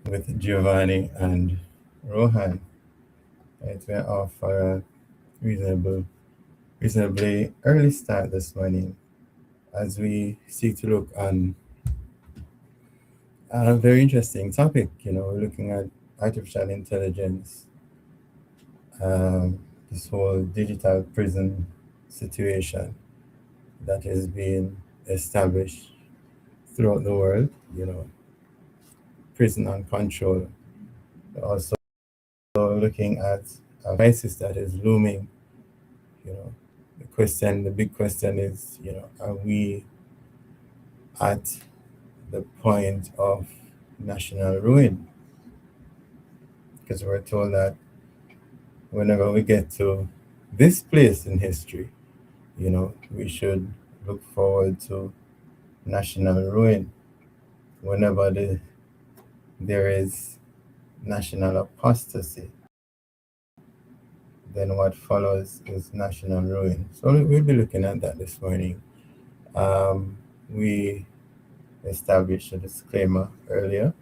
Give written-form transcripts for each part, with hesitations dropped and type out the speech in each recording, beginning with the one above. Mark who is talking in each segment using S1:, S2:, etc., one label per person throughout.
S1: with Giovanni and Rohan. Right, we're off for a reasonably early start this morning as we seek to look on a very interesting topic. We're looking at artificial intelligence, um, this whole digital prison situation that is being established throughout the world. Prison and control. We're also looking at a crisis that is looming. You know, the big question is, are we at the point of national ruin? Because we're told that whenever we get to this place in history, we should look forward to national ruin. Whenever there is national apostasy, then what follows is national ruin. So we'll be looking at that this morning. We established a disclaimer earlier,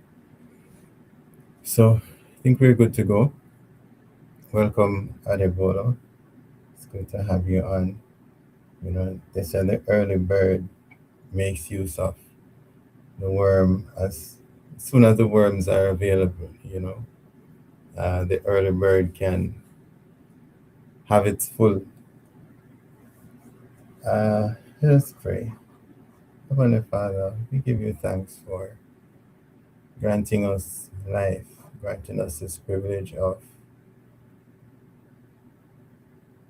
S1: so I think we're good to go. Welcome, Adebola. It's good to have you on. They said the early bird makes use of the worm as soon as the worms are available. The early bird can have its full. Let us pray. Heavenly Father, we give you thanks for granting us life, granting us this privilege of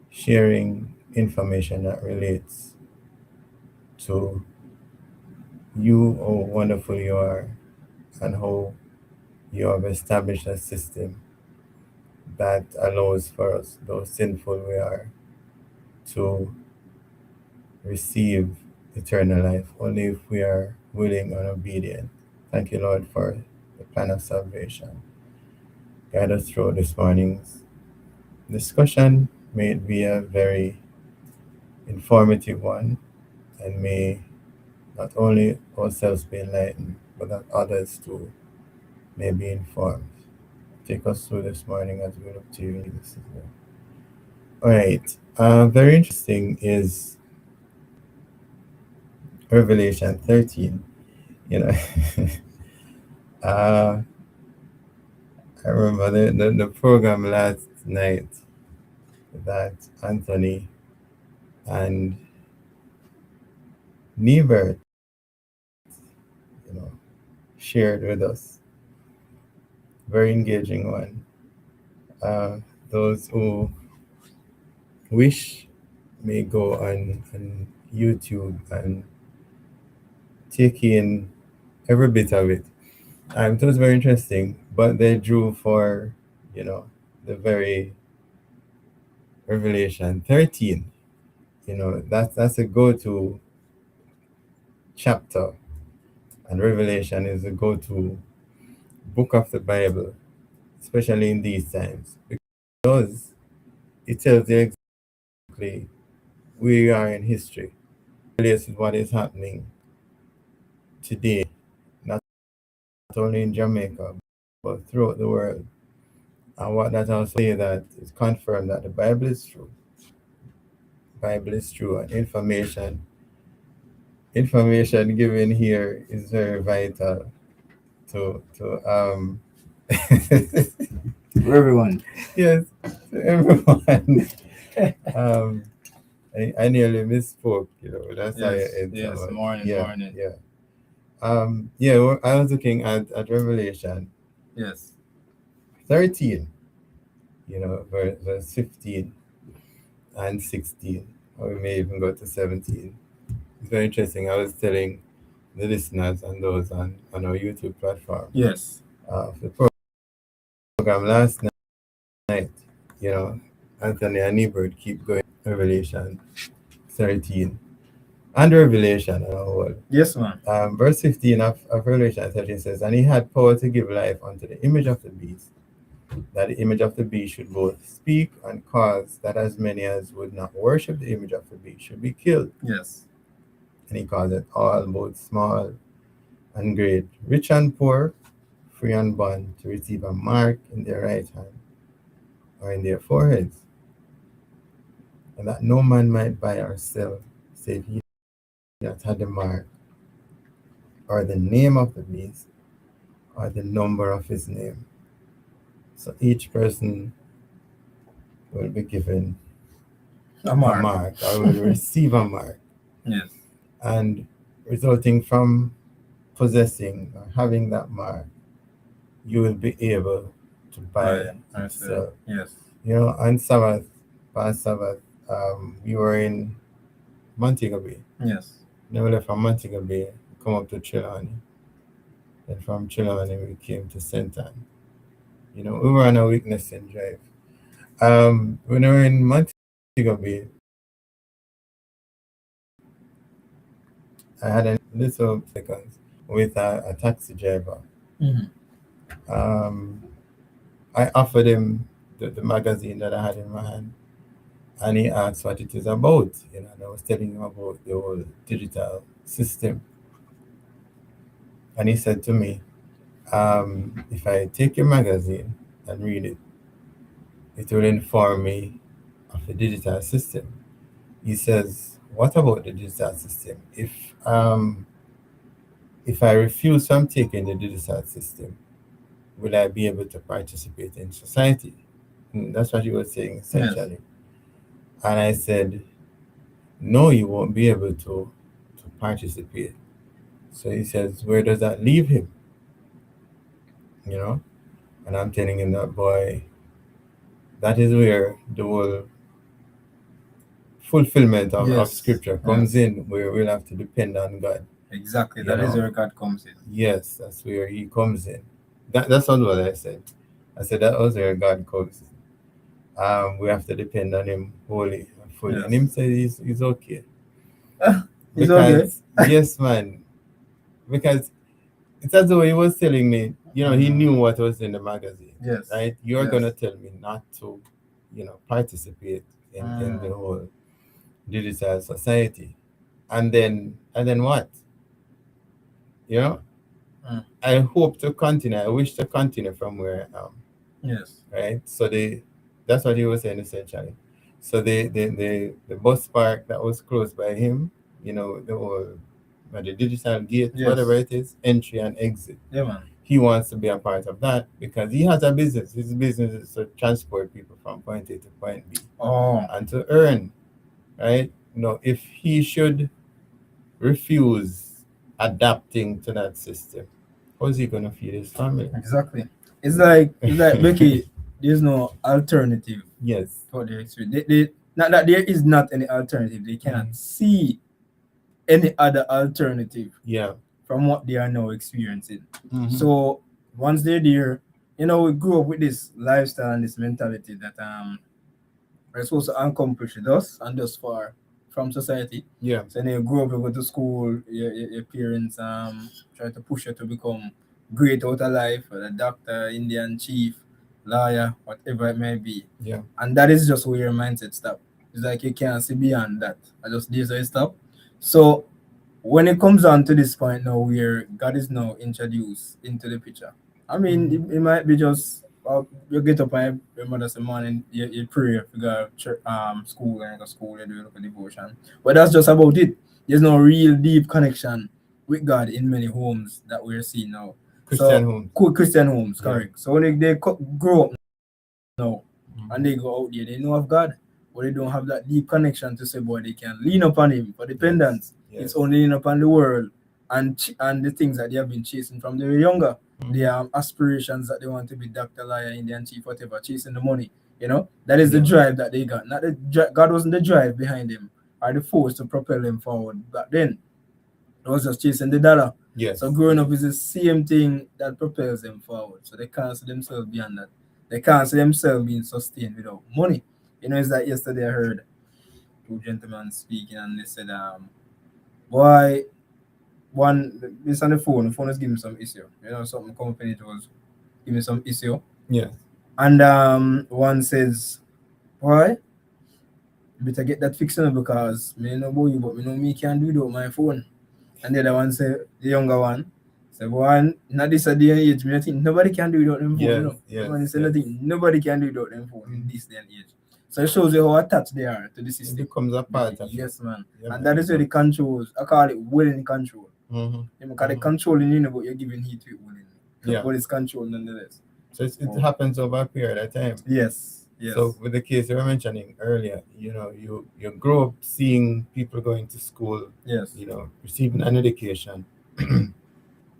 S1: sharing information that relates to you, how wonderful you are, and how you have established a system that allows for us, though sinful we are, to receive eternal life only if we are willing and obedient. Thank you, Lord, for the plan of salvation. Guide us through this morning's discussion. May it be a very informative one, and may not only ourselves be enlightened, but that others too may be informed. Take us through this morning as we look to you in this name. All right. Very interesting is Revelation 13. You know, uh, I remember the program last night that Anthony and Nevert, you know, shared with us. Very engaging one. Those who wish may go on YouTube and take in every bit of it. It was very interesting, but they drew for, the very Revelation 13. That's a go-to chapter, and Revelation is a go-to book of the Bible, especially in these times, because it tells you exactly where you are in history. Relates with what is happening today, not only in Jamaica, but throughout the world. And what that also say that is confirmed that the Bible is true. Bible is true, and information given here is very vital to
S2: For everyone.
S1: yes, to everyone. um I nearly misspoke, that's why
S2: Yes,
S1: it's
S2: yes,
S1: about,
S2: morning,
S1: yeah,
S2: morning.
S1: yeah. I was looking at Revelation
S2: Yes.
S1: 13, verse 15 and 16, or we may even go to 17. It's very interesting. I was telling the listeners and those on our YouTube platform
S2: Yes.
S1: of the program last night, you know, Anthony and Ebert keep going Revelation 13 and Revelation and all.
S2: Yes, man.
S1: Verse 15 of Revelation 13 says, "And he had power to give life unto the image of the beast, that the image of the beast should both speak and cause that as many as would not worship the image of the beast should be killed.
S2: Yes.
S1: And he caused it all, both small and great, rich and poor, free and bond to receive a mark in their right hand or in their foreheads, and that no man might buy or sell save he that had the mark, or the name of the beast, or the number of his name. So each person will be given
S2: A
S1: a
S2: mark.
S1: mark or will receive a mark.
S2: Yes.
S1: And resulting from possessing or having that mark, you will be able to buy
S2: Right. I
S1: and
S2: see.
S1: sell.
S2: Yes.
S1: On Sabbath, past Sabbath, we were in Montego Bay.
S2: Yes.
S1: Then we left from Montego Bay, come up to Trelawney. Then from Trelawney, we came to St. Anne. We were on a witnessing drive. When we were in Montego Bay, I had a little seconds with a taxi driver.
S2: Mm-hmm.
S1: Um, I offered him the magazine that I had in my hand, and he asked what it is about. And I was telling him about the whole digital system, and he said to me, "If I take your magazine and read it, it will inform me of the digital system." He says, "What about the digital system? If I refuse from taking the digital system, will I be able to participate in society?" That's what he was saying
S2: Yes.
S1: essentially. And I said, "No, you won't be able to participate." So he says, "Where does that leave him?" You know? And I'm telling him that, boy, that is where the whole fulfillment of
S2: Yes.
S1: scripture
S2: Yes.
S1: comes in, where we'll have to depend on God.
S2: Exactly.
S1: You
S2: That is
S1: know?
S2: where God comes in.
S1: Yes, that's where he comes in. That's not what I said. I said that was where God comes in. We have to depend on him wholly and fully. And
S2: Yes.
S1: him said he's okay.
S2: It's okay.
S1: Because yes, man. Because it's as though he was telling me, he
S2: Mm.
S1: knew what was in the magazine,
S2: Yes.
S1: right? You're
S2: Yes.
S1: gonna tell me not to, participate in the
S2: Mm.
S1: whole digital society, and then what? You know,
S2: Mm.
S1: I hope to continue. I wish to continue from where I am,
S2: Yes.
S1: right? That's what he was saying essentially. So the bus park that was close by him, the whole the digital gate,
S2: Yes.
S1: whatever it is, entry and exit.
S2: Yeah, man.
S1: He wants to be a part of that because he has a business. His business is to transport people from point A to point B
S2: Oh,
S1: and to earn, right? If he should refuse adapting to that system, how's he gonna feed his family?
S2: exactly. It's like Becky. There's no alternative
S1: Yes.
S2: for the experience. Not that there is not any alternative. They cannot
S1: Mhm.
S2: see any other alternative
S1: Yeah.
S2: from what they are now experiencing.
S1: Hmm.
S2: So once they're there, we grew up with this lifestyle and this mentality that we're supposed to accomplish thus and thus far from society.
S1: Yeah.
S2: So then you grow up, you go to school, your parents try to push you to become great out of life, a doctor, Indian chief, lawyer, whatever it may be.
S1: Yeah.
S2: And that is just where your mindset stop. It's like you can't see beyond that. I just this I stop. So when it comes on to this point now where God is now introduced into the picture, I mean,
S1: Hmm.
S2: it might be just you get up and your mother say morning, you pray, you go church, school and you go school, you do a devotion. But that's just about it. There's no real deep connection with God in many homes that we're seeing now.
S1: Christian
S2: So,
S1: homes.
S2: Christian homes,
S1: Yeah.
S2: correct. So when they grow up now and
S1: Hmm.
S2: they go out there, they know of God, but they don't have that deep connection to say, boy, they can lean upon Him for
S1: Yes.
S2: dependence.
S1: Yes.
S2: It's only lean upon the world and the things that they have been chasing from they were younger.
S1: Hmm.
S2: Their aspirations that they want to be doctor, lawyer, Indian chief, whatever, chasing the money. That is the
S1: Yeah.
S2: drive that they got. Not God wasn't the drive behind them or the force to propel them forward. But then it was just chasing the dollar.
S1: Yes.
S2: So growing up is the same thing that propels them forward. So they can't see themselves beyond that. They can't see themselves being sustained without money. It's like yesterday I heard two gentlemen speaking and they said, why one this on the phone is giving me some issue. Something company it was giving me some issue.
S1: Yes.
S2: And one says, why? Better get that fixed now because me no boy, but me know me can't do it without my phone. And the other one say, the younger one So one, not this a day and age, I think nobody can do without them phone,
S1: Yes, yes,
S2: When you say
S1: yes.
S2: nothing, nobody can do without them phone in this day and age. So it shows you how attached they are to the
S1: It
S2: system.
S1: becomes a part of
S2: Yes,
S1: it.
S2: man.
S1: Yeah,
S2: And
S1: man,
S2: that
S1: it
S2: is where the
S1: does.
S2: controls, I call it willing control. Because they
S1: Mm-hmm.
S2: controlling you, but you're giving heat to it willingly.
S1: Yeah.
S2: But it's control nonetheless.
S1: So it
S2: Oh.
S1: happens over a period of time.
S2: Yes, yes.
S1: So with the case you were mentioning earlier, you grow up seeing people going to school,
S2: yes,
S1: receiving an education,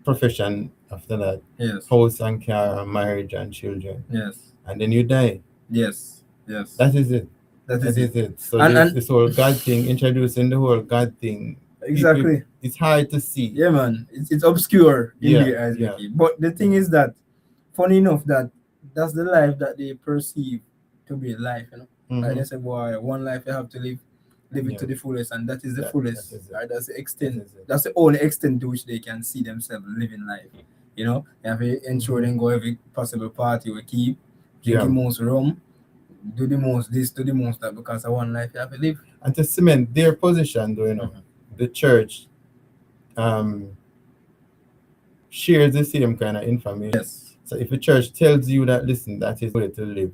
S1: profession after that,
S2: yes,
S1: house and car and marriage and children,
S2: yes,
S1: and then you die.
S2: yes, yes.
S1: That is it.
S2: That
S1: That
S2: is it.
S1: is it. So
S2: And
S1: this whole God thing, introducing the whole God thing. People,
S2: exactly.
S1: it's hard to see.
S2: Yeah, man. It's obscure in
S1: Yeah,
S2: their eyes,
S1: yeah.
S2: Becky. But the thing is that, funny enough, that's the life that they perceive to be life. Like they say, boy, one life you have to live it
S1: Yeah.
S2: to the fullest, and that is the
S1: That
S2: fullest.
S1: is it.
S2: Right? That's the
S1: That
S2: extent.
S1: is it.
S2: That's the only extent to which they can see themselves living life. You have to ensure them go every possible party we keep, drink
S1: Yeah.
S2: the most rum, do the most this, do the most that, because of one life you have to live.
S1: And to cement their position, though, the church um shares the same kind of information.
S2: Yes.
S1: So if the church tells you that, listen, that is the way to live,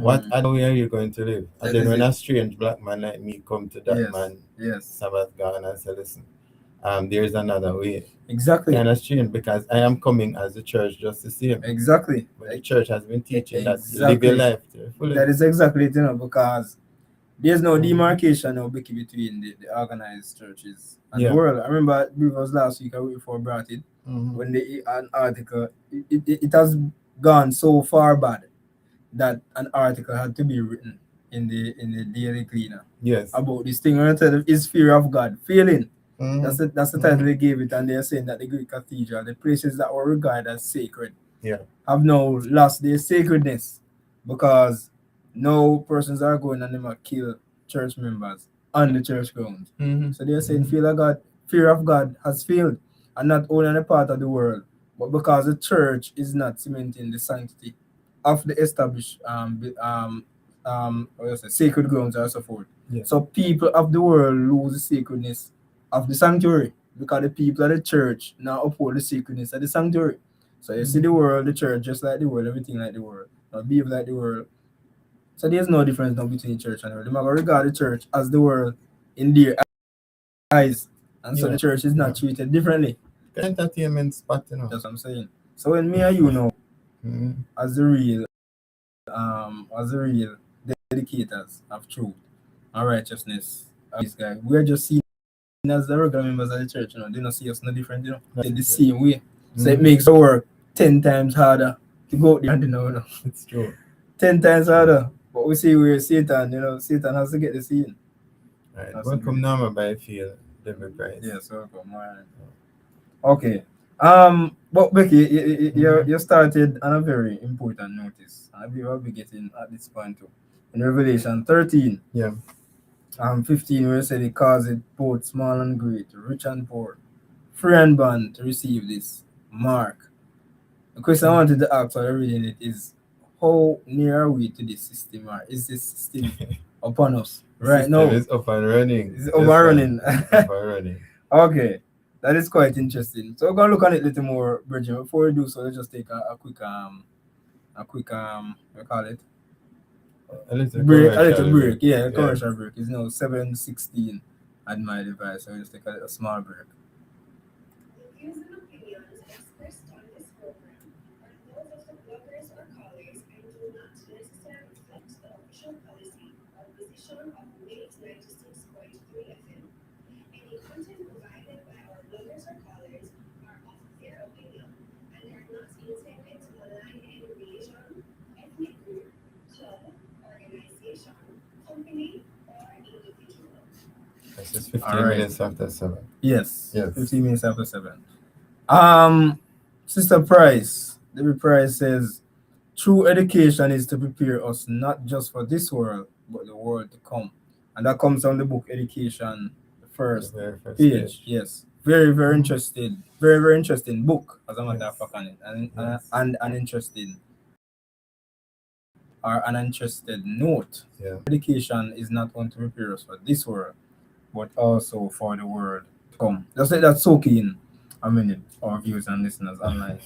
S1: what
S2: Mm.
S1: other way are you going to live? And
S2: That
S1: then
S2: is
S1: when
S2: it.
S1: a strange black man like me come to that
S2: Yes.
S1: man,
S2: Yes.
S1: Sabbath God, and say, listen, there's another way.
S2: Exactly.
S1: Kind of strange because I am coming as the church just the same.
S2: Exactly.
S1: But the church has been teaching that live your
S2: Exactly.
S1: life to the
S2: That
S1: fullest.
S2: is exactly it, because there's no
S1: Mhm.
S2: demarcation now between the organized churches and the
S1: Yeah.
S2: world. I remember, I believe it was last week or week before brought it,
S1: Mhm.
S2: when an article, it has gone so far bad that an article had to be written in the Daily Cleaner
S1: Yes.
S2: about this thing. Is fear of God failing?
S1: Mhm.
S2: That's the title they gave it, and they're saying that the Greek cathedral, the places that were regarded as sacred,
S1: Yeah.
S2: have now lost their sacredness, because no persons are going and them are kill church members on the church grounds.
S1: Mhm.
S2: So they're saying fear of God has failed, and not only on the part of the world, but because the church is not cementing the sanctity of the established what you say, sacred grounds and so forth.
S1: Yeah.
S2: So people of the world lose the sacredness of the sanctuary, because the people of the church now uphold the sacredness of the sanctuary. So you see the world, the church, just like the world, everything like the world, now behave like the world. So there's no difference now between the church and the world. They might regard the church as the world in their eyes, and so
S1: Yeah.
S2: the church is not treated differently.
S1: Entertainment spot,
S2: That's what I'm saying. So when me and you know,
S1: Mhm.
S2: as the real dedicators of truth and righteousness, these guys, we're just seen as the regular members of the church. They don't see us no different. In the same way. So it makes our work 10 times harder to go out there and
S1: It's true.
S2: 10 times harder. But we see where Satan, Satan has to get the scene.
S1: Right.
S2: That's
S1: Welcome,
S2: great.
S1: Norma Byfield, David Price.
S2: Yes, welcome. Okay. But Becky, you started on a very important notice. I believe I'll be getting at this point too. In Revelation 13,
S1: Yeah.
S2: 15, where it said it caused it both small and great, rich and poor, free and bond to receive this mark. The question I wanted to ask while reading it is, how near are we to this system, or is this system upon us
S1: The
S2: right
S1: system
S2: now?
S1: is up and running.
S2: Is it
S1: Yes,
S2: overrunning?
S1: man. Up and running.
S2: Okay, that is quite interesting. So we're gonna look at it a little more, Bridget. Before we do so, let's just take a quick we call it
S1: A little
S2: break, a
S1: commercial
S2: little
S1: break.
S2: break. Yeah, a
S1: Yes.
S2: commercial break. It's now 7:16 at my device, so we just take a small break.
S3: The views and opinions expressed on this program are those of the bloggers or callers and do not necessarily reflect the official policy or position of Wave 96.3 FM. Any content provided by our bloggers or callers are of their opinion and are not intended to align any religion, ethnic group, club, organization, company, or individual.
S1: This is 15
S2: All right.
S1: minutes after 7.
S2: Yes.
S1: Yes.
S2: 15 minutes after 7. Sister Price, David Price says, true education is to prepare us not just for this world, but the world to come. And that comes from the book Education, the first
S1: The very first
S2: page. Yes. Very, very interested. Very, very interesting book, as a matter of
S1: Yes.
S2: fact, on it.
S1: Yes.
S2: And an interesting or an interested note.
S1: Yeah.
S2: Education is not going to prepare us for this world, but also for the world to come. That's soaking in. a minute, our viewers and listeners online.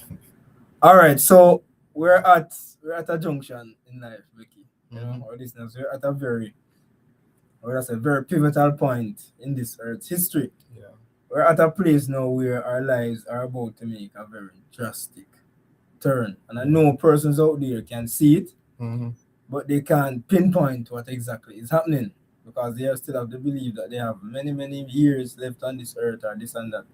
S2: All right, so we're at a junction in life, Vicky. You know, our listeners, we're at a very pivotal point in this earth's history.
S1: Yeah.
S2: We're at a place now where our lives are about to make a very drastic turn. And I know persons out there can see it,
S1: Mm-hmm.
S2: but they can't pinpoint what exactly is happening because they still have the belief that they have many, many years left on this earth or this and that.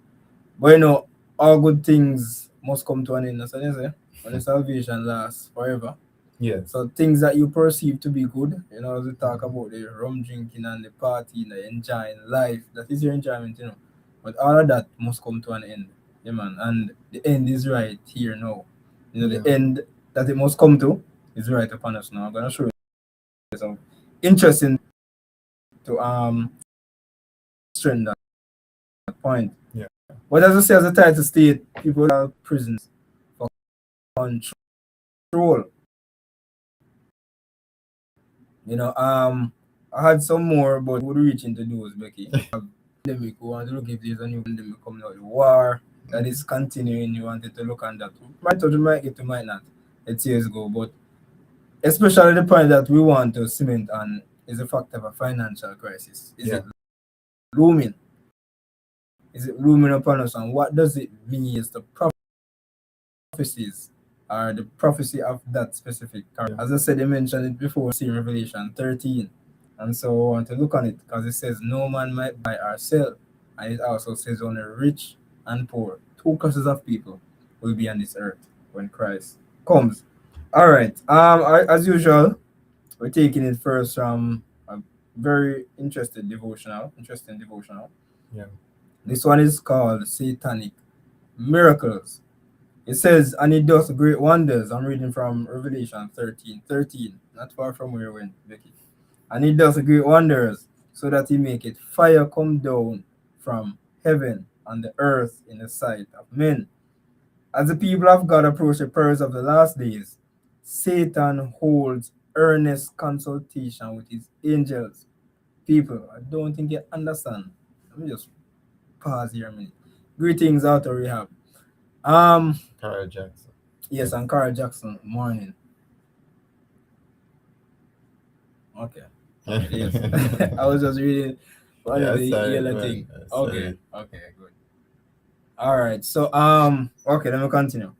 S2: But you know, all good things must come to an end, as I say, when the salvation lasts forever.
S1: Yes.
S2: So things that you perceive to be good, you know, as we talk about the rum drinking and the party, the enjoying life, that is your enjoyment, you know. But all of that must come to an end, yeah, man. And the end is right here now. You know, the
S1: Yeah.
S2: end that it must come to is right upon us now. I'm gonna show you some interesting to strengthen that point.
S1: Yeah.
S2: But as I say, as the title state, people are prisons for control. You know, I had some more, but would reach into those, Becky. Pandemic, we want to look if there's a new pandemic coming out, the war that is continuing. You wanted to look on that. Might touch, might get to, might not. It's years ago, but especially the point that we want to cement on is the fact of a financial crisis. Is it looming? Is it looming upon us? And what does it mean? Is the prophecies or the prophecy of that specific character? As I said, they mentioned it before, see Revelation 13. And so I want to look on it because it says, no man might buy or sell. And it also says, only rich and poor, two classes of people will be on this earth when Christ comes. All right. As usual, we're taking it first from a very interesting devotional.
S1: Yeah.
S2: This one is called Satanic Miracles. It says, and he does great wonders. I'm reading from Revelation 13:13, not far from where we went, Vicky. And he does great wonders, so that he maketh fire come down from heaven on the earth in the sight of men. As the people of God approach the perils of the last days, Satan holds earnest consultation with his angels. People, I don't think you understand. Let me just pause here a minute. Greetings out of rehab.
S1: Carl Jackson.
S2: Yes, I'm Carl Jackson. Morning. Okay. Yes. I was just reading one
S1: Yeah,
S2: of
S1: I
S2: the
S1: saw it,
S2: yellow
S1: man.
S2: thing.
S1: I saw
S2: Okay.
S1: it.
S2: Okay, good. All right. So okay, let me continue.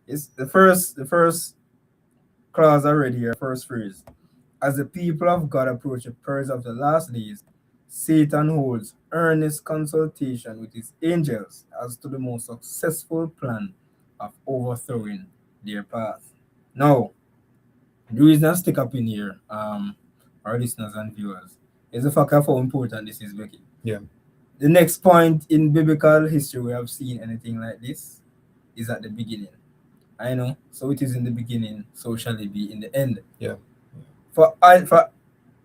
S2: It's the first clause I read here, first phrase. As the people of God approach the periods of the last days, Satan holds earnest consultation with his angels as to the most successful plan of overthrowing their path. Now, the reason I stick up in here, our listeners and viewers, is the fact of how important this is, Becky.
S1: Yeah.
S2: The next point in biblical history we have seen anything like this is at the beginning. I know, so it is in the beginning, so shall it be in the end.
S1: Yeah.
S2: For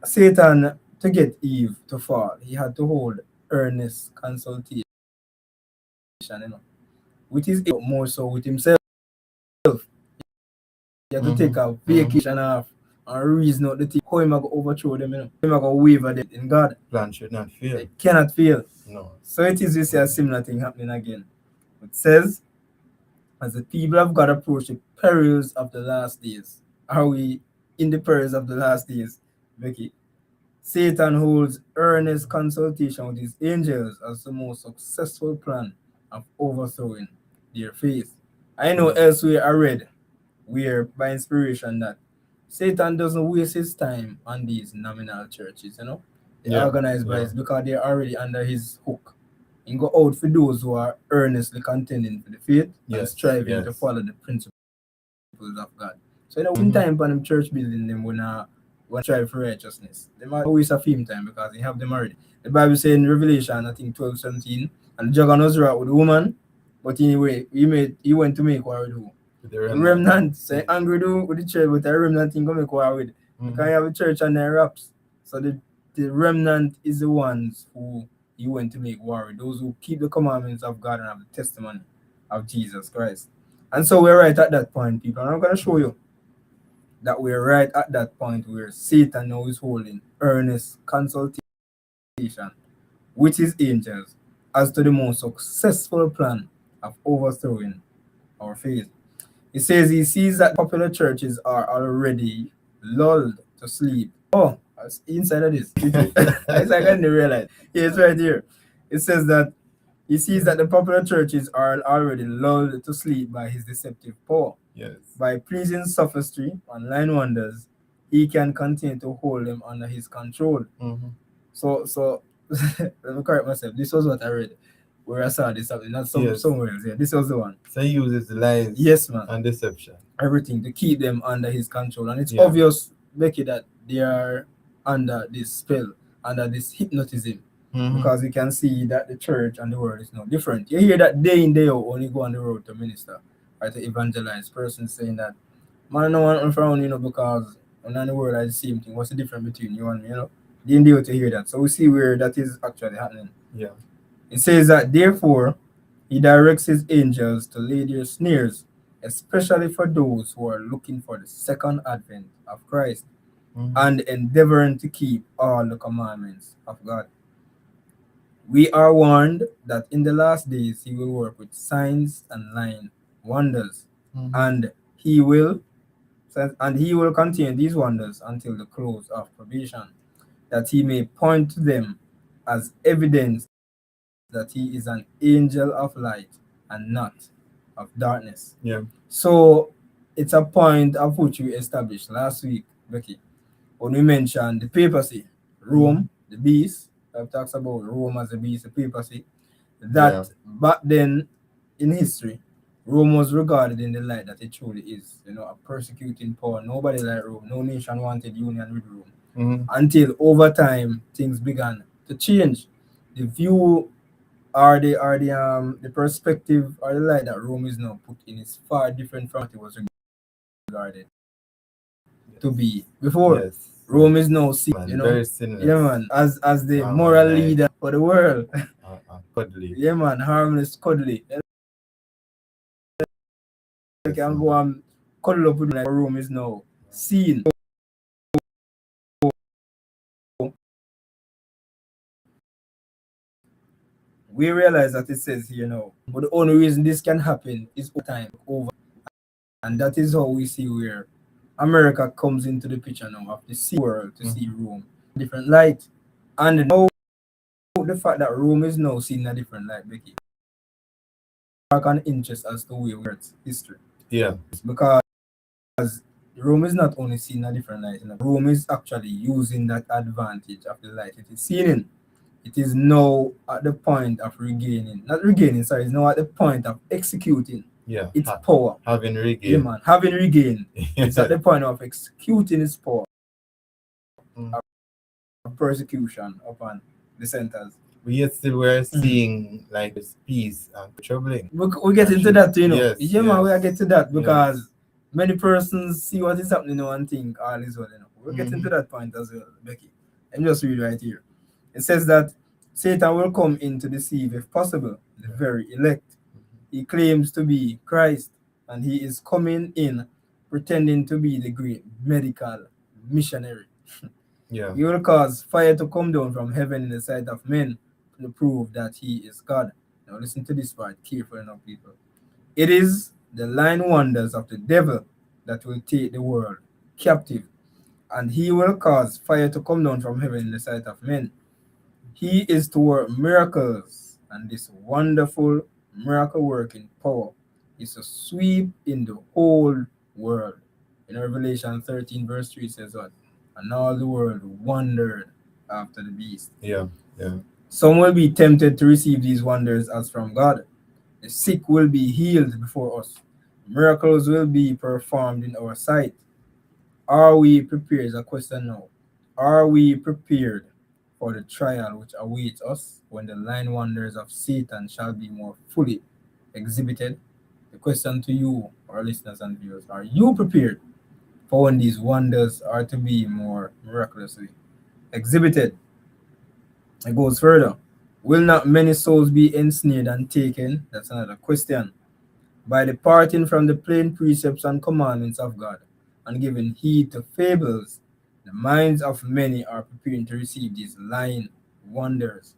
S2: Satan to get Eve to fall, he had to hold earnest consultation, you know, with his more so with himself. He had to take a vacation off and reason out the thing. How am I going to overthrow them, you know? How am I going to waver them in God?
S1: Plan should not fail.
S2: It cannot fail.
S1: No.
S2: So it is we see a similar thing happening again. It says, as the people of God approach the perils of the last days. Are we in the perils of the last days, Becky? Satan holds earnest consultation with his angels as the most successful plan of overthrowing their faith. I know elsewhere I read where by inspiration that Satan doesn't waste his time on these nominal churches, you know. They're organized by his because they're already under his hook. And go out for those who are earnestly contending for the faith and striving to follow the principles of God. So in time for them church building them when strive for righteousness. They might always have film time because they have them already. The Bible says in Revelation, I think 12:17, and the dragon was right with the woman, but anyway, he went to make war with who?
S1: The
S2: remnant. So angry do with the church, but the remnant thing gonna make war with. Because you have a church and their wraps. So the remnant is the ones who he went to make war with, those who keep the commandments of God and have the testimony of Jesus Christ. And so we're right at that point, people. And I'm gonna show you that we're right at that point where Satan now is holding earnest consultation with his angels as to the most successful plan of overthrowing our faith. He says he sees that popular churches are already lulled to sleep. Oh, that's inside of this. It's like I didn't realize. Yeah, it's right here. It says that he sees that the popular churches are already lulled to sleep by his deceptive power.
S1: Yes.
S2: By pleasing sophistry and lying wonders, he can continue to hold them under his control.
S1: Mm-hmm.
S2: So let me correct myself. This was what I read where I saw this happening, not
S1: Yes.
S2: somewhere else. Yeah, this was the one.
S1: So he uses lies
S2: Yes, man.
S1: and deception.
S2: Everything to keep them under his control. And it's
S1: Yeah.
S2: obvious, Becky, that they are under this spell, under this hypnotism.
S1: Mhm.
S2: Because you can see that the church and the world is no different. You hear that day in, day out when you go on the road to minister or to evangelize, person saying that, man, no one around, because when in the world are the same thing. What's the difference between you and me, They didn't deal to hear that. So we see where that is actually happening.
S1: Yeah.
S2: It says that therefore he directs his angels to lay their snares, especially for those who are looking for the second advent of Christ
S1: Mhm.
S2: and endeavoring to keep all the commandments of God. We are warned that in the last days he will work with signs and lying wonders,
S1: Mhm.
S2: and he will continue these wonders until the close of probation, that he may point to them as evidence that he is an angel of light and not of darkness.
S1: Yeah.
S2: So it's a point of which we established last week, Becky, when we mentioned the papacy, Rome, the beast. That talks about Rome as a beast, the papacy. That
S1: Yeah.
S2: back then in history, Rome was regarded in the light that it truly is, a persecuting power. Nobody like Rome. No nation wanted union with Rome.
S1: Mhm.
S2: Until over time things began to change. The view or the perspective or the light that Rome is now put in is far different from what it was regarded to be before.
S1: Yes.
S2: Rome is now seen,
S1: Man, very sinless.
S2: yeah, man, as the
S1: Man,
S2: moral
S1: like,
S2: leader for the world.
S1: cuddly.
S2: Yeah, man, harmless, cuddly. You
S1: Yes,
S2: can
S1: man.
S2: go and cuddle up with like Rome is now seen. We realize that it says here now, but the only reason this can happen is over, and that is how we see where America comes into the picture now of the sea world to see Rome different light, and now the fact that Rome is now seen in a different light, Becky, spark an interest as to where we're at history.
S1: Yeah.
S2: Because Rome is not only seen in a different light, Rome is actually using that advantage of the light it is seen in. It is now at the point of not regaining, sorry, it's now at the point of executing its power.
S1: Having regained.
S2: Yeah, man, having regained. It's at the point of executing its power of persecution upon dissenters.
S1: But yet still we're seeing like this peace and troubling.
S2: We get into that,
S1: Yes,
S2: Yeah, man, we get to that
S1: Yes.
S2: because many persons see what is happening now and think all is well, We'll get into
S1: Mhm.
S2: that point as well, Becky. And just read right here. It says that Satan will come in to deceive, if possible, the very elect. He claims to be Christ, and he is coming in pretending to be the great medical missionary.
S1: Yeah.
S2: He will cause fire to come down from heaven in the sight of men to prove that he is God. Now listen to this part carefully now, people. It is the lying wonders of the devil that will take the world captive, and he will cause fire to come down from heaven in the sight of men. He is to work miracles, and this wonderful miracle working power is to sweep in the whole world. In Revelation 13, verse 3 says what? And all the world wondered after the beast.
S1: Yeah. Yeah.
S2: Some will be tempted to receive these wonders as from God. The sick will be healed before us. Miracles will be performed in our sight. Are we prepared? Is a question now. Are we prepared for the trial which awaits us when the lying wonders of Satan shall be more fully exhibited? The question to you, our listeners and viewers, are you prepared for when these wonders are to be more miraculously exhibited? It goes further. Will not many souls be ensnared and taken? That's another question. By departing from the plain precepts and commandments of God and giving heed to fables, the minds of many are preparing to receive these lying wonders.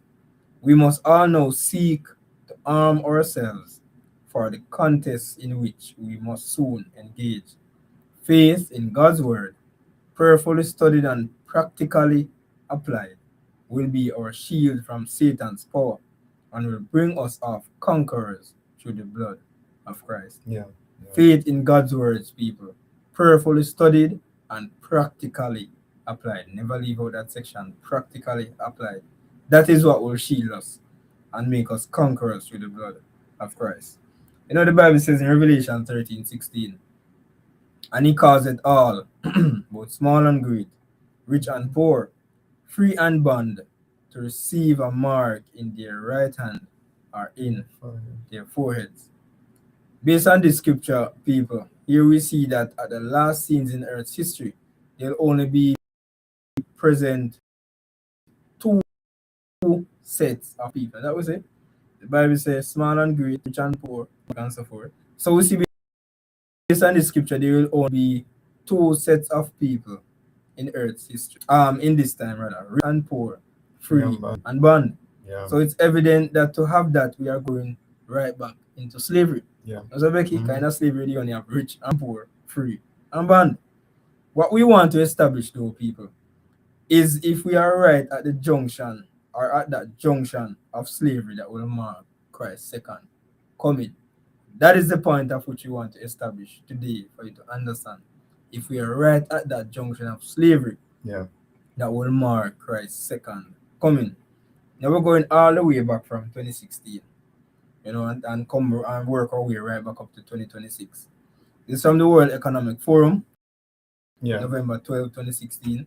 S2: We must all now seek to arm ourselves for the contest in which we must soon engage. Faith in God's word, prayerfully studied and practically applied, will be our shield from Satan's power and will bring us off conquerors through the blood of Christ.
S1: Yeah. Yeah.
S2: Faith in God's words, people, prayerfully studied and practically applied. Never leave out that section. Practically applied. That is what will shield us and make us conquerors through the blood of Christ. You know, the Bible says in Revelation 13:16, and he calls it all, both small and great, rich and poor, free and bond, to receive a mark in their right hand or in their foreheads. Based on this scripture, people, here we see that at the last scenes in Earth's history, there'll only be present two sets of people. That was it. The Bible says small and great, rich and poor, and so forth. So we see based on this scripture, there will only be two sets of people in Earth's history. In this time rather, rich and poor, free and bond.
S1: Yeah.
S2: So it's evident that to have that, we are going right back into slavery.
S1: Yeah.
S2: So Becky, kind of slavery, you only have rich and poor, free and bond. What we want to establish, though, people, is if we are right at the junction or at that junction of slavery that will mark Christ's second coming. That is the point of which we want to establish today for you to understand. If we are right at that junction of slavery,
S1: Yeah.
S2: that will mark Christ's second coming. Now we're going all the way back from 2016, and come and work our way right back up to 2026. This is from the World Economic Forum,
S1: Yeah.
S2: November 12, 2016.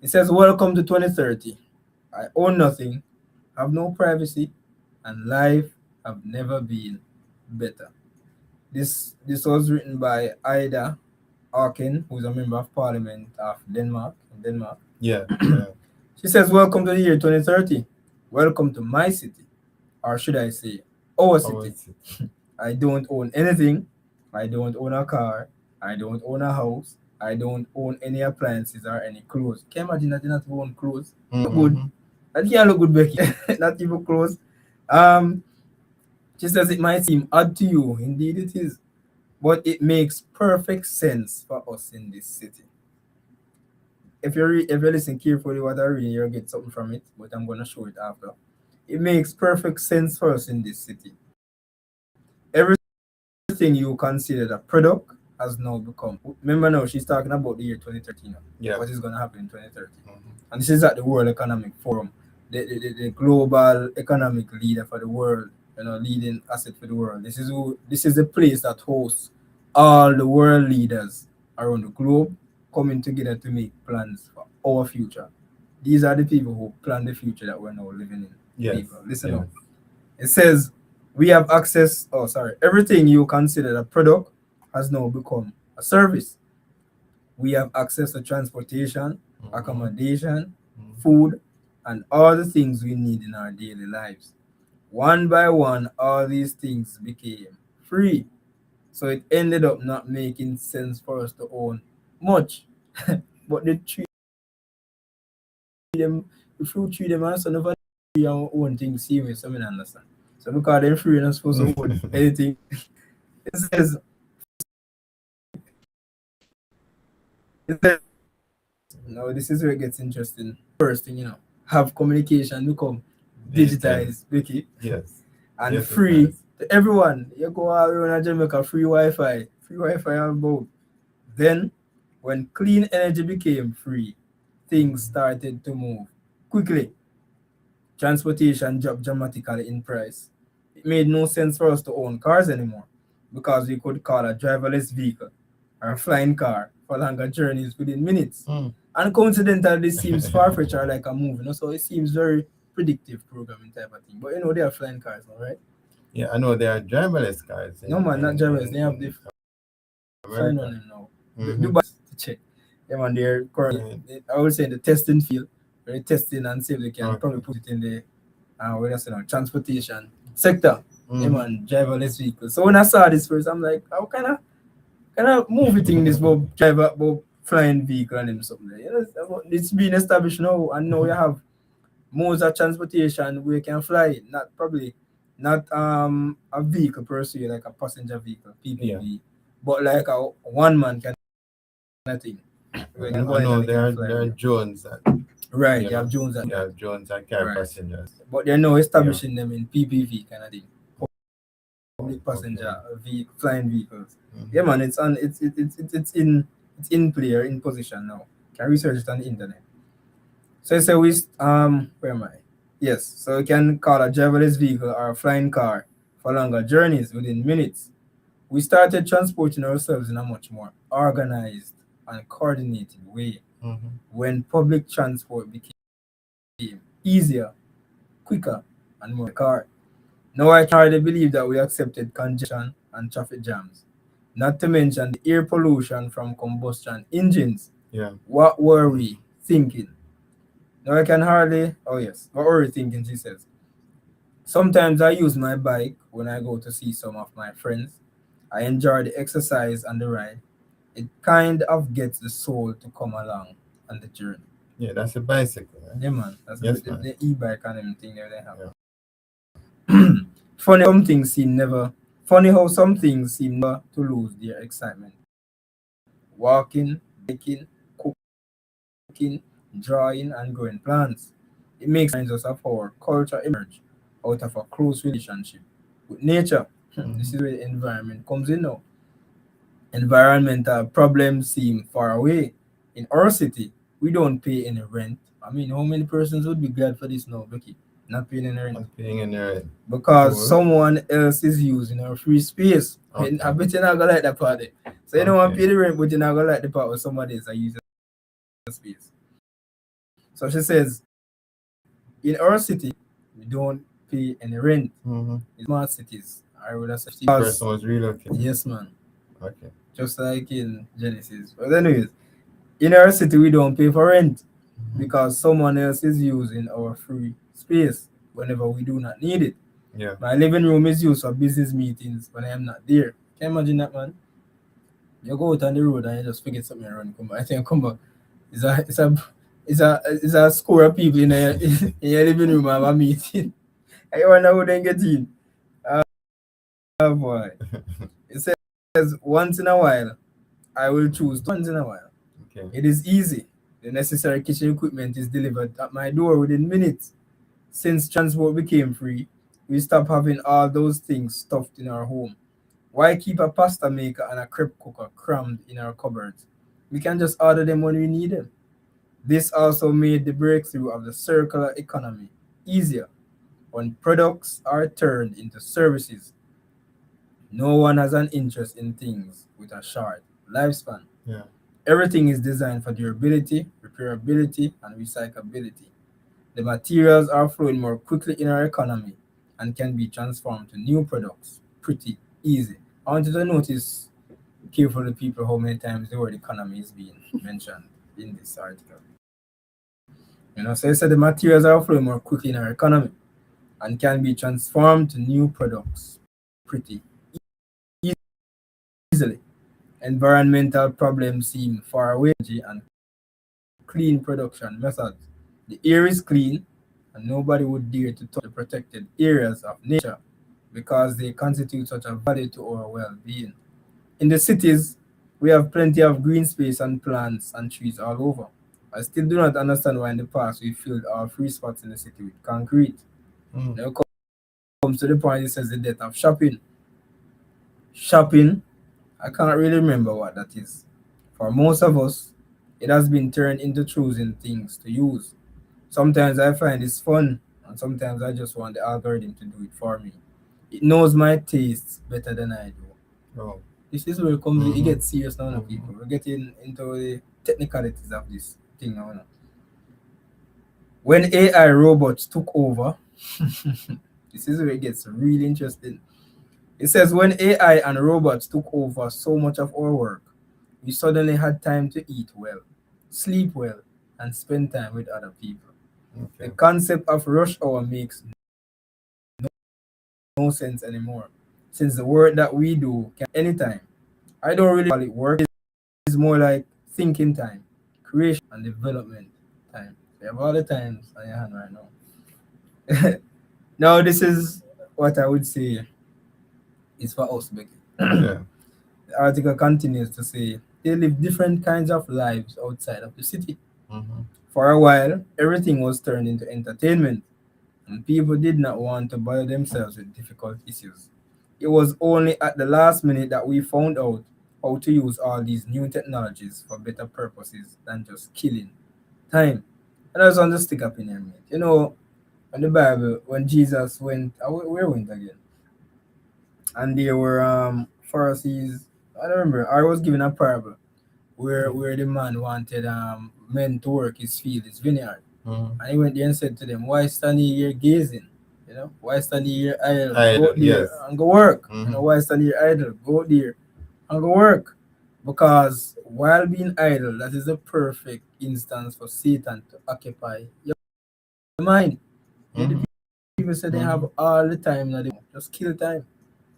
S2: It says, "Welcome to 2030. I own nothing, have no privacy, and life have never been better." This was written by Ida Arkin, who is a member of Parliament of Denmark.
S1: Yeah. Yeah.
S2: She says, "Welcome to the year 2030. Welcome to my city, or should I say, our city. I don't own anything. I don't own a car. I don't own a house. I don't own any appliances or any clothes." Can you imagine that you not even own clothes? Look good. That can't look good, Becky. Not even clothes. She says, "It might seem odd to you. Indeed it is. But it makes perfect sense for us in this city." If you listen carefully what I read, you'll get something from it, but I'm going to show it after. It makes perfect sense for us in this city. Everything you considered a product has now become. Remember now, she's talking about the year 2030 now.
S1: Yeah.
S2: What is going to happen in 2030. And this is at the World Economic Forum, the global economic leader for the world, leading asset for the world. This is the place that hosts all the world leaders around the globe coming together to make plans for our future. These are the people who plan the future that we're now living in.
S1: Yes.
S2: People, listen up. It says, "We have access." Oh, sorry. "Everything you consider a product has now become a service. We have access to transportation, accommodation, food, and all the things we need in our daily lives. One by one, all these things became free. So it ended up not making sense for us to own much." But the treat them, if you treat them as never your own thing serious, I mean understand. So because they're free, you're not supposed to own anything. It says, now this is where it gets interesting. First thing, have communication become digitized, Vicky,
S1: Yes.
S2: and
S1: Yes, it
S2: free
S1: has.
S2: to everyone. You go out around Jamaica, free Wi-Fi on board. Then, when clean energy became free, things started to move quickly. Transportation dropped dramatically in price. It made no sense for us to own cars anymore because we could call a driverless vehicle or a flying car for longer journeys within minutes. And coincidentally, this seems far-fetched or like a movie, so it seems very predictive programming type of thing. But they are flying cars now, right?
S1: Yeah, I know there are driverless cars.
S2: No man, not driverless. They have the flying on them now. Dubai to check. Yeah, man, they're currently, I would say, in the testing field. They're testing and see if they can probably put it in the transportation sector. Yeah, man, driverless vehicles. So when I saw this first, I'm like, how kind of movie thing this about flying vehicle and something. It's being established now, and now you have modes of transportation we can fly, not probably not a vehicle per se, like a passenger vehicle,
S1: Yeah.
S2: PPV, but like a one man kind of thing. We can go
S1: I
S2: in and
S1: know
S2: we can fly
S1: there are
S2: away.
S1: drones that,
S2: Right,
S1: you
S2: you have
S1: know,
S2: drones and
S1: you
S2: that.
S1: have drones that carry
S2: Right.
S1: passengers.
S2: But they're now
S1: Yeah.
S2: establishing them in PPV kind of thing.
S1: Oh,
S2: Public passenger
S1: okay.
S2: flying vehicles. Yeah
S1: Hmm.
S2: man, it's on it's in play or in position now. Can research it on the internet. So say we where am I? Yes, so we can call a driverless vehicle or a flying car for longer journeys within minutes. We started transporting ourselves in a much more organized and coordinated way
S1: Hmm.
S2: when public transport became easier, quicker, and more car. Now I can hardly believe that we accepted congestion and traffic jams, not to mention the air pollution from combustion engines.
S1: Yeah.
S2: What were we thinking? Now I can hardly, oh yes, what were we thinking, she says. Sometimes I use my bike when I go to see some of my friends. I enjoy the exercise and the ride. It kind of gets the soul to come along on the journey.
S1: Yeah, that's a bicycle, right?
S2: Yeah, man, that's
S1: Yes,
S2: the,
S1: man.
S2: the e-bike and everything that they have.
S1: Yeah.
S2: Funny some things seem never. Funny how some things seem never to lose their excitement. Walking, baking, cooking, drawing, and growing plants. It makes us of our culture emerge out of a close relationship with nature. This
S1: Hmm.
S2: is where the environment comes in now. Environmental problems seem far away. In our city, we don't pay any rent. I mean, how many persons would be glad for this now, Becky? Not paying any rent.
S1: I'm paying in there.
S2: Because
S1: Cool.
S2: someone else is using our free space. And I
S1: Okay.
S2: bet you're not gonna like that part there. So you don't want to
S1: Okay.
S2: pay the rent, but you're not gonna like the part where somebody else are using the space. So she says, in our city, we don't pay any rent.
S1: Mm-hmm.
S2: In smart cities, I would have said
S1: The person
S2: because
S1: was relocating.
S2: yes man,
S1: Okay.
S2: just like in Genesis. But anyways, in our city we don't pay for rent
S1: Hmm.
S2: because someone else is using our free space whenever we do not need it.
S1: Yeah.
S2: My living room is used for business meetings when I am not there. Can you imagine that, man? You go out on the road and you just forget something around, come back. I think come back. It's a score of people in your living room have a meeting. I wonder who then get in. Oh boy. It says once in a while I will choose once in a while.
S1: Okay.
S2: It is easy. The necessary kitchen equipment is delivered at my door within minutes. Since transport became free, we stopped having all those things stuffed in our home. Why keep a pasta maker and a crepe cooker crammed in our cupboards? We can just order them when we need them. This also made the breakthrough of the circular economy easier. When products are turned into services, no one has an interest in things with a short lifespan.
S1: Yeah.
S2: Everything is designed for durability, repairability, and recyclability. The materials are flowing more quickly in our economy and can be transformed to new products pretty easy. I want you to notice carefully, people, how many times the word economy is being mentioned in this article. So it said the materials are flowing more quickly in our economy and can be transformed to new products pretty easily. Environmental problems seem far away and clean production methods. The air is clean and nobody would dare to touch the protected areas of nature because they constitute such a value to our well-being. In the cities, we have plenty of green space and plants and trees all over. I still do not understand why in the past we filled our free spots in the city with concrete.
S1: Mm.
S2: Now it comes to the point it says the death of shopping. Shopping, I can't really remember what that is. For most of us, it has been turned into choosing things to use. Sometimes I find it's fun, and sometimes I just want the algorithm to do it for me. It knows my tastes better than I do.
S1: Oh.
S2: This is where it comes. It
S1: Mm-hmm.
S2: gets serious now,
S1: Mm-hmm.
S2: people. We're getting into the technicalities of this thing now. When AI robots took over, this is where it gets really interesting. It says when AI and robots took over so much of our work, we suddenly had time to eat well, sleep well, and spend time with other people. The
S1: Okay.
S2: concept of rush hour makes no sense anymore, since the work that we do can anytime. I don't really call it work, it's more like thinking time, creation and development time. You have all the times on your hand right now. Now, this is what I would say is for us, Becky.
S1: Yeah.
S2: The article continues to say they live different kinds of lives outside of the city.
S1: Mm-hmm.
S2: For a while, everything was turned into entertainment, and people did not want to bother themselves with difficult issues. It was only at the last minute that we found out how to use all these new technologies for better purposes than just killing time. And I was on the stick up in here, mate. You know, in the Bible, when Jesus went, where went again? And there were Pharisees. I don't remember. I was given a parable where the man wanted men to work his field, his vineyard.
S1: Mm-hmm.
S2: And he went there and said to them, why stand ye here gazing? You know, why stand ye here idle? Go
S1: Idle,
S2: out there
S1: yes.
S2: and go work. You
S1: Mm-hmm.
S2: know, why stand here idle? Go out there and go work. Because while being idle, that is a perfect instance for Satan to occupy your mind. Yeah, the
S1: Mm-hmm.
S2: people say they
S1: Mm-hmm.
S2: have all the time that they want. Just kill time.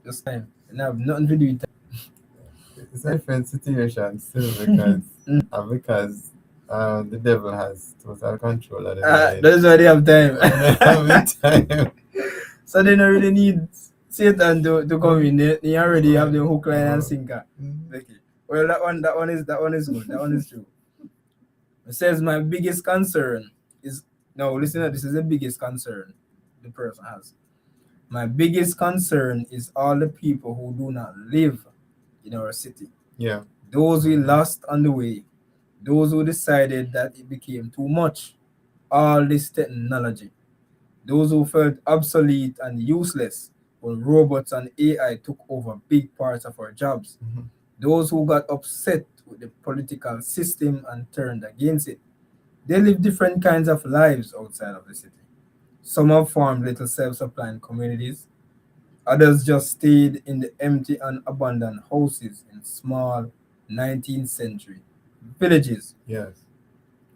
S2: Just time. And have nothing to do with
S1: It's a different situation still because
S2: time.
S1: because the devil has total control of the mind.
S2: That's why they have time.
S1: And they have the time.
S2: So they don't really need Satan to come in. They already have
S1: Right.
S2: the hook, line, and
S1: Uh-huh.
S2: sinker.
S1: Mhm.
S2: Okay. Well, that one is good. That one is true. It says my biggest concern is no. Listen, this is the biggest concern the person has. My biggest concern is all the people who do not live in our city.
S1: Yeah.
S2: Those we
S1: Mhm.
S2: lost on the way. Those who decided that it became too much. All this technology. Those who felt obsolete and useless when robots and AI took over big parts of our jobs.
S1: Mhm.
S2: Those who got upset with the political system and turned against it. They live different kinds of lives outside of the city. Some have formed little self supplying communities, others just stayed in the empty and abandoned houses in small 19th century villages.
S1: Yes.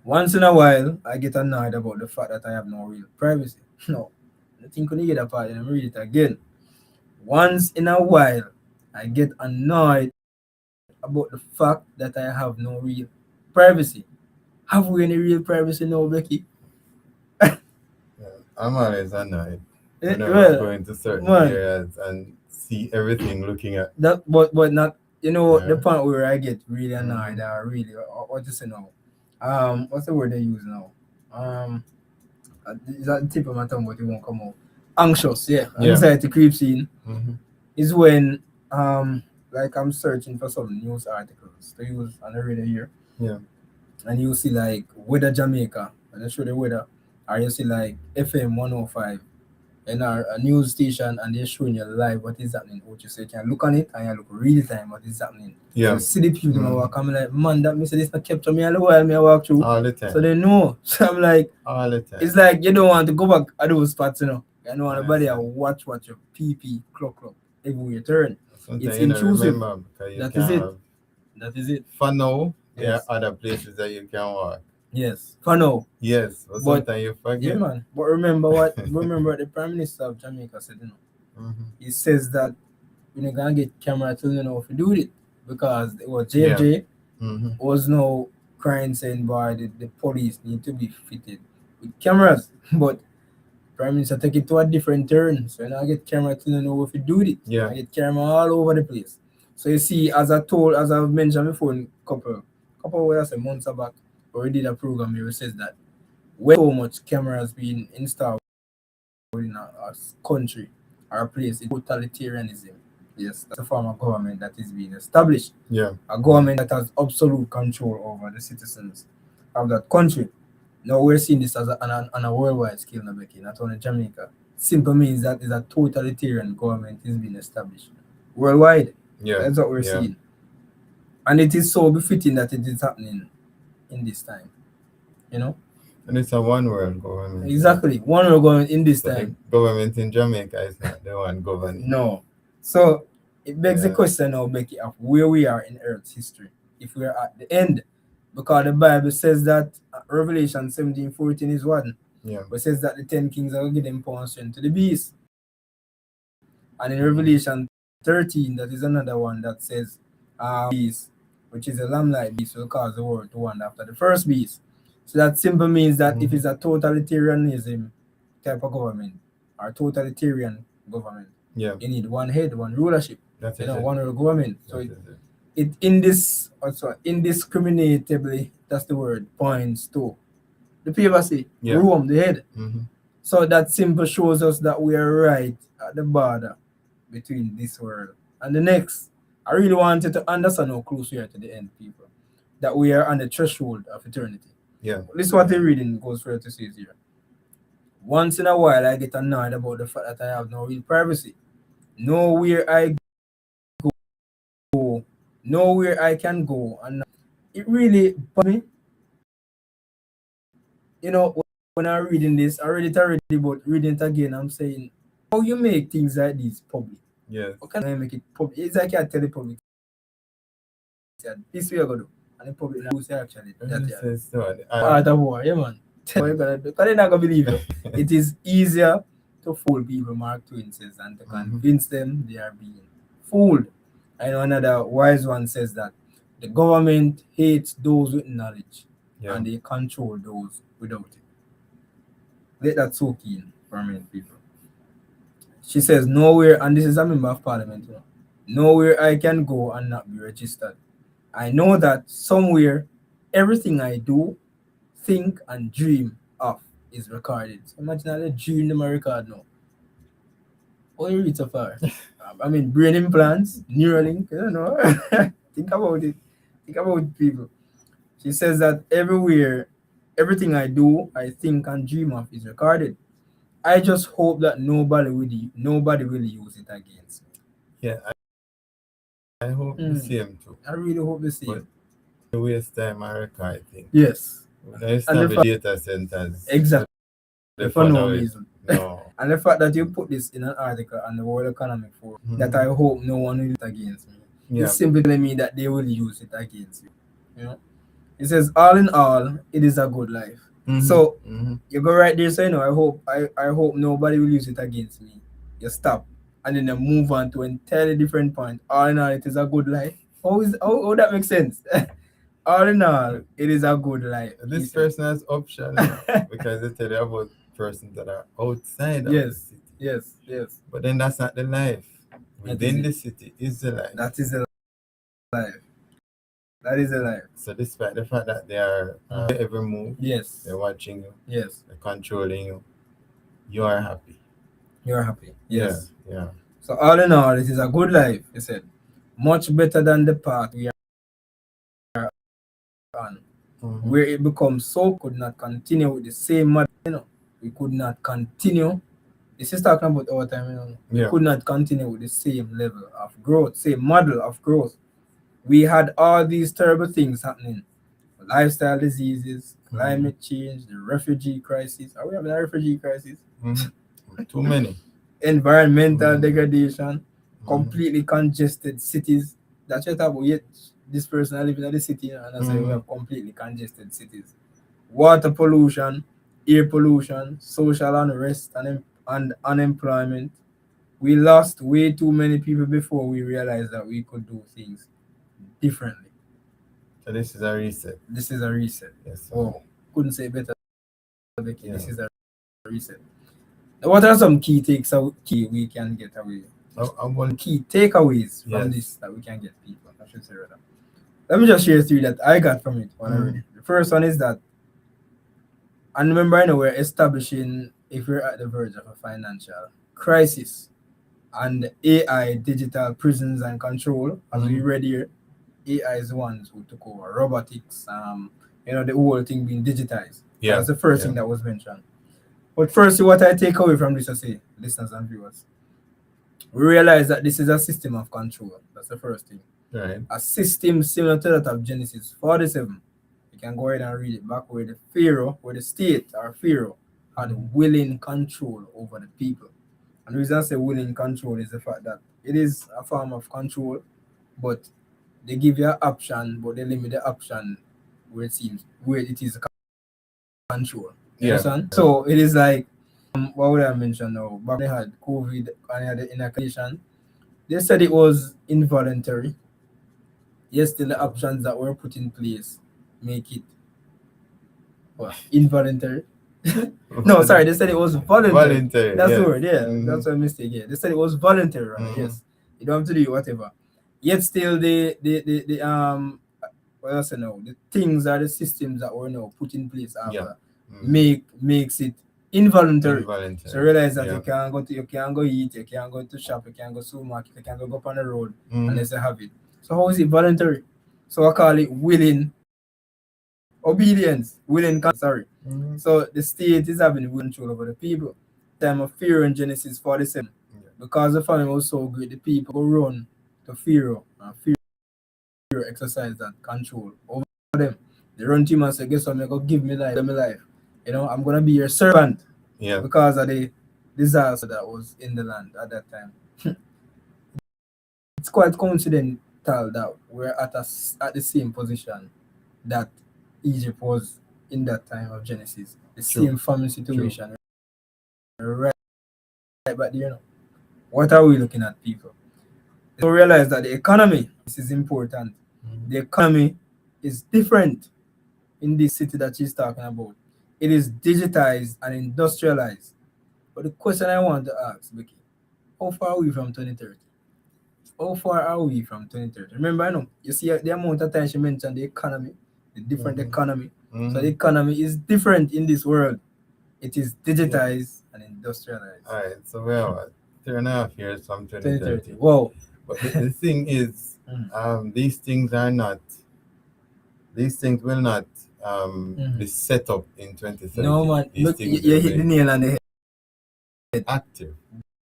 S2: Once in a while, I get annoyed about the fact that I have no real privacy. No, I think when you get that part, and read it again. Once in a while, I get annoyed about the fact that I have no real privacy. Have we any real privacy now, Becky?
S1: Yeah. I'm always annoyed whenever I go
S2: Well,
S1: into certain
S2: man,
S1: areas and see everything looking at.
S2: that but not the
S1: Yeah.
S2: point where I get really annoyed
S1: Mm-hmm.
S2: or really what to say now. What's the word they use now? Is that the tip of my tongue, but it won't come out. Anxious, yeah.
S1: Yeah.
S2: Anxiety creeps in
S1: Mm-hmm.
S2: is when like I'm searching for some news articles to use on the radio here,
S1: Yeah.
S2: and you see like weather Jamaica, and they show the weather, or you see like FM 105 and a news station, and they're showing you live what is happening. What you say, you can look on it and you look real time what is happening. So you
S1: Yeah.
S2: see the people now
S1: Mm-hmm.
S2: walk, I'm like, man, that means this not capture me all the while me I walk through.
S1: All the
S2: So
S1: time.
S2: they know. So I'm like,
S1: All the
S2: it's
S1: time.
S2: like you don't want to go back at those spots, you know. You don't want nobody to
S1: Understand?
S2: watch your PP clock everywhere you turn. It's
S1: Sometimes you don't
S2: intrusive.
S1: remember because you
S2: That is
S1: can
S2: it.
S1: have.
S2: That is it.
S1: For now, there are
S2: Yes.
S1: other places that you can walk.
S2: Yes. For now.
S1: Yes, but
S2: But
S1: sometimes you
S2: yeah,
S1: forget.
S2: man. But remember what? Remember what the Prime Minister of Jamaica said.
S1: Mm-hmm.
S2: He says that you're not gonna get camera till you know if you do it because it was
S1: Yeah.
S2: JFJ
S1: Mm-hmm.
S2: was no crying saying by the police need to be fitted with cameras, but Prime Minister take it to a different turn. So you know, I get camera to know if you do it.
S1: Yeah.
S2: I get camera all over the place. So you see, as I've mentioned before, in couple of what I say months back, we did a program here. It says that when so much cameras being installed in a country or a place, it's totalitarianism. Yes, that's a form of government that is being established.
S1: Yeah.
S2: A government that has absolute control over the citizens of that country. Now we're seeing this as on a worldwide scale, now, Becky, not only Jamaica. Simple means that is a totalitarian government is being established worldwide.
S1: Yeah.
S2: That's what we're
S1: Yeah.
S2: seeing, and it is so befitting that it is happening in this time. You know
S1: And it's a one world government.
S2: exactly. One we're going in this
S1: So the
S2: time.
S1: government in Jamaica is not the one governing.
S2: No, so it begs the
S1: Yeah.
S2: question now, Becky, of where we are in Earth's history. If we're at the end, because the Bible says that Revelation 17:14 is one.
S1: Yeah.
S2: But it says that the 10 kings are given power and strength to the beast. And in
S1: Mhm.
S2: Revelation 13, that is another one that says, beast, which is a lamb-like beast, will cause the world to wander after the first beast. So that simply means that if
S1: Mhm.
S2: it's a totalitarianism type of government or totalitarian government.
S1: Yeah.
S2: You need one head, one rulership,
S1: That is it.
S2: one world government. So
S1: That
S2: it,
S1: is it.
S2: it in this also indiscriminatably, that's the word, points to the papacy,
S1: Yeah.
S2: Rome, the head.
S1: Mm-hmm.
S2: So that simple shows us that we are right at the border between this world and the next. I really wanted to understand how close we are to the end, people. That we are on the threshold of eternity.
S1: Yeah.
S2: This is what the reading goes for to say here. Once in a while, I get annoyed about the fact that I have no real privacy. Nowhere I go, nowhere I can go. And it really bothers me. When I'm reading this, I read it already, but reading it again, I'm saying, how you make things like this public?
S1: Yes.
S2: How can I make it public? It's like I tell the public, this way I go do. And the public now say actually that part of war, yeah man. What you gonna do? Because they're not gonna believe you. It is easier to fool people, Mark Twain says, than to convince them they are being fooled. I know another wise one says that the government hates those with knowledge and they control those without it. Let that soak in for a minute, people. She says, nowhere, and this is a member of parliament, nowhere I can go and not be registered. I know that somewhere everything I do, think, and dream of is recorded. So imagine I dream them a record now. What you read so far? I mean, brain implants, Neuralink, I don't know. Think about it. Think about it, people. She says that everywhere, everything I do, I think, and dream of is recorded. I just hope that nobody will use it against me.
S1: Yeah, I hope the same too.
S2: I really hope the same.
S1: But the waste time I record thing.
S2: Yes.
S1: They establish data centers.
S2: Exactly. For no reason.
S1: No.
S2: And the fact that you put this in an article on the World Economic Forum, that I hope no one will use it against me. Yeah. It's simply telling me that they will use it against you. It says, all in all, it is a good life. So you go right there, say, I hope nobody will use it against me. You stop. And then you move on to an entirely different point. All in all, it is a good life. How that makes sense? All in all, it is a good life.
S1: This person has option because they tell you about persons that are outside of the city.
S2: Yes.
S1: But then that's not the life. Within the city is the life.
S2: That is the life. That is a life.
S1: So despite the fact that they are every move,
S2: yes,
S1: they're watching you,
S2: yes,
S1: they're controlling you, you are happy.
S2: You're happy. Yes.
S1: Yeah.
S2: So all in all, it is a good life, he said. Much better than the path we are on. Where it becomes so could not continue with the same model, we could not continue. This is talking about our time, We could not continue with the same level of growth, same model of growth. We had all these terrible things happening. Lifestyle diseases, climate change, the refugee crisis. Are we having a refugee crisis?
S1: Too many.
S2: Environmental degradation, completely congested cities. That's what about yet this person living in the city and I say we have completely congested cities. Water pollution, air pollution, social unrest and unemployment. We lost way too many people before we realized that we could do things differently.
S1: So this is a reset.
S2: This is a reset.
S1: Yes.
S2: Oh, couldn't say better. This is a reset. What are some key we can get away? Key takeaways from this that we can get people. I should say rather. Let me just share three that I got from it when I read it. The first one is that, and remember, we're establishing if we're at the verge of a financial crisis, and AI, digital prisons and control, as we read here, AI is the ones who took over robotics, the whole thing being digitized. Yeah. That's the first thing that was mentioned. But firstly, what I take away from this, I say, listeners and viewers, we realize that this is a system of control. That's the first thing.
S1: Right.
S2: A system similar to that of Genesis 47. You can go ahead and read it back where the Pharaoh, where the state or Pharaoh had willing control over the people. And the reason I say willing control is the fact that it is a form of control, but they give you an option, but they limit the option where it is control. You understand? So it is like, what would I mention now? Back when they had COVID and they had the inoculation, they said it was involuntary. Yes, still the options that were put in place make it involuntary. No, sorry, they said it was voluntary.
S1: Voluntary,
S2: That's the
S1: yes.
S2: word, yeah.
S1: Mhm.
S2: That's a mistake, yeah. They said it was voluntary, rather,
S1: Mhm.
S2: yes. You don't have to do it, whatever. Yet still the what else I know, the things or the systems that were now put in place
S1: Yeah.
S2: after
S1: Mhm.
S2: makes it involuntary. So
S1: Involuntary.
S2: realize that
S1: Yeah.
S2: you can't go eat, you can't go to shop, you can't go supermarket, you can't go up on the road
S1: Mhm.
S2: unless you have it. So how is it voluntary? So I call it willing obedience, willing sorry.
S1: Mhm.
S2: So the state is having will control over the people. Time of Pharaoh in Genesis 47.
S1: Yeah.
S2: Because the famine was so great, the people go run to Pharaoh, and Pharaoh exercise that control over them. They run to him and say, guess what, I'm gonna give me life. You know, I'm gonna be your servant
S1: Yeah.
S2: because of the disaster that was in the land at that time. It's quite coincidental that we're at the same position that Egypt was in that time of Genesis. The
S1: True.
S2: same famine
S1: True.
S2: situation, right back there. You know, what are we looking at, people? So realize that the economy, this is important.
S1: Mhm.
S2: The economy is different in this city that she's talking about. It is digitized and industrialized. But the question I want to ask, Becky, how far are we from 2030? How far are we from 2030? Remember, I know you see the amount of time she mentioned the economy, the different
S1: Mhm.
S2: economy. So the
S1: Mhm.
S2: economy is different in this world. It is
S1: Yeah.
S2: digitized and industrialized.
S1: All right. So we're what, 3.5 years from
S2: 2030.
S1: 2030.
S2: Wow.
S1: But the thing is,
S2: Mm.
S1: these things are not. These things will not
S2: Mhm.
S1: be set up in
S2: No
S1: 2030.
S2: man,
S1: These
S2: look,
S1: things
S2: you
S1: will
S2: hit the
S1: be
S2: nail on the head.
S1: active.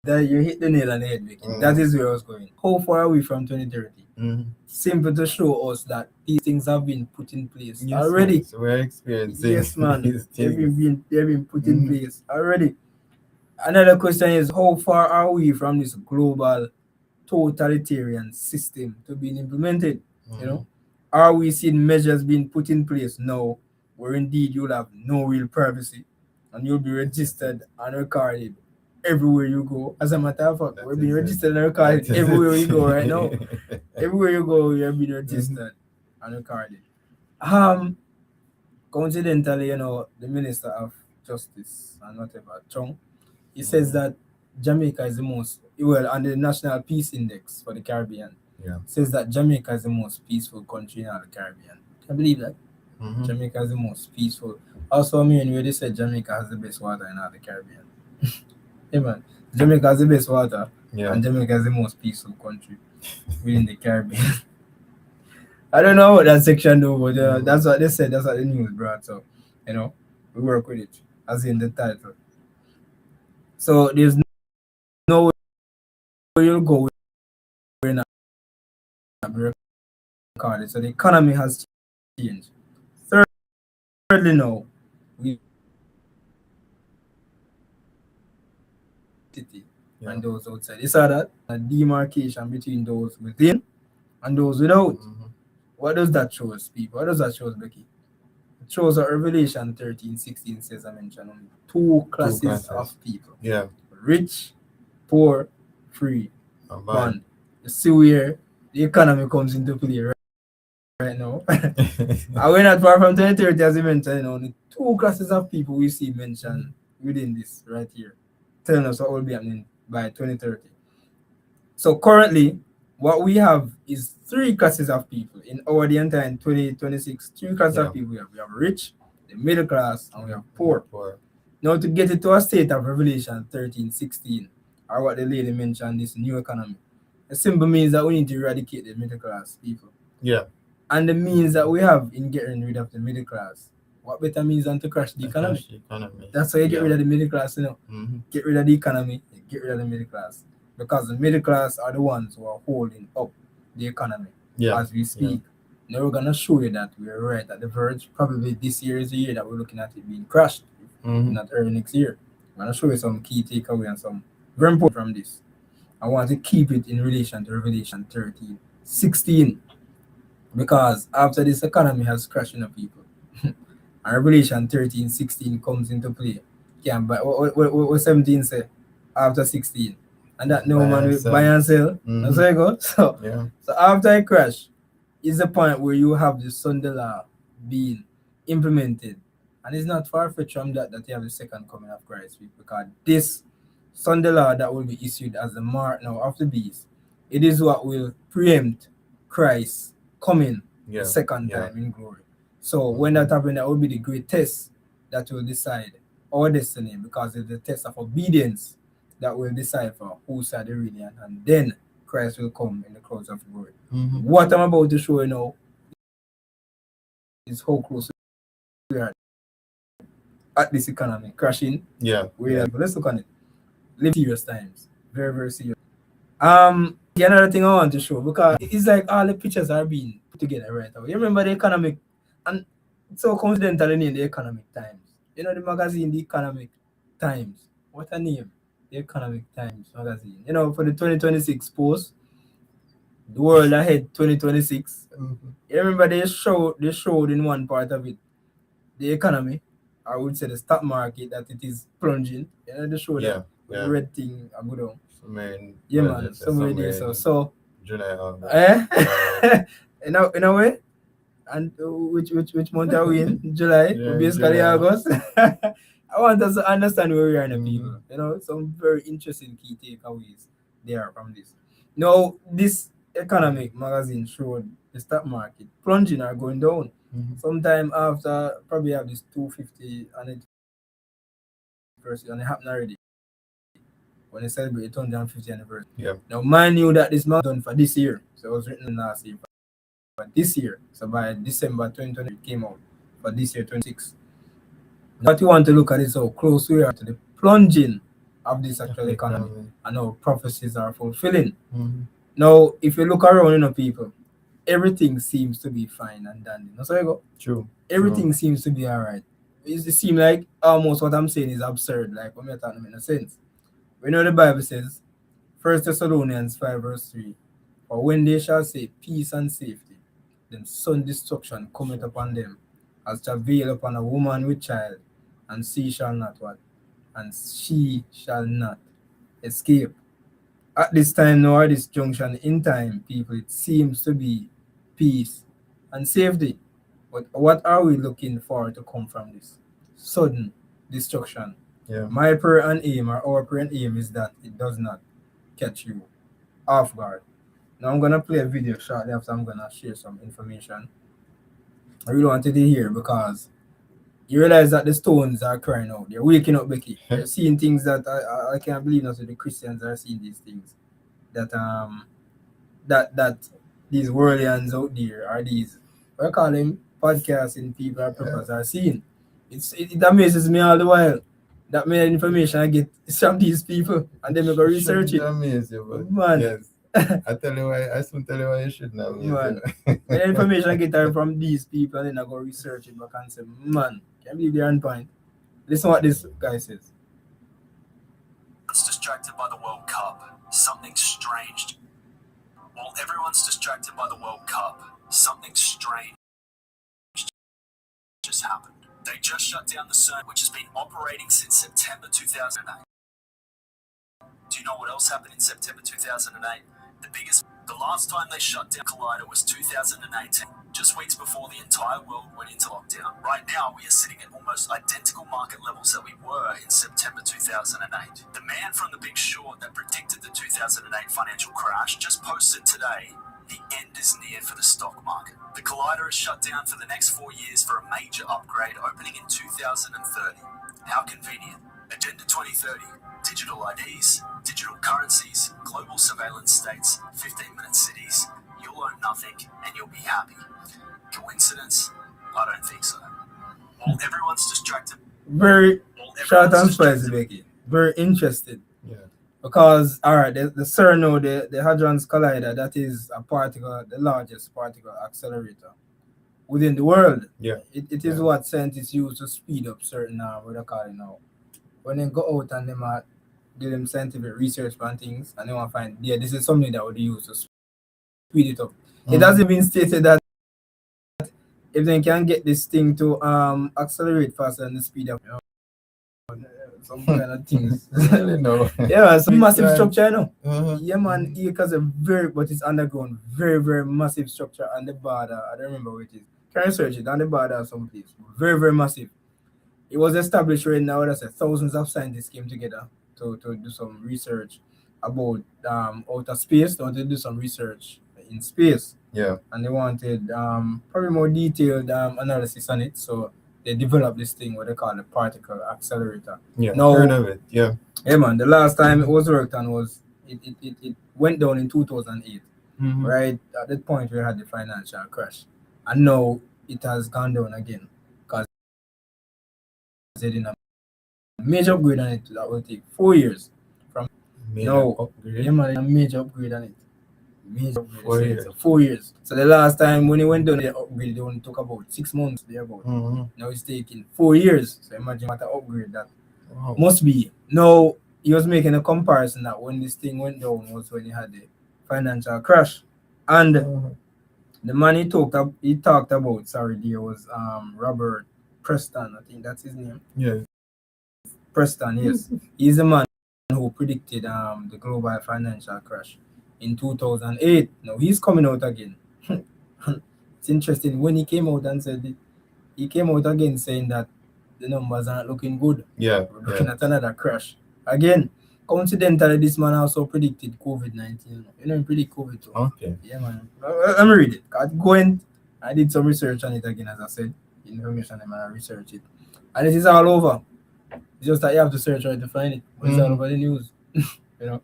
S2: That you hit the nail on the head, Vicky. That
S1: Mm-hmm.
S2: is where I was going. How far are we from 2030?
S1: Mm-hmm.
S2: Simple to show us that these things have been put in place
S1: Yes, man.
S2: already.
S1: So we're experiencing
S2: Yes, man.
S1: these things.
S2: They've been put in
S1: Mm-hmm.
S2: place already. Another question is how far are we from this global totalitarian system to being implemented? You
S1: Mm-hmm.
S2: know, are we seeing measures being put in place now where indeed you'll have no real privacy and you'll be
S1: Yes, yes, yes.
S2: registered and recorded everywhere you go? As a matter of fact,
S1: That
S2: we're being
S1: is it.
S2: registered and
S1: That
S2: recorded
S1: is
S2: everywhere we go right now.
S1: it.
S2: Everywhere you go, you're being
S1: Mm-hmm.
S2: registered and recorded. Um, Coincidentally, the Minister of Justice and whatever, Chong, he says
S1: Mm-hmm.
S2: that Jamaica is the most, well, on the National Peace Index for the Caribbean,
S1: Yeah.
S2: says that Jamaica is the most peaceful country in all the Caribbean. Can you believe that?
S1: Mm-hmm.
S2: Jamaica is the most peaceful. Also, I mean, where they said Jamaica has the best water in all the Caribbean. Hey man, Jamaica has the best water,
S1: Yeah.
S2: and Jamaica is the most peaceful country within the Caribbean. I don't know what that section do, but
S1: Mm-hmm.
S2: that's what they said. That's what the news brought. So, you know, we work with it, as in the title. So there's no way you'll go where not be recorded. So the economy has changed. Thirdly, now we city
S1: Yeah.
S2: and those outside. You saw that a demarcation between those within and those without.
S1: Mm-hmm.
S2: What does that show us, people? What does that show us, Becky? It shows that Revelation 13:16 says, I mentioned only two
S1: Two
S2: classes of
S1: classes.
S2: people:
S1: Yeah.
S2: rich, poor, free.
S1: A bad.
S2: Man, you see where the economy comes into play right now. And we're not far from 2030, as you mentioned, only two classes of people we see mentioned within this right here, telling us what will be happening by 2030. So currently, what we have is three classes of people in our the entire in 2026. Three classes
S1: Yeah.
S2: of people we have. We have rich, the middle class, and we have poor.
S1: Poor.
S2: Now to get it to a state of Revelation 13:16, or what the lady mentioned, this new economy. It simply means that we need to eradicate the middle class people.
S1: Yeah.
S2: And the means that we have in getting rid of the middle class. What better means than to crash the
S1: A
S2: economy?
S1: crash economy.
S2: That's how you get
S1: Yeah.
S2: rid of the middle class,
S1: Mm-hmm.
S2: Get rid of the economy, you get rid of the middle class. Because the middle class are the ones who are holding up the economy
S1: Yeah.
S2: as we
S1: Yeah.
S2: speak. Now we're gonna show you that we're right at the verge. Probably this year is the year that we're looking at it being crashed, if
S1: Mm-hmm.
S2: not early next year. I'm gonna show you some key takeaway and some very important from this. I want to keep it in relation to Revelation 13:16. Because after this economy has crashed in the people, and Revelation 13:16 comes into play. Yeah, but what 17 say after 16? And that no
S1: Buy
S2: man
S1: and
S2: will buy
S1: sell.
S2: and sell. That's
S1: Mm-hmm.
S2: how it goes.
S1: Yeah.
S2: So after a crash is the point where you have the Sunday law being implemented And it's not far fetched from that you have the second coming of Christ, because this Sunday law that will be issued as the mark now of the beast, it is what will preempt Christ coming the
S1: Yeah.
S2: second
S1: Yeah.
S2: time in glory. So when that happens, that will be the great test that will decide our destiny, because it's the test of obedience that will decipher whose side they really on, and then Christ will come in the clouds of glory. What I'm about to show you now is how close we are at this economy crashing.
S1: Yeah.
S2: But let's look on it. Live serious times, very very serious. Another thing I want to show, because it's like all the pictures are being put together right now. You remember the economic, and it's so coincidental in the Economic Times. You know the magazine, the Economic Times. What a name, the Economic Times magazine. You know, for the 2026 post, the world ahead 2026. You remember they showed in one part of it the economy, I would say the stock market, that it is plunging. You know, they show
S1: Yeah.
S2: that with the red thing I go down.
S1: Somewhere in,
S2: Yeah,
S1: well,
S2: man,
S1: let's say
S2: somewhere there. So
S1: July, August.
S2: in a way, and which month are we in? July.
S1: Yeah,
S2: We basically
S1: July.
S2: August. I want us to understand where we are in the people.
S1: Mhm.
S2: You know, some very interesting key takeaways there from this. Now, this economic magazine showed the stock market plunging or going down. Sometime after, probably have this 250 anniversary, and it happened already when they celebrate 250 anniversary.
S1: Yeah.
S2: Now, mind you that this magazine done for this year, so it was written last year, but this year, so by December 2020, it came out for this year 26. What you want to look at is how close we are to the plunging of this actual economy, and how prophecies are fulfilling. Now, if you look around, people, everything seems to be fine and dandy. No, so you go.
S1: True.
S2: Everything seems to be alright. It seems like almost what I'm saying is absurd. Like, when you're talking, make no sense. We know the Bible says, 1 Thessalonians 5 verse 3, for when they shall say peace and safety, then sudden destruction cometh upon them, as travail upon a woman with child, and she shall not what? And she shall not escape. At this time now, at this junction in time, people, it seems to be peace and safety. But what are we looking for to come from this? Sudden destruction.
S1: Yeah.
S2: My prayer and aim, or our prayer and aim, is that it does not catch you off guard. Now I'm gonna play a video shortly after. I'm gonna share some information. I really wanted to hear, because you realize that the stones are crying out. They're waking up, Becky. They're seeing things that I can't believe that the Christians are seeing these things. That these worldlians out there, are these, I call them podcasting people or purpose, are seeing. It amazes me all the while that many information I get from these people, and then I go research it.
S1: Amaze you, but
S2: Man.
S1: yes. I soon tell you why you shouldn't amaze
S2: Man.
S1: you.
S2: The information I get are from these people, and then I go research it back and say, man, can't believe they're on point. Listen what this guy says.
S4: Everyone's distracted by the World Cup, something strange. While everyone's distracted by the World Cup, something strange just happened. They just shut down the CERN, which has been operating since September 2008. Do you know what else happened in September 2008? The last time they shut down Collider was 2018, just weeks before the entire world went into lockdown. Right now, we are sitting at almost identical market levels that we were in September 2008. The man from The Big Short that predicted the 2008 financial crash just posted today, the end is near for the stock market. The Collider is shut down for the next 4 years for a major upgrade opening in 2030. How convenient. Agenda 2030. Digital IDs, digital currencies, global surveillance states, 15-minute cities. You'll own nothing and you'll be happy. Coincidence? I don't think so. While everyone's distracted.
S2: Very short and spicy, Becky. Very interested.
S1: Yeah.
S2: Because, alright, the CERN, the Hadron's Collider, that is the largest particle accelerator within the world.
S1: Yeah.
S2: It is what scientists use to speed up certain, what they call it now. When they go out and they do them scientific research on things, and they want to find, this is something that would use to speed it up. It hasn't been stated that if they can get this thing to accelerate faster than the speed of, some kind of things.
S1: Really no.
S2: Yeah, some massive structure,
S1: Uh-huh.
S2: Yeah, man, because but it's underground, very, very massive structure on the border. I don't remember where it is. Can you search it on the border someplace? Very, very massive. It was established right now that thousands of scientists came together to do some research about outer space. They wanted to do some research in space,
S1: Yeah.
S2: and they wanted probably more detailed analysis on it. So they developed this thing what they call the particle accelerator.
S1: Yeah.
S2: Now,
S1: Heard of it. Yeah.
S2: yeah, man, the last time it was worked on was it went down in 2008, right? At that point, we had the financial crash, and now it has gone down again because they did a major upgrade on it that will take 4 years from
S1: Major
S2: now.
S1: upgrade.
S2: Yeah, man, a major upgrade on it. Major upgrade.
S1: 4 years.
S2: So 4 years. So the last time when it went down, the upgrade they only took about 6 months. There about. Now it's taking 4 years. So imagine what an upgrade that
S1: Wow.
S2: must be. Now he was making a comparison that when this thing went down was when he had the financial crash, and the man he talked about. Sorry, there was Robert Preston. I think that's his name.
S1: Yeah.
S2: Preston, yes. He's the man who predicted the global financial crash in 2008. Now he's coming out again. It's interesting when he came out and said it, he came out again saying that the numbers aren't looking good.
S1: Yeah.
S2: We're looking at another crash. Again, coincidentally, this man also predicted COVID-19. You know, he predict COVID too.
S1: Okay.
S2: Yeah, man. Let me read it. I did some research on it again, as I said. Information, and I research it. And it is all over. It's just that you have to search right to find it. But it's all over the news. You know.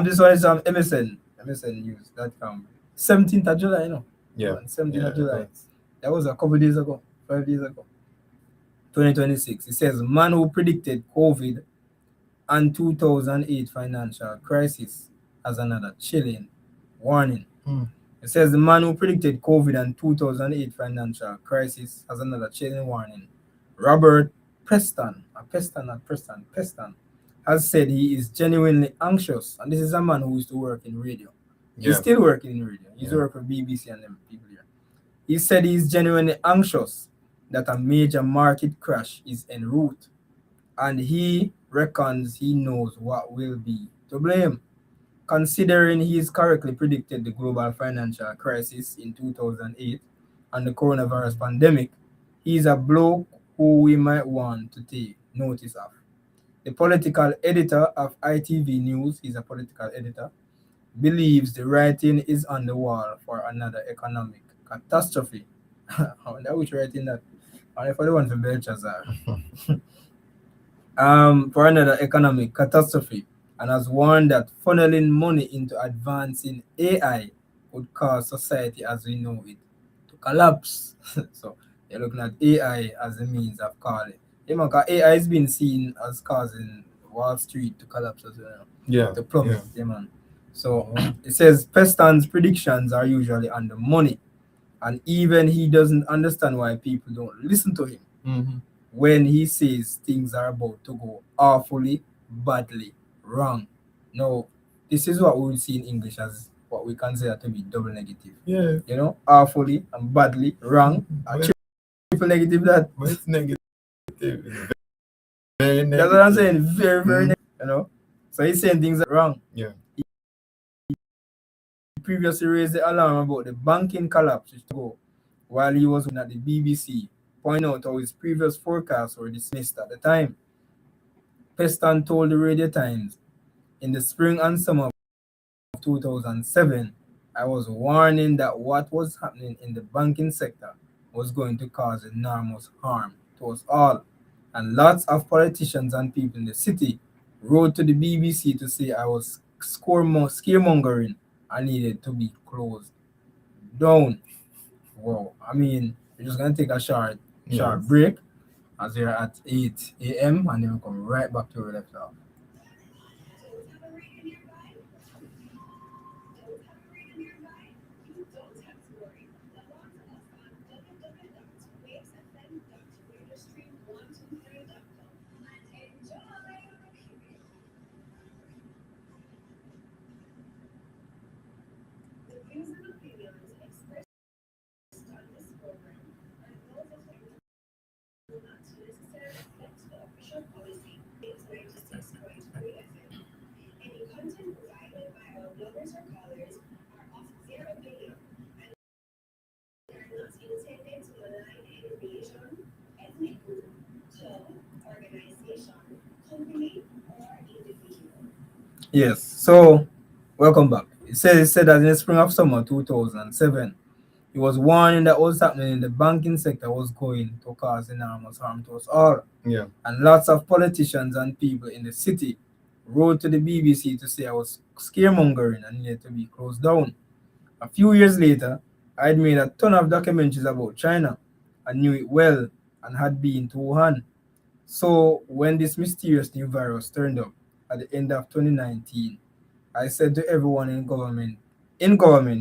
S2: This one is on MSN News.com. 17th of July, you know.
S1: Yeah.
S2: 17th of July.
S1: That's-
S2: That was a couple days ago, 5 days ago. 2026. It says man who predicted COVID and 2008 financial crisis as another chilling warning. It says the man who predicted COVID and 2008 financial crisis has another chilling warning. Robert Preston, Preston, has said he is genuinely anxious, and this is a man who used to work in radio. He's
S1: Yeah.
S2: still working in radio. He's
S1: Yeah.
S2: working for BBC and them people here. He said he is genuinely anxious that a major market crash is en route, and he reckons he knows what will be to blame. Considering he's correctly predicted the global financial crisis in 2008 and the coronavirus pandemic, he's a bloke who we might want to take notice of. The political editor of ITV News, he's a political editor, believes the writing is on the wall for another economic catastrophe. I wonder which writing that. I wonder if the one for Belshazzar. For another economic catastrophe, and has warned that funneling money into advancing AI would cause society as we know it to collapse. So they're looking at AI as a means of calling. Yeah, man, 'cause AI has been seen as causing Wall Street to collapse as well,
S1: Yeah.
S2: to plummet. Yeah, man. So it says Peston's predictions are usually on the money, and even he doesn't understand why people don't listen to him when he says things are about to go awfully, badly wrong. Now, this is what we will see in English as what we consider to be double negative.
S1: Yeah.
S2: You know, awfully and badly wrong. A
S1: But
S2: triple negative that.
S1: it's negative. It's very negative.
S2: That's what I'm saying. Very, very negative. You know. So he's saying things are wrong.
S1: Yeah.
S2: He previously raised the alarm about the banking collapse which to go while he was at the BBC, pointing out how his previous forecasts were dismissed at the time. Peston told the Radio Times, in the spring and summer of 2007, I was warning that what was happening in the banking sector was going to cause enormous harm to us all. And lots of politicians and people in the city wrote to the BBC to say I was scaremongering and needed to be closed down. Wow. I mean, we're just going to take a short
S1: Yes.
S2: break as we're at 8 a.m. and then we'll come right back to where we left off.
S3: Don't have a radio nearby? Don't have a radio nearby? You don't have to worry. Log on to us on www.wavesfm.radiostream123.com and enjoy. The views and opinions expressed on this program and those of the do not necessarily reflect the official policy of 96.3 FM. Any content provided by our bloggers or callers are of their opinion and are not intended to malign any religion, ethnic group, club,
S2: Yes. So, welcome back. It said that in the spring of summer 2007, he was warning that what's happening in the banking sector was going to cause enormous harm to us all.
S1: Yeah.
S2: And lots of politicians and people in the city wrote to the BBC to say I was scaremongering and needed to be closed down. A few years later, I had made a ton of documentaries about China. I knew it well and had been to Wuhan. So when this mysterious new virus turned up at the end of 2019, I said to everyone in government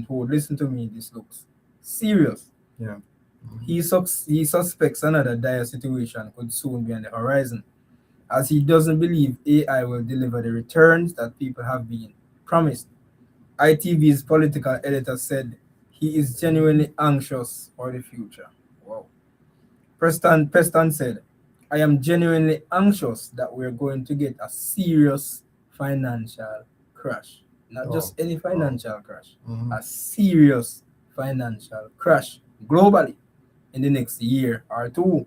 S2: who would listen to me, this looks serious.
S1: Yeah.
S2: He suspects another dire situation could soon be on the horizon, as he doesn't believe AI will deliver the returns that people have been promised. ITV's political editor said he is genuinely anxious for the future. Wow. Preston said, I am genuinely anxious that we're going to get a serious financial crash. Not
S1: Oh.
S2: just any
S1: Oh.
S2: financial crash,
S1: Mm-hmm.
S2: a serious financial crash globally in the next year or two,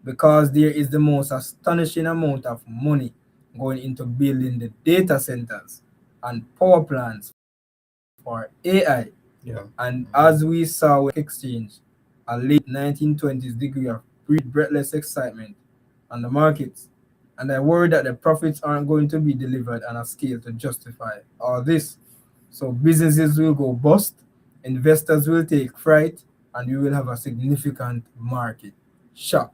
S2: because there is the most astonishing amount of money going into building the data centers and power plants for AI.
S1: Yeah.
S2: And
S1: Mm-hmm.
S2: as we saw with exchange, a late 1920s degree of breathless excitement on the markets. And I worry that the profits aren't going to be delivered on a scale to justify all this. So businesses will go bust, investors will take fright, and we will have a significant market shock.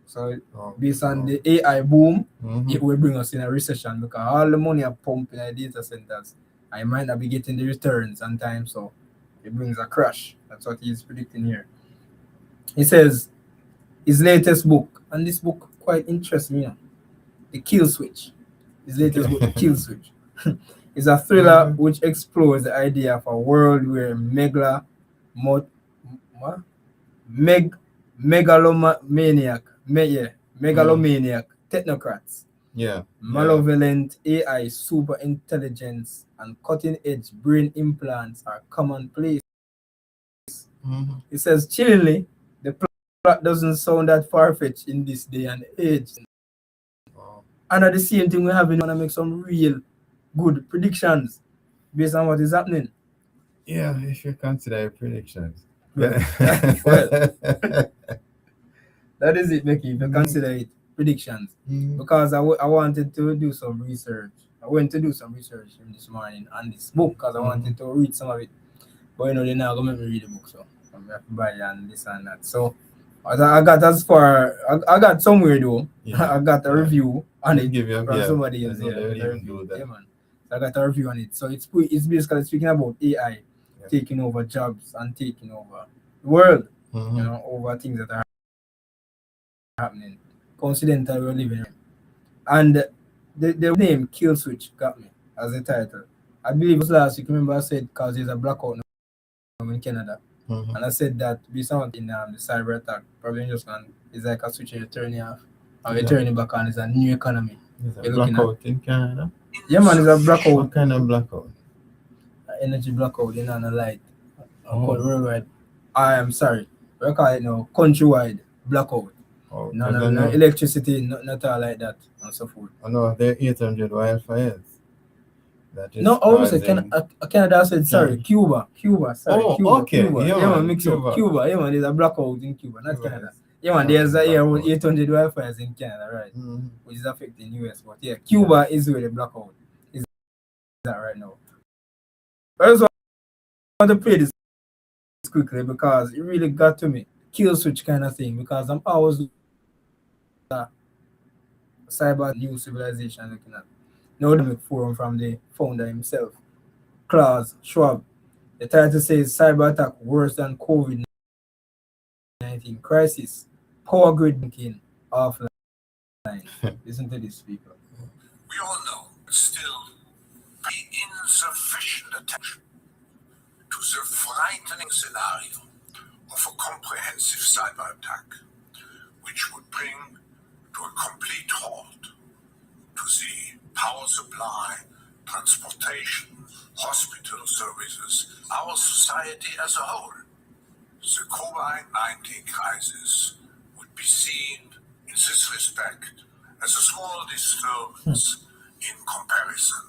S2: So
S1: Oh.
S2: based on
S1: Oh.
S2: the AI boom,
S1: Mm-hmm.
S2: it will bring us in a recession because all the money are pumped in the data centers. I might not be getting the returns on time, so it brings a crash. That's what he's predicting here. He says his latest book, and this book quite interests me, The Kill Switch. His latest book, The Kill Switch, is a thriller
S1: Mm-hmm.
S2: which explores the idea of a world where mo- what? meg,
S1: Mm.
S2: megalomaniac technocrats,
S1: Yeah. Yeah.
S2: malevolent AI, super intelligence, and cutting edge brain implants are commonplace.
S1: Mm-hmm.
S2: It says chillingly, the plot doesn't sound that far fetched in this day and age.
S1: Oh.
S2: And at the same time, we have to make some real good predictions based on what is happening.
S1: Yeah, if you consider your predictions.
S2: Well, well, that is it, Becky. If you
S1: Mhm.
S2: consider it predictions,
S1: Mhm.
S2: because I wanted to do some research. I went to do some research this morning on this book because I
S1: Mhm.
S2: wanted to read some of it. But they're not gonna make me read the book, so I'm gonna have to buy it and this and that. So I got as far, I got somewhere though.
S1: Yeah.
S2: I got a
S1: Yeah.
S2: review on
S1: They'll
S2: it
S1: give you,
S2: from
S1: yeah.
S2: somebody
S1: I
S2: else.
S1: know
S2: Yeah,
S1: they
S2: I
S1: will
S2: got a
S1: even
S2: review.
S1: do
S2: Yeah,
S1: that.
S2: man. So I got a review on it. So it's basically speaking about AI
S1: Yeah.
S2: taking over jobs and taking over the world.
S1: Mm-hmm.
S2: Over things that are happening. Coincidental, we're living in. And the name Kill Switch got me as a title. I believe it was last week. Remember, I said because there's a blackout now in Canada.
S1: Mm-hmm.
S2: And I said that based on in the cyber attack, probably just gonna it's like a switch you're turning off or you're
S1: Yeah.
S2: turning back on. It's a new economy
S1: There's a
S2: you're looking at.
S1: blackout in Canada.
S2: Yeah, man, it's a blackout,
S1: What kind of blackout?
S2: energy blackout, on the light. I'll call it
S1: Oh.
S2: worldwide. I am sorry, we call it now countrywide blackout.
S1: Oh,
S2: No,
S1: because
S2: no,
S1: I
S2: no
S1: know,
S2: electricity, not all like that, and so forth.
S1: I know there are 800 wildfires that is
S2: No, I always say
S1: causing.
S2: Canada. I said sorry,
S1: Can.
S2: Cuba. Sorry,
S1: Oh,
S2: Cuba,
S1: okay.
S2: Cuba.
S1: Yeah,
S2: Yeah, man,
S1: man.
S2: mix up.
S1: Cuba.
S2: Cuba. Yeah, man, there's a blackout in Cuba, not
S1: Cuba
S2: Canada.
S1: is
S2: Yeah, man, there's
S1: causing
S2: around
S1: blackout.
S2: 800 wildfires in Canada, right?
S1: Mm-hmm.
S2: Which is affecting US. But yeah,
S1: Yeah.
S2: Cuba is where the blackout is at right now. I just want to play this quickly because it really got to me. Kill switch kind of thing because I'm always cyber new civilization looking at. No dynamic forum from the founder himself, Klaus Schwab. The title says cyber attack worse than COVID-19 crisis. Power grid thinking offline. Listen to this speaker.
S4: We all know, but still, pay insufficient attention to the frightening scenario of a comprehensive cyber attack, which would bring to a complete halt to the power supply, transportation, hospital services, our society as a whole. The COVID-19 crisis would be seen in this respect as a small disturbance in comparison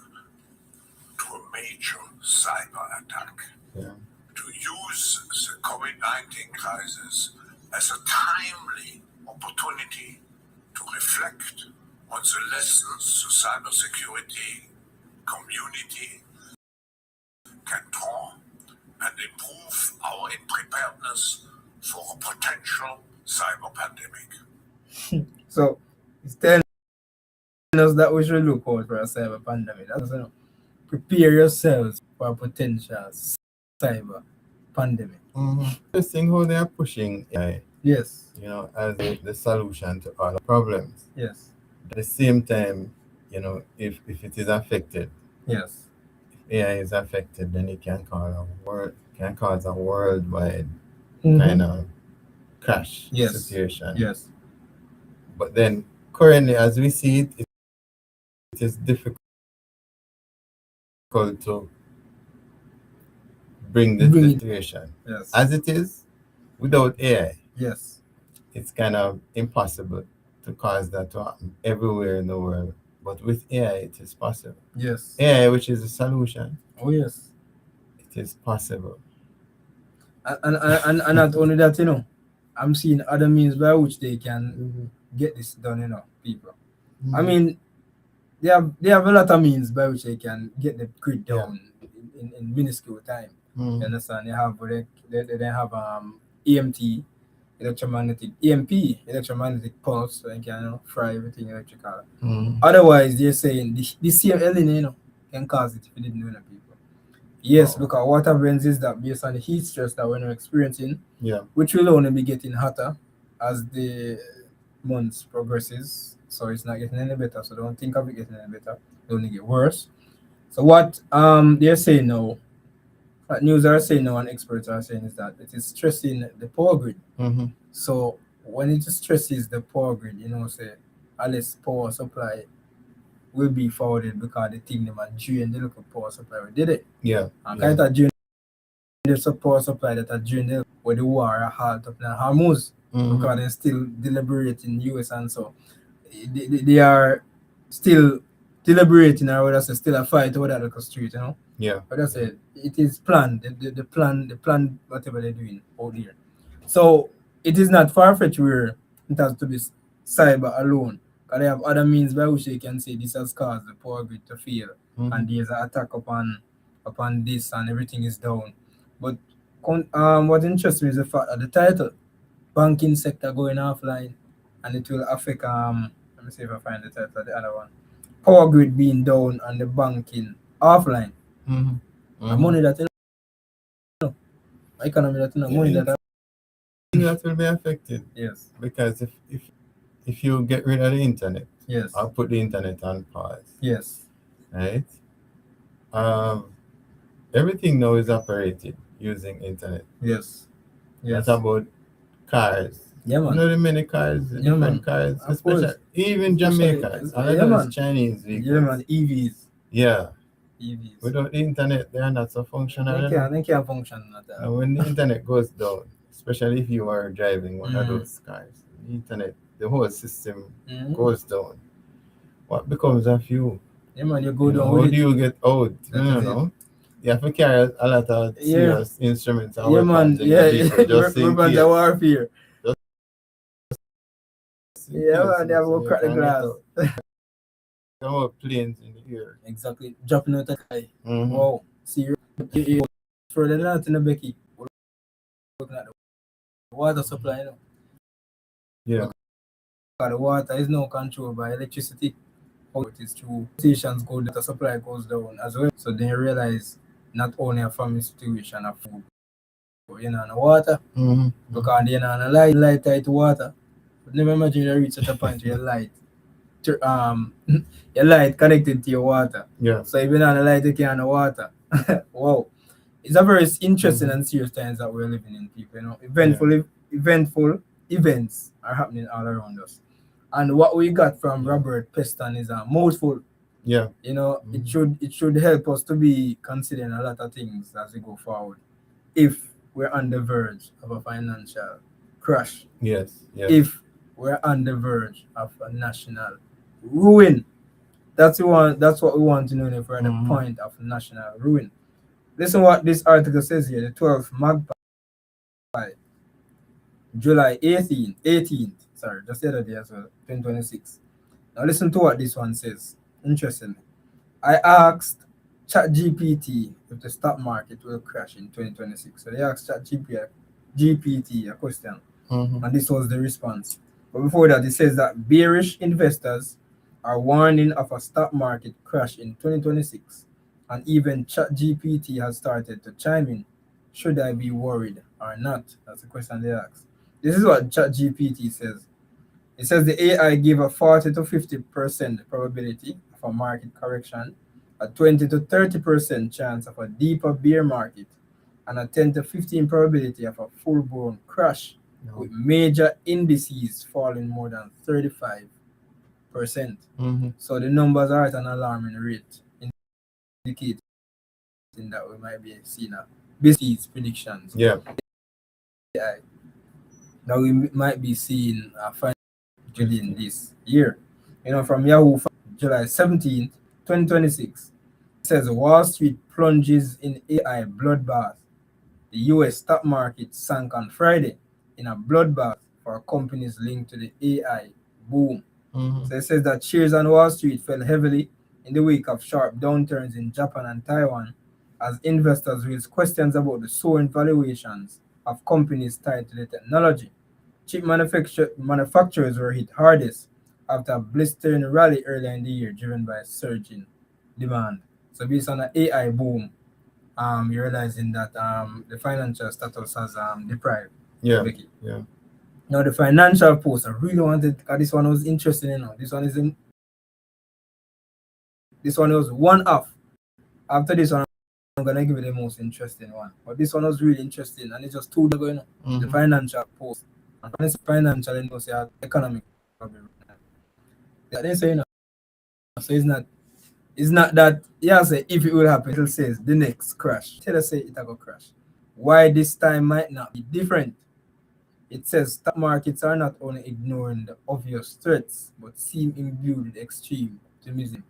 S3: cyber attack.
S1: Yeah.
S3: To use the COVID-19 crisis as a timely opportunity to reflect on the lessons the cybersecurity community can draw and improve our preparedness for a potential cyber pandemic.
S2: So it's telling us that we should look out for a cyber pandemic. That's prepare yourselves for a potential cyber pandemic.
S1: Interesting how they are pushing AI,
S2: Yes.
S1: as the solution to all problems.
S2: Yes.
S1: At the same time, if it is affected,
S2: Yes.
S1: if AI is affected, then it can cause a worldwide
S2: Mhm.
S1: kind of crash
S2: Yes.
S1: situation.
S2: Yes.
S1: But then currently, as we see it, it is difficult to bring the
S2: Bring it.
S1: situation.
S2: Yes.
S1: As it is, without AI,
S2: Yes.
S1: it's kind of impossible to cause that to happen everywhere in the world. But with AI, it is possible.
S2: Yes.
S1: AI, which is a solution,
S2: Oh yes.
S1: it is possible.
S2: And not only that, I'm seeing other means by which they can get this done, people. I mean, they have a lot of means by which they can get the grid down in minuscule time. You understand? They have EMT, electromagnetic pulse, so they can fry everything electrical. Otherwise, they're saying the same LNA, can cause it if you didn't know, people. Yes, because what happens is that based on the heat stress that we're experiencing, which will only be getting hotter as the months progresses, so it's not getting any better. So don't think of it getting any better; it only get worse. So what they're saying now, what news are saying now, and experts are saying is that it is stressing the power grid. So when it stresses the power grid, say less power supply will be forwarded because the thing them and drain the local power supply we did it. And kind of drain the power supply that are drained where the war are halt up in Hormuz because they're still deliberating US, and so they are still deliberating, or whether say still a fight over that local street, But I said it is planned, the plan whatever they're doing out there. So it is not far fetched where it has to be cyber alone. Because they have other means by which they can say this has caused the power grid to fail, and there's an attack upon this, and everything is down. But what interests me is the fact that the title, banking sector going offline, and it will affect let me see if I find the title of the other one. Power grid being down and the banking offline. The money that economy that money that
S1: will be affected.
S2: Yes.
S1: Because if you get rid of the internet,
S2: Yes.
S1: I'll put the internet on pause.
S2: Yes.
S1: Right? Everything now is operated using internet.
S2: Yes. Yes.
S1: That's about cars.
S2: Yeah, man.
S1: The many cars, different cars, especially even Jamaicans. A lot of those Chinese vehicles.
S2: Yeah, man. EVs.
S1: Yeah.
S2: EVs.
S1: Without the internet, they are not so functional.
S2: They can't function at that.
S1: And when the internet goes down, especially if you are driving one of those cars, the internet, the whole system goes down. What becomes of you?
S2: Yeah, man, you go down.
S1: How do you get out? You have to carry a lot of serious instruments and weapons in your vehicle, just in
S2: weapons
S1: case.
S2: of warfare.
S1: Yeah,
S2: man, they have to crack the glass.
S1: There are planes in the air.
S2: Exactly. Dropping out the sky. Wow. See, you further than that in the Becky. Looking at the water supply,
S1: Yeah.
S2: Because the water is now controlled by electricity. How it is true. Stations go, the supply goes down as well. So they realize not only a family situation of food, but and the water. Because they on a light tight water. But never imagine you reach such a point where your light connected to your water.
S1: Yeah.
S2: So if you're on a light, you can't water. Wow. It's a very interesting and serious times that we're living in, people. Eventful events are happening all around us. And what we got from Robert Peston is a mouthful.
S1: Yeah.
S2: It should help us to be considering a lot of things as we go forward. If we're on the verge of a financial crash.
S1: Yes.
S2: If we're on the verge of a national ruin. That's what we want to know, if we're at the point of national ruin. Listen what this article says here. The 12th Magpie, July 18th, sorry, just the other day as well, 2026. Now listen to what this one says. Interestingly, I asked ChatGPT if the stock market will crash in 2026. So they asked ChatGPT a question, and this was the response. But before that, it says that bearish investors are warning of a stock market crash in 2026, and even ChatGPT has started to chime in. Should I be worried or not? That's the question they asked. This is what ChatGPT says. It says the AI gave a 40 to 50% probability of a market correction, a 20 to 30% chance of a deeper bear market, and a 10 to 15 probability of a full-blown crash, with major indices falling more than 35%. So the numbers are at an alarming rate, indicating that we might be seeing a these predictions.
S1: Yeah.
S2: AI. Now we might be seeing a final in this year. From Yahoo, July 17th, 2026, it says Wall Street plunges in AI bloodbath. The US stock market sank on Friday in a bloodbath for companies linked to the AI boom. So it says that shares on Wall Street fell heavily in the wake of sharp downturns in Japan and Taiwan as investors raised questions about the soaring valuations of companies tied to the technology. Chip manufacturers were hit hardest after a blistering rally earlier in the year driven by a surge in demand. So based on the AI boom, you're realizing that the financial status has deprived.
S1: Yeah.
S2: Becky.
S1: Yeah.
S2: Now the financial post, I really wanted, because this one was interesting, this one was one off. After this one, I'm gonna give you the most interesting one. But this one was really interesting, and it's just two going on. The financial post. And it's financial and also economic. They say, so it's not that, yeah, say if it will happen, it says the next crash. Tell us say it will crash. Why this time might not be different? It says stock markets are not only ignoring the obvious threats, but seem imbued with extreme optimism.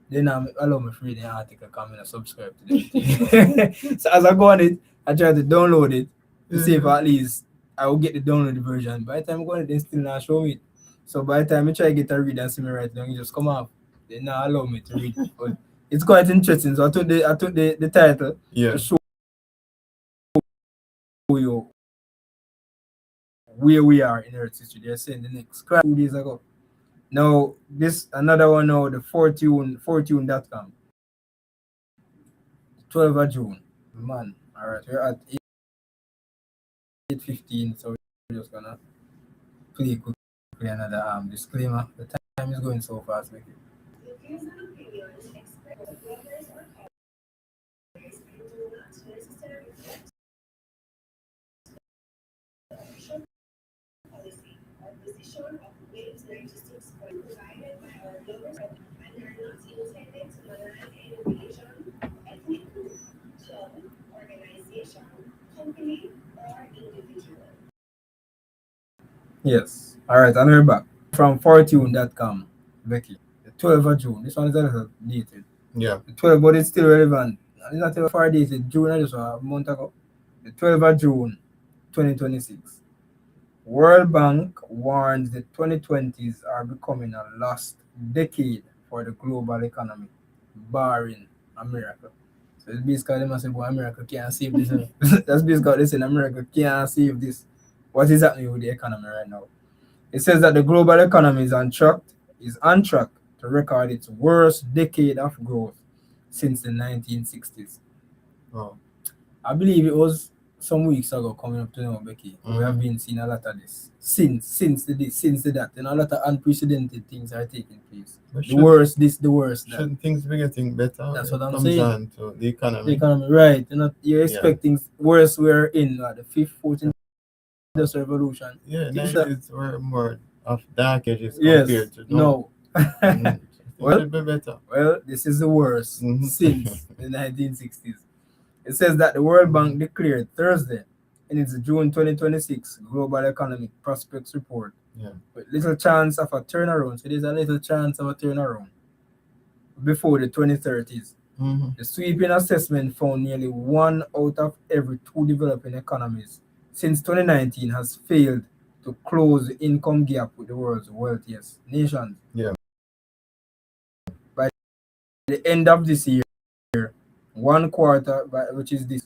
S2: Then allow me to read the article, come and subscribe to them. So as I go on it, I try to download it to see if at least I will get the downloaded version. By the time I go on it, they still not show me it. So by the time I try to get a read and see me right now, it just come off. They now allow me to read it. But it's quite interesting. So I took the title to show you where we are in Earth's history. They're saying the next crash 2 days ago. Now this another one now, the fortune.com. 12th of June. Man, alright, we're at 8:15, so we're just gonna play quickly another disclaimer. The time is going so fast, make it.
S3: The views and opinions expressed by bloggers or callers and do not necessarily reflect the official policy or position of Waves 96 provided by our bloggers and are not intended to malign any religion, ethnic group, club, organization, company, or individual.
S2: Yes. Alright, and we're back. From fortune.com, Becky. The 12th of June. This one is a little dated.
S1: Yeah.
S2: The 12th, but it's still relevant. It's not even far dated. June, I just a month ago. The 12th of June, 2026. World Bank warns the 2020s are becoming a lost decade for the global economy, barring America. So it's basically they must say, boy, America can't save this. That's basically what they say, America can't save this. What is happening with the economy right now? It says that the global economy is on track to record its worst decade of growth since the 1960s.
S1: Oh.
S2: I believe it was some weeks ago coming up to now, Becky. We have been seeing a lot of this since that. A lot of unprecedented things are taking place. The worst this, the worst that.
S1: Shouldn't things be getting better?
S2: That's what I'm
S1: comes
S2: saying.
S1: On to the economy.
S2: The economy, right? You're expecting worse. We're in the fifth, 14th industrial revolution.
S1: Yeah, 90s were more of dark ages compared to
S2: now.
S1: No.
S2: Well,
S1: should be better.
S2: Well, this is the worst since the 1960s. It says that the World Bank declared Thursday in its June 2026 Global Economic Prospects Report with little chance of a turnaround. So there's a little chance of a turnaround before the 2030s. The sweeping assessment found nearly 1 out of every 2 developing economies since 2019 has failed to close the income gap with the world's wealthiest nations.
S1: Yeah.
S2: By the end of this year, which is this,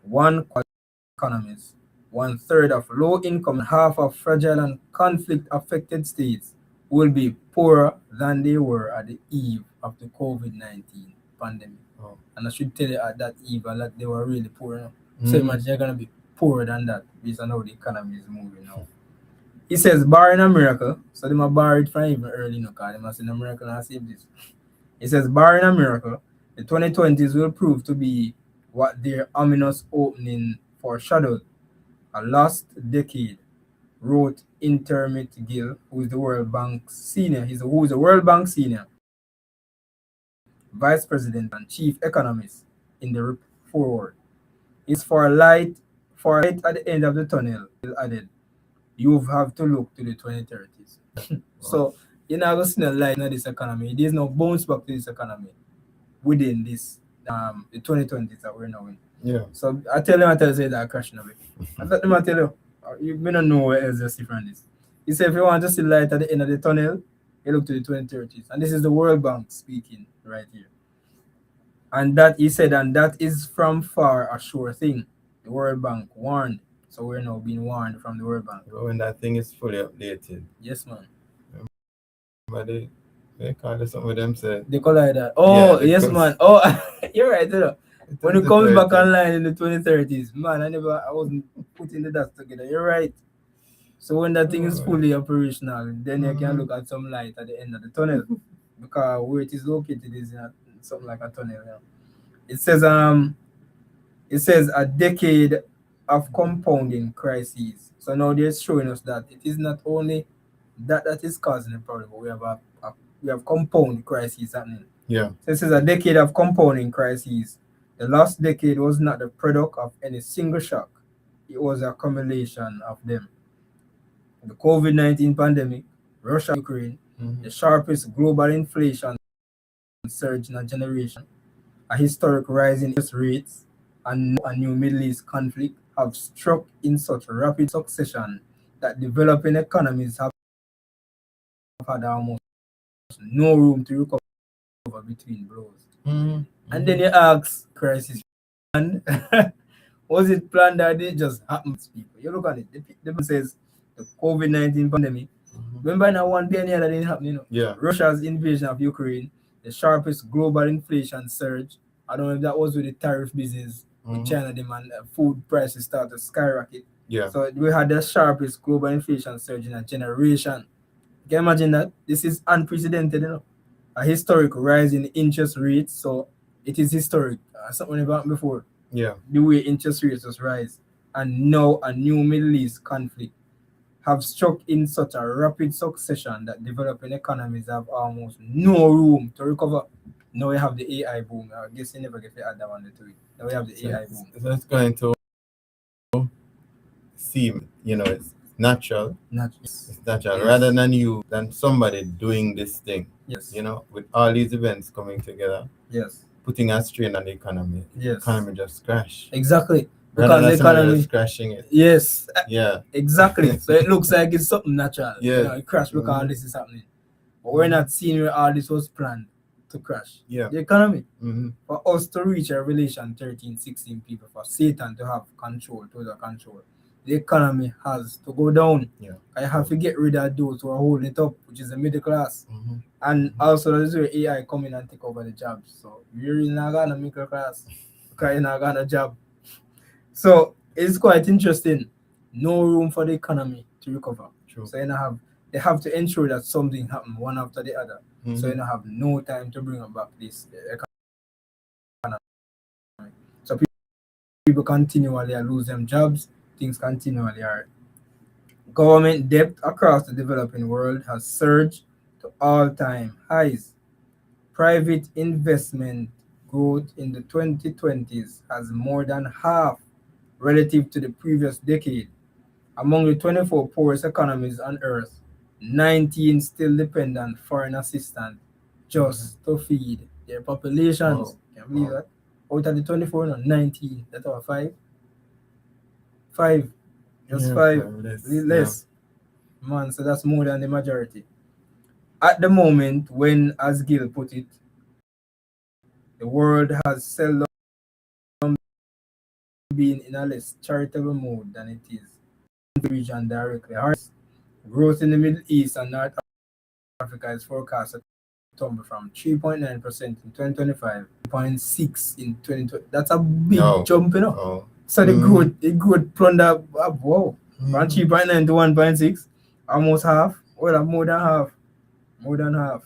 S2: 1 quarter economies, 1/3 of low income, and half of fragile and conflict affected states will be poorer than they were at the eve of the COVID-19 pandemic.
S1: Oh.
S2: And I should tell you at that eve that they were really poor. So imagine you're going to be poorer than that based on how the economy is moving now. He says, barring a miracle, so they might borrow it from even early, because they must say a miracle and save this. He says, barring a miracle, the 2020s will prove to be what their ominous opening foreshadowed. A lost decade, wrote Intermit Gill, who is the World Bank senior. Who is the World Bank senior vice president and chief economist in the forward. It's for a light at the end of the tunnel. Gill added, you have to look to the 2030s. So you're not going to see no light in this economy. There's no bounce back to this economy within this the 2020s that we're now in.
S1: Yeah.
S2: So I tell you say that crashing away. I let them tell you. You may not know where else to see from this. He said if you want to see light at the end of the tunnel, you look to the 2030s. And this is the World Bank speaking right here. And that he said, and that is from far a sure thing. The World Bank warned. So we're now being warned from the World Bank.
S1: But when that thing is fully updated,
S2: Yes, man.
S1: but they call it something with them said.
S2: They call it that. Oh,
S1: Yeah,
S2: yes,
S1: because-
S2: man. Oh, you're right. You know. When it comes back
S1: 2030s.
S2: online in the 2030s, man, I wasn't putting the dots together. You're right. So when that thing is fully operational, then you can look at some light at the end of the tunnel, because where it is located is something like a tunnel. You know. It says a decade of compounding crises. So now they're showing us that it is not only that is causing the problem, but we have compound crises happening.
S1: Yeah.
S2: So this is a decade of compounding crises. The last decade was not the product of any single shock. It was a accumulation of them. The COVID-19 pandemic, Russia, Ukraine, the sharpest global inflation surge in a generation, a historic rise in interest rates, and a new Middle East conflict have struck in such rapid succession that developing economies have had almost no room to recover between blows. And then you ask, crisis, and was it planned that it just happened to people? You look at it, the person says the COVID-19 pandemic. Remember now 1 day that didn't happen, you know?
S1: Yeah.
S2: Russia's invasion of Ukraine, the sharpest global inflation surge. I don't know if that was with the tariff business with China demand food prices start to skyrocket.
S1: Yeah.
S2: So we had the sharpest global inflation surge in a generation. Can you imagine that? This is unprecedented, you know. A historic rise in interest rates. So it is historic. Something never happened before.
S1: Yeah.
S2: The way interest rates just rise. And now a new Middle East conflict have struck in such a rapid succession that developing economies have almost no room to recover. Now we have the AI boom. I guess you never get to add that one to it. Now we have the AI boom.
S1: So it's going to seem, it's natural. It's natural.
S2: Yes.
S1: Rather than somebody doing this thing,
S2: Yes.
S1: with all these events coming together,
S2: Yes.
S1: putting a strain on the economy.
S2: Yes.
S1: Economy just crash.
S2: Exactly.
S1: Rather
S2: Because
S1: than
S2: the
S1: somebody
S2: economy.
S1: just crashing it.
S2: Yes.
S1: Yeah.
S2: Exactly. So it looks like it's something natural.
S1: Yeah.
S2: You know, it crashed because all this is happening. But we're not seeing where all this was planned to crash.
S1: Yeah.
S2: The economy.
S1: Mm-hmm.
S2: For us to reach a Revelation 13:16 people, for Satan to have total control, the economy has to go down.
S1: Yeah.
S2: I have to get rid of those who are holding it up, which is the middle class.
S1: Mm-hmm.
S2: And also there's where AI come in and take over the jobs. So you're really not gonna middle class because you're not gonna job. So it's quite interesting. No room for the economy to recover.
S1: True.
S2: So they have to ensure that something happens one after the other.
S1: Mm-hmm.
S2: So you have no time to bring back this economy. So people continually lose them jobs, things continually are. Government debt across the developing world has surged to all-time highs. Private investment growth in the 2020s has more than half relative to the previous decade. Among the 24 poorest economies on earth, 19 still depend on foreign assistance just to feed their populations.
S1: Wow.
S2: Can you believe
S1: Wow.
S2: that? Out of the 24, no, 19. That's our five. Five. Just
S1: Yeah,
S2: five.
S1: five less. Yeah.
S2: Less. Man, so that's more than the majority. At the moment, when, as Gil put it, the world has seldom been in a less charitable mode than it is. The region directly. Growth in the Middle East and North Africa is forecast to tumble from 3.9% in 2025 to 0.6 in 2020. That's a big
S1: No.
S2: jump, you know.
S1: Oh.
S2: So the growth plunder, wow, from 3.9 to 1.6, almost half. Well, more than half. More than half.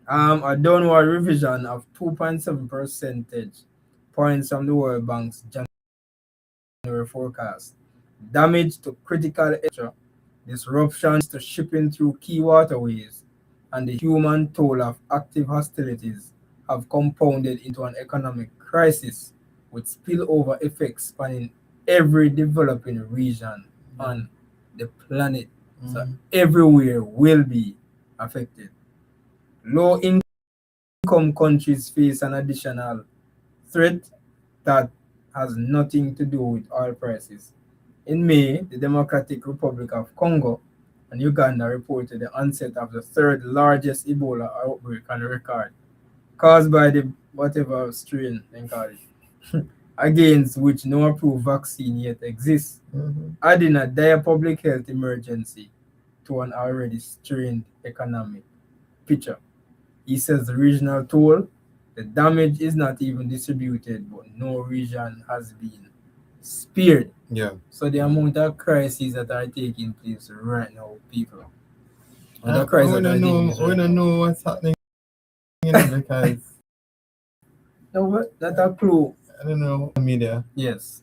S2: A downward revision of 2.7 percentage points from the World Bank's January forecast. Damage to critical infrastructure, disruptions to shipping through key waterways, and the human toll of active hostilities have compounded into an economic crisis with spillover effects spanning every developing region on the planet. So everywhere will be affected. Low income countries face an additional threat that has nothing to do with oil prices. In May, the Democratic Republic of Congo and Uganda reported the onset of the third largest Ebola outbreak on record, caused by the whatever strain they call it, against which no approved vaccine yet exists, adding a dire public health emergency to an already strained economic picture. He says the regional toll, the damage is not even distributed, but no region has been spared.
S1: Yeah.
S2: So the amount of crises that are taking place right now, people. And the
S1: We
S2: crisis that are
S1: don't
S2: taking
S1: know.
S2: place
S1: We
S2: right
S1: don't
S2: now.
S1: know what's happening, you know, because
S2: No, but that's a clue.
S1: I don't know. Media.
S2: Yes.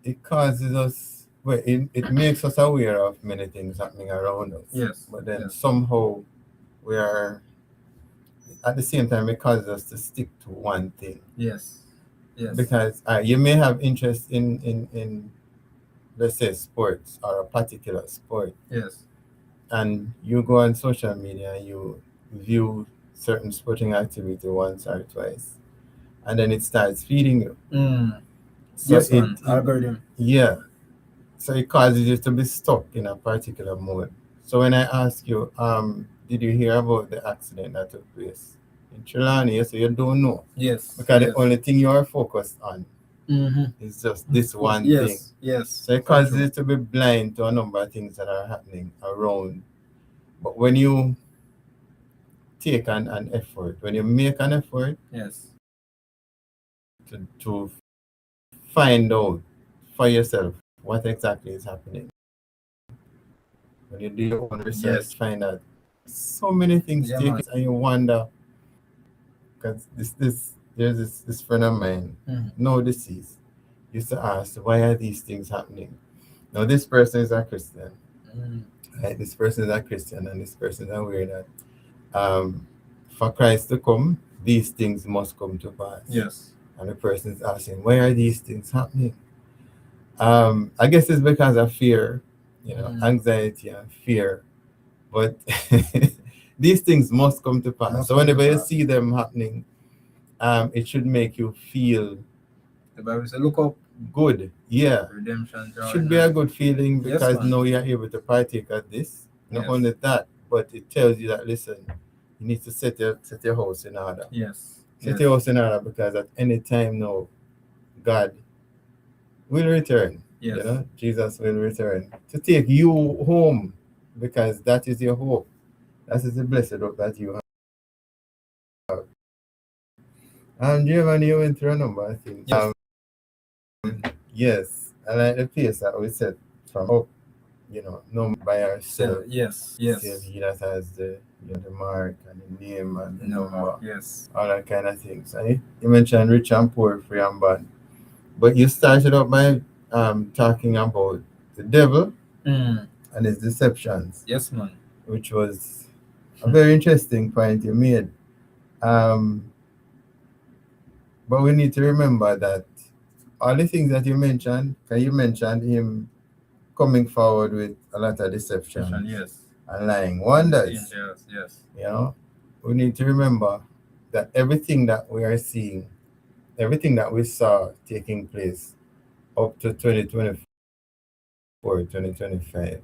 S1: It causes us. Well, it makes us aware of many things happening around us.
S2: Yes.
S1: But then
S2: Yes.
S1: somehow we are. At the same time, it causes us to stick to one thing.
S2: Yes. Yes.
S1: Because you may have interest in let's say sports or a particular sport,
S2: Yes.
S1: and you go on social media and you view certain sporting activity once or twice, and then it starts feeding you. So
S2: Yes, man. Algorithm.
S1: Yeah, so it causes you to be stuck in a particular mode. So when I ask you, did you hear about the accident that took place in Trelawney? You say you don't know,
S2: Yes.
S1: because
S2: Yes.
S1: the only thing you are focused on
S2: Mm-hmm.
S1: is just this one
S2: Yes.
S1: thing.
S2: Yes.
S1: So it causes you to be blind to a number of things that are happening around. But when you take an effort, when you make an effort
S2: Yes.
S1: to find out for yourself what exactly is happening, when you do your own research,
S2: Yes.
S1: find out so many things
S2: Yeah,
S1: take
S2: man.
S1: place, and you wonder, because there's this friend of mine, no deceased, used to ask, why are these things happening? Now this person is a Christian. Right? This person is a Christian, and this person is aware that for Christ to come, these things must come to pass.
S2: Yes.
S1: And the person is asking, why are these things happening? I guess it's because of fear, anxiety and fear. But these things must come to pass. So whenever you see them happening, it should make you feel
S2: The Bible says, look up.
S1: good. Yeah.
S2: Redemption.
S1: Should be a good feeling, because
S2: man.
S1: now you're able to partake of this. Not only that, but it tells you that, listen, you need to set your house in order.
S2: Yes.
S1: Set your house in order, because at any time now, God will return.
S2: Yes.
S1: Jesus will return to take you home, because that is your hope. That is the blessed hope that you have. Giovanni, you went through a number of things.
S2: Yes.
S1: Yes, I like the pace that we set from up, no by ourselves.
S2: Yes. Yes.
S1: He that has the mark and the name and the number.
S2: Yes.
S1: All that kind of things. And you mentioned rich and poor, free and bad. But you started up by talking about the devil and his deceptions.
S2: Yes, man.
S1: Which was a very interesting point you made. But we need to remember that all the things that you mentioned, you mentioned him coming forward with a lot of deception,
S2: Yes.
S1: and lying wonders.
S2: Yes.
S1: We need to remember that everything that we are seeing, everything that we saw taking place up to 2024, 2025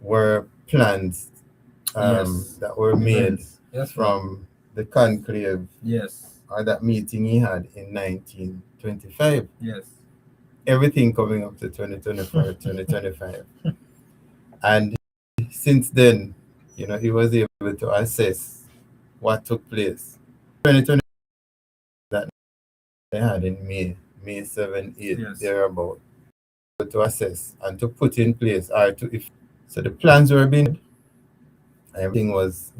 S1: were plans
S2: Yes.
S1: that were made
S2: Events. Yes, man.
S1: from the conclave
S2: Yes.
S1: or that meeting he had in 1925.
S2: Yes.
S1: Everything coming up to 2024, 2025. And since then, he was able to assess what took place. 2020 that they had in May 7, 8,
S2: Yes.
S1: thereabout, to assess and to put in place or to if so the plans were being, everything was,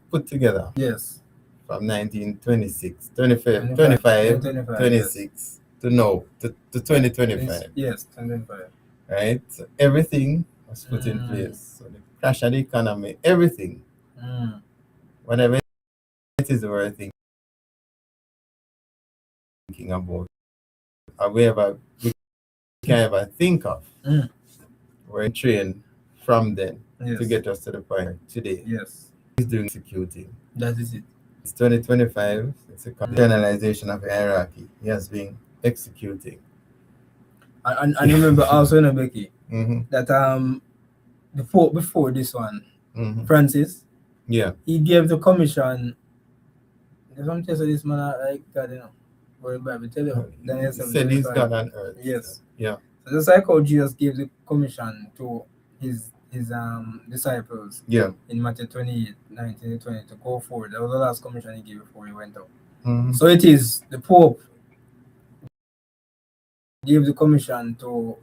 S1: put together
S2: Yes.
S1: from 1926, 25,
S2: 25.
S1: 25,
S2: 2025. Yes.
S1: 26 to now, to 2025,
S2: Yes. 2025.
S1: right? So everything was put in
S2: Mm.
S1: place. So the crash of the economy, everything,
S2: Mm.
S1: whatever it is we're thinking about, or we can ever think of,
S2: Mm.
S1: we're in train from then to
S2: Yes.
S1: get us to the point today.
S2: Yes.
S1: He's doing executing.
S2: That is it.
S1: It's 2025. It's a generalization of hierarchy. He has been executing.
S2: And remember also, Becky,
S1: Mm-hmm.
S2: that before this one,
S1: Mm-hmm.
S2: Francis,
S1: Yeah.
S2: he gave the commission. There's some test of this man like God, But the Bible tell you, Daniel
S1: He said he's
S2: 7:25.
S1: God on earth.
S2: Yes.
S1: Yeah.
S2: So just like how Jesus gave the commission to his disciples
S1: Yeah.
S2: in Matthew 28, 19 to 20 to go forward. That was the last commission he gave before he went out.
S1: Mm-hmm.
S2: So it is the Pope gave the commission to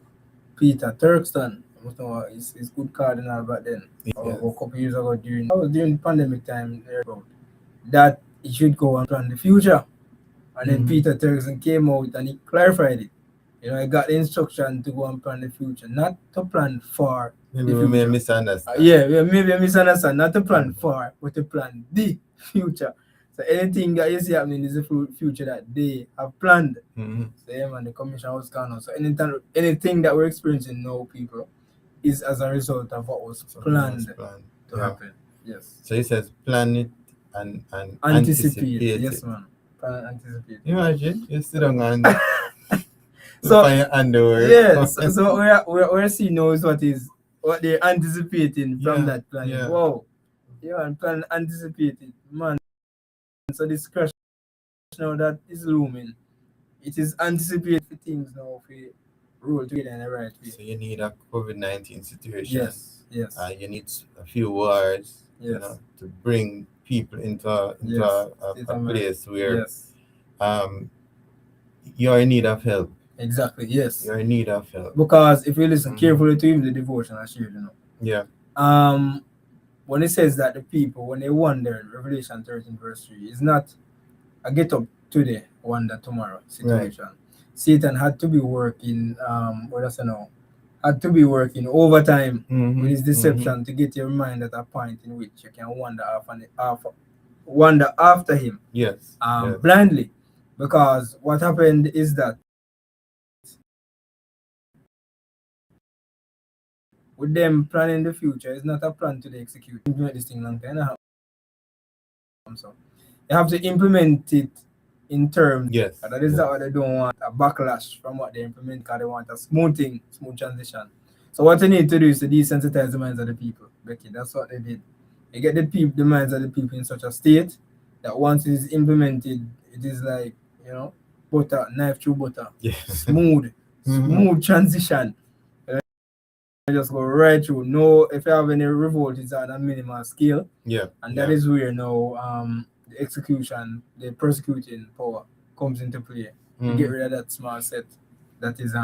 S2: Peter Turkston. You must know his good cardinal back then.
S1: Yes.
S2: Or a couple years ago during the pandemic time that he should go and plan the future. And then
S1: Mhm.
S2: Peter Turkson came out and he clarified it. He got the instruction to go and plan the future, not to plan for
S1: Maybe
S2: the
S1: we may
S2: future.
S1: misunderstand.
S2: Yeah, maybe a misunderstand, not to plan for, but to plan the future. So anything that you see happening is the future that they have planned.
S1: Mm-hmm.
S2: So yeah, man, the commission was gone on. So anything that we're experiencing now, people, is as a result of what was planned to happen. Yes.
S1: So he says plan it and
S2: Anticipate.
S1: anticipate
S2: Yes,
S1: it.
S2: man. Plan and anticipate.
S1: Imagine you sit down and
S2: So
S1: find your underwear.
S2: yeah, so we're seeing now is what they're anticipating from
S1: Yeah,
S2: that plan.
S1: yeah.
S2: Wow. Yeah, and plan anticipated. Man. So this crash now that is looming. It is anticipated for things now if we roll together in the right way.
S1: So you need a COVID-19 situation.
S2: Yes, yes.
S1: You need a few wars,
S2: Yes.
S1: to bring people into
S2: Yes.
S1: a place where
S2: Yes.
S1: you're in need of help.
S2: Exactly, yes.
S1: You're in need of help.
S2: Because if you listen carefully to even the devotion I shared,
S1: Yeah.
S2: when it says that the people, when they wonder, Revelation 13 verse 3, is not a get up today, wonder tomorrow situation. Right. Satan had to be working, had to be working overtime with his deception to get your mind at a point in which you can wander after him.
S1: Yes. Yes.
S2: Blindly. Because what happened is that with them planning the future, it's not a plan to execute. Implement this thing long time. So you have to implement it in terms.
S1: Yes.
S2: That is what they don't want a backlash from what they implement because they want a smooth transition. So what you need to do is to desensitize the minds of the people. Becky, that's what they did. They get the minds of the people in such a state that once it is implemented, it is like, butter, knife through butter.
S1: Yeah.
S2: Smooth transition. Just go right through. No, if you have any revolt, it's on a minimal scale.
S1: Yeah.
S2: And that is where now the execution, the persecuting power comes into play. You get rid of that small set that is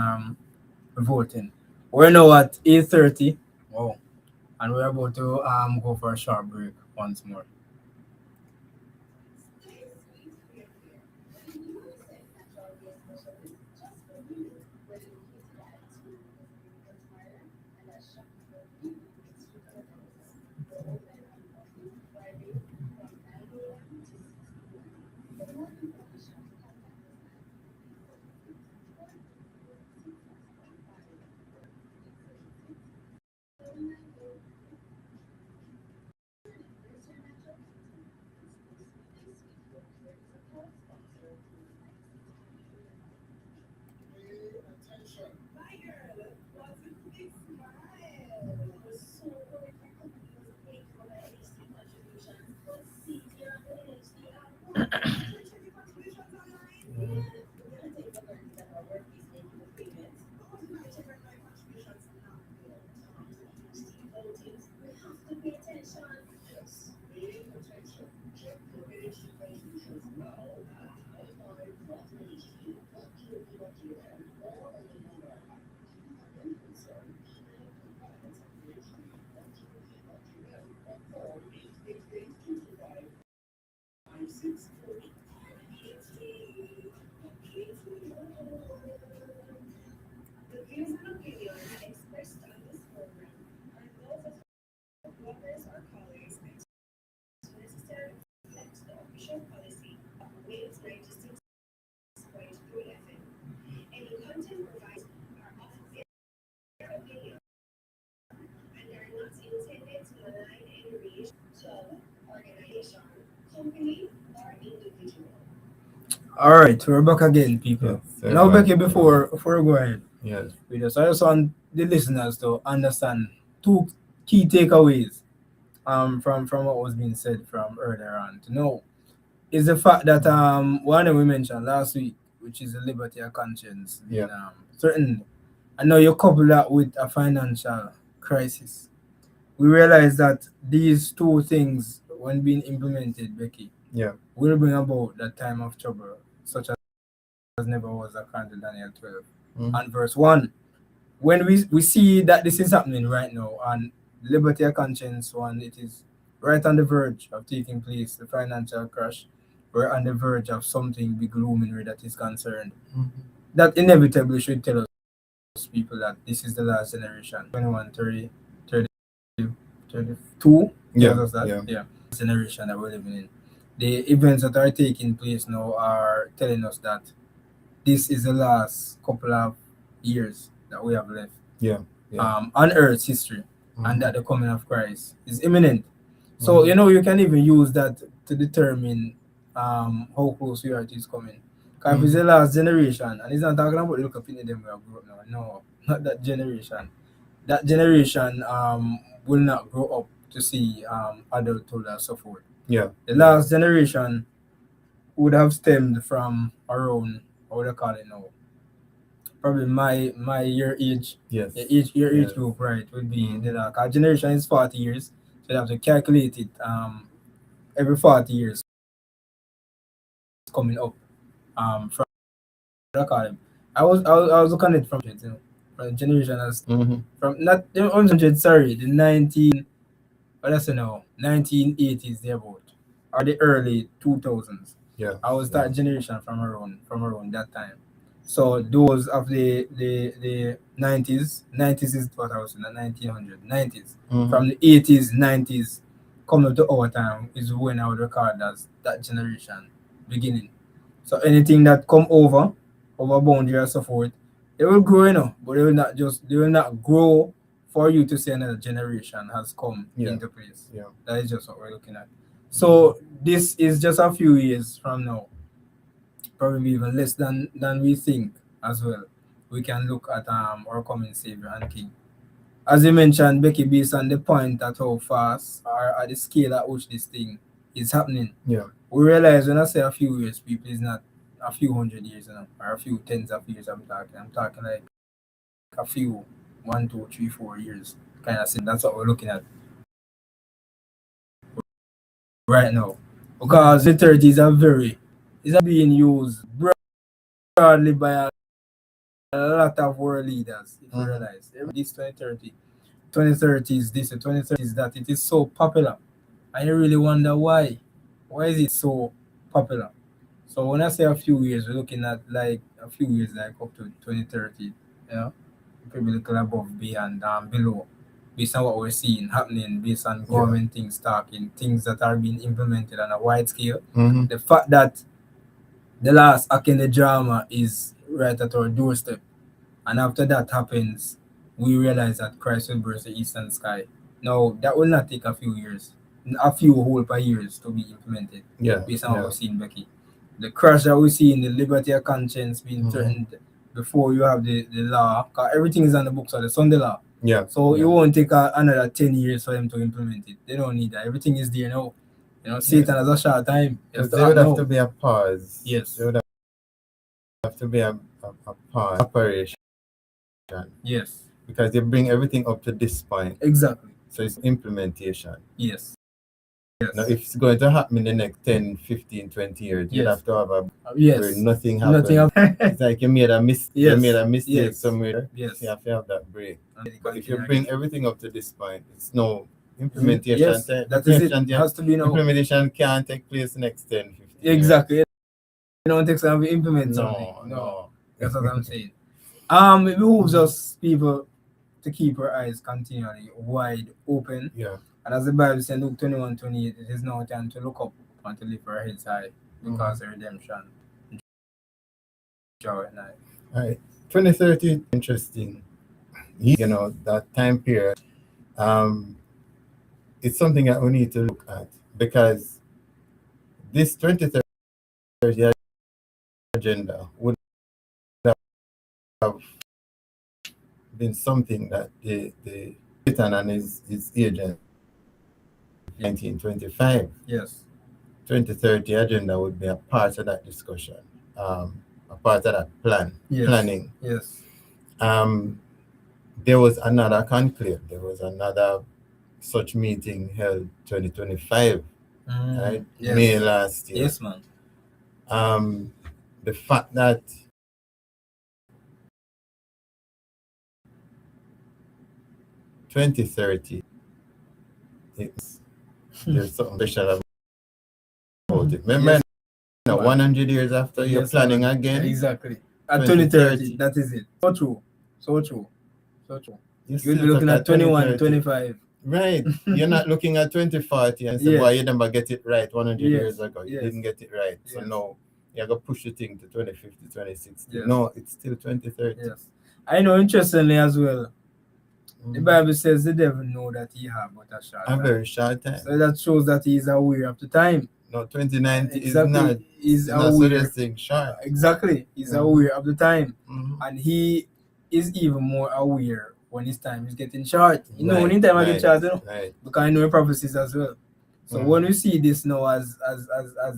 S2: revolting. We're now at 8:30. Wow. And we're about to go for a short break once more.
S3: The views and opinions expressed on this program are those of bloggers or callers and do not necessarily reflect the official policy of Waves 96.3 FM. Any content provided are of their opinion and are not intended to malign any religion, club, organization, company, or individual.
S2: All right, we're back again, people.
S1: Yes,
S2: Now,
S1: everyone.
S2: Becky, before we go ahead
S1: Yes.
S2: with us, I just want the listeners to understand two key takeaways from what was being said from earlier on. To know is the fact that one that we mentioned last week, which is the liberty of conscience, being
S1: Yeah.
S2: certain. I know you couple that with a financial crisis. We realize that these two things, when being implemented, Becky,
S1: Yeah.
S2: will bring about that time of trouble, such as never was according to Daniel 12
S1: Mhm.
S2: and verse 1. When we see that this is happening right now, and liberty of conscience one, it is right on the verge of taking place, the financial crash, we're on the verge of something big looming where that is concerned.
S1: Mhm.
S2: That inevitably should tell us people that this is the last generation. 21, 30, 30, 32 tells
S1: Yeah.
S2: us that.
S1: Yeah.
S2: Yeah. Generation that we're living in. The events that are taking place now are telling us that this is the last couple of years that we have left
S1: Yeah. Yeah.
S2: on Earth's history, and
S1: Mhm.
S2: that the coming of Christ is imminent. So you can even use that to determine how close we are to his coming. Because if it's the last generation, and he's not talking about the look up in them we have grown up now. No, not that generation. That generation will not grow up to see adulthood and so forth.
S1: Yeah.
S2: The last generation would have stemmed from around, how they call it now, probably my year age,
S1: Yes.
S2: your age
S1: Yes.
S2: group, right, would be
S1: Mhm.
S2: the like our generation is 40 years, so you have to calculate it every 40 years coming up from what I call it. I was looking at it from the generation as
S1: Mhm.
S2: from not the 100, sorry, the 19, what I say now, 1980s thereabout, or the early 2000s.
S1: Yeah.
S2: I was
S1: Yeah.
S2: that generation from around that time. So those of the 90s is what I was in the 1900 90s.
S1: Mhm.
S2: From the 80s, 90s, coming to our time is when I would record as that generation beginning. So anything that come over boundary and so forth, they will grow, but they will not grow for you to say another generation has come
S1: Yeah.
S2: into place.
S1: Yeah.
S2: That is just what we're looking at. So this is just a few years from now, probably even less than we think as well. We can look at our coming Savior and King. As you mentioned, Becky, based on the point at how fast or at the scale at which this thing is happening,
S1: Yeah.
S2: we realize when I say a few years, people, is not a few hundred years, or a few tens of years. I'm talking like a few, 1, 2, 3, 4 years kind of thing. That's what we're looking at right now. Because the 30s are is being used broadly by a lot of world leaders, if you realize. This 2030s, this 2030s, that it is so popular. And you really wonder why. Why is it so popular? So when I say a few years, we're looking at like a few years, like up to 2030, probably little above, beyond, below, based on what we're seeing happening, based on
S1: Yeah.
S2: government things talking, things that are being implemented on a wide scale.
S1: Mhm.
S2: The fact that the last act in the drama is right at our doorstep, and after that happens, we realize that Christ will burst the eastern sky. Now, that will not take a few years, a few whole per years to be implemented,
S1: Yeah.
S2: based on what
S1: Yeah.
S2: we're seeing, Becky. The crash that we see in the liberty of conscience being
S1: Mhm.
S2: threatened before you have the law, because everything is on the books of the Sunday law.
S1: Yeah.
S2: So
S1: Yeah.
S2: it won't take another 10 years for them to implement it. They don't need that. Everything is there now.
S1: Yeah.
S2: Satan has a short time. You have
S1: Because
S2: to
S1: there would
S2: act
S1: have
S2: now.
S1: to be a pause.
S2: Yes.
S1: There would have to be a part operation
S2: Yes.
S1: because they bring everything up to this point.
S2: Exactly.
S1: So it's implementation.
S2: Yes.
S1: Now, if it's going to happen in the next 10, 15, 20 years, you'd
S2: Yes.
S1: have to have a
S2: Yes.
S1: where nothing happens.
S2: Nothing.
S1: It's like you made a you made a mistake
S2: Yes.
S1: somewhere.
S2: Yes.
S1: You have to have that break.
S2: And then
S1: But if you
S2: continue
S1: bring
S2: again.
S1: everything up to this point, it's no implementation.
S2: Yes. That is it. It has to be now.
S1: Implementation can't take place next 10, 15
S2: Exactly.
S1: years.
S2: You don't take time to implement something.
S1: No.
S2: That's what I'm saying. It behooves us people to keep our eyes continually wide open.
S1: Yeah.
S2: And as the Bible says, Luke 21:28, it is now time to look up and to lift our heads high because of redemption. Joy at night.
S1: All right. 2030, interesting. That time period. It's something that we need to look at because this 2030 agenda would have been something that the Satan and his agent 1925.
S2: Yes.
S1: 2030 agenda would be a part of that discussion, a part of that planning.
S2: Yes.
S1: There was another conclave. There was another such meeting held 2025, right?
S2: Yes.
S1: May last year.
S2: Yes, man.
S1: The fact that (2030) there's something special about it. Remember, 100 years after you're planning again.
S2: Exactly. At 2030, that is it. So true. You'll be looking at 21, 25.
S1: Right. You're not looking at 2040 and say, boy, you never get it right 100 years ago. You didn't get it right. So no, you're going to push the thing to 2050, 2060. No, it's still 2030.
S2: Yes. I know, interestingly as well, the Bible says the devil know that he have but a short time.
S1: Very short time.
S2: So that shows that he is aware of the time.
S1: No, 2090
S2: exactly.
S1: is aware. Short.
S2: Exactly. He's aware of the time. And he is even more aware when his time is getting short. You know, when time I get short, because I know prophecies as well. So when we see this now, as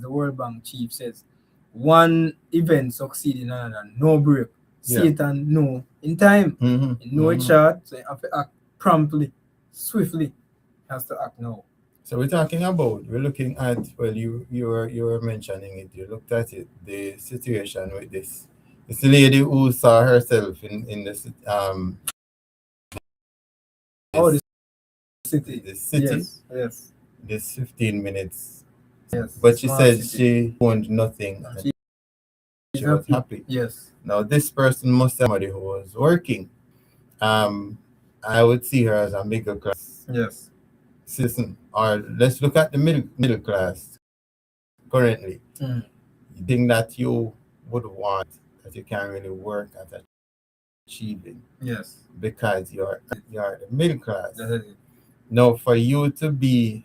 S2: the World Bank chief says, one event succeeding another, no break. Satan know in time. You know it's short, so you have to act promptly, swiftly. Has to act now.
S1: So we're looking at, well, you were mentioning it, you looked at it, the situation with this lady who saw herself in this
S2: the city.
S1: The city.
S2: Yes.
S1: This 15 minutes.
S2: Yes.
S1: But she said she owned nothing. She was happy.
S2: Yes.
S1: Now this person must have somebody who was working. I would see her as a middle class.
S2: Yes.
S1: Citizen. Or let's look at the middle class currently. You think that you would want that you can't really work at achieving.
S2: Yes.
S1: Because you're the middle class.
S2: That's it.
S1: Now for you to be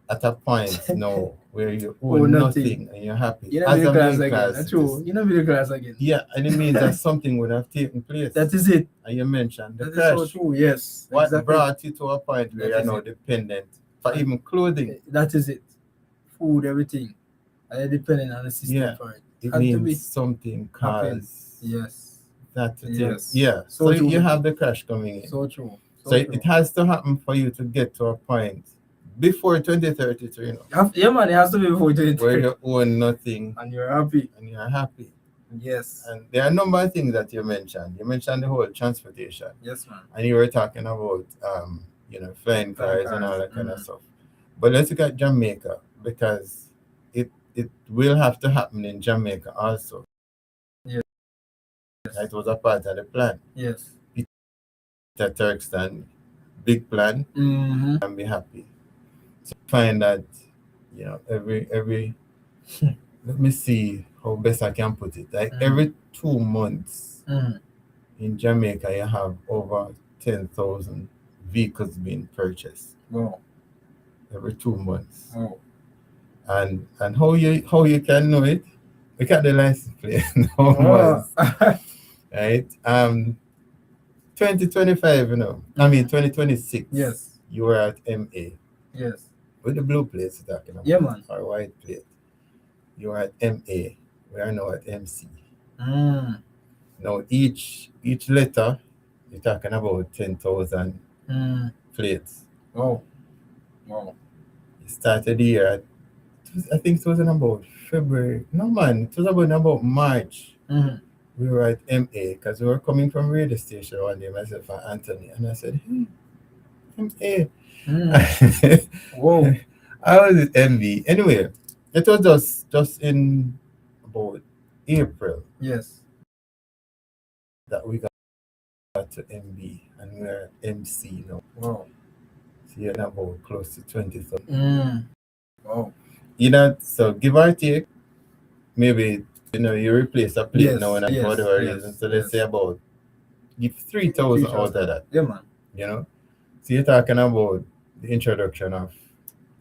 S1: at a point now where you own nothing and you're happy.
S2: You're not middle class again. That's true. You're not middle class again.
S1: Yeah, and it means that something would have taken place.
S2: That is it.
S1: And you mentioned the
S2: that
S1: crash.
S2: Is so true. Yes.
S1: What brought you to a point where you're now dependent for even clothing?
S2: That is it. Food, everything. And you're dependent on the system for it.
S1: It means something caused.
S2: Yes.
S1: That to
S2: yes.
S1: Yeah. So you have the crash coming in.
S2: So true.
S1: So it has to happen for you to get to a point before 2033,
S2: Yeah, man, it has to be before 2033.
S1: Where you own nothing.
S2: And you're happy. Yes.
S1: And there are a number of things that you mentioned. You mentioned the whole transportation.
S2: Yes, man.
S1: And you were talking about, flying cars and all that kind of stuff. But let's look at Jamaica, because it will have to happen in Jamaica also.
S2: Yes.
S1: It was a part of the plan.
S2: Yes.
S1: Peter Turkston, big plan, and be happy. So find that, every let me see how best I can put it. Like every 2 months in Jamaica, you have over 10,000 vehicles being purchased.
S2: Wow.
S1: Every 2 months.
S2: Wow.
S1: And how you can know it? Look at the license plate numbers. Right? 2025, I mean 2026.
S2: Yes.
S1: You were at MA.
S2: Yes.
S1: With the blue plates,
S2: Yeah, man.
S1: Or white plate. You are at MA. We are now at MC.
S2: Mm.
S1: Now each letter, you're talking about 10,000
S2: Mm.
S1: plates.
S2: Wow. Wow.
S1: It started the year I think it was in about February. No man, it was about March.
S2: Mm.
S1: We were at MA because we were coming from radio station one day, myself and Anthony, and I said, "Hey, MA."
S2: Mm. Whoa.
S1: I was at MB. Anyway, it was just in about April
S2: Yes.
S1: that we got to MB, and we're at MC now.
S2: Wow.
S1: So you're about close to 20,000.
S2: Mm. Wow.
S1: So give or take, maybe you replace a plate
S2: Yes.
S1: now and for
S2: Yes.
S1: whatever
S2: Yes.
S1: reason. So let's say
S2: Yes.
S1: about give 3,000 out of that.
S2: Yeah, man.
S1: So you're talking about the introduction of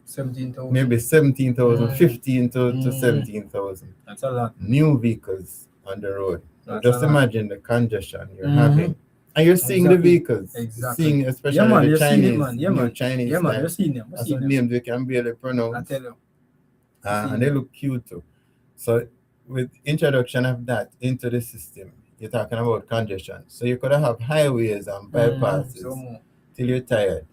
S2: 17,000.
S1: maybe 17,000, 15 to
S2: Mm.
S1: 17,000
S2: That's a lot.
S1: new vehicles on the road. Now
S2: That's
S1: just
S2: a lot.
S1: imagine the congestion you're
S2: Mhm.
S1: having. And you're seeing the
S2: Exactly.
S1: vehicles.
S2: Exactly.
S1: Seeing
S2: Yeah,
S1: especially
S2: man.
S1: the
S2: You're seeing it,
S1: Chinese,
S2: man. Yeah,
S1: new
S2: man.
S1: Chinese
S2: Yeah, man.
S1: style.
S2: You're seeing them. You're
S1: That's
S2: seeing
S1: what
S2: them.
S1: names we can barely
S2: I
S1: pronounce.
S2: tell you.
S1: And they look cute too. So with introduction of that into the system, you're talking about congestion. So you could have highways and bypasses
S2: So more.
S1: till you're tired.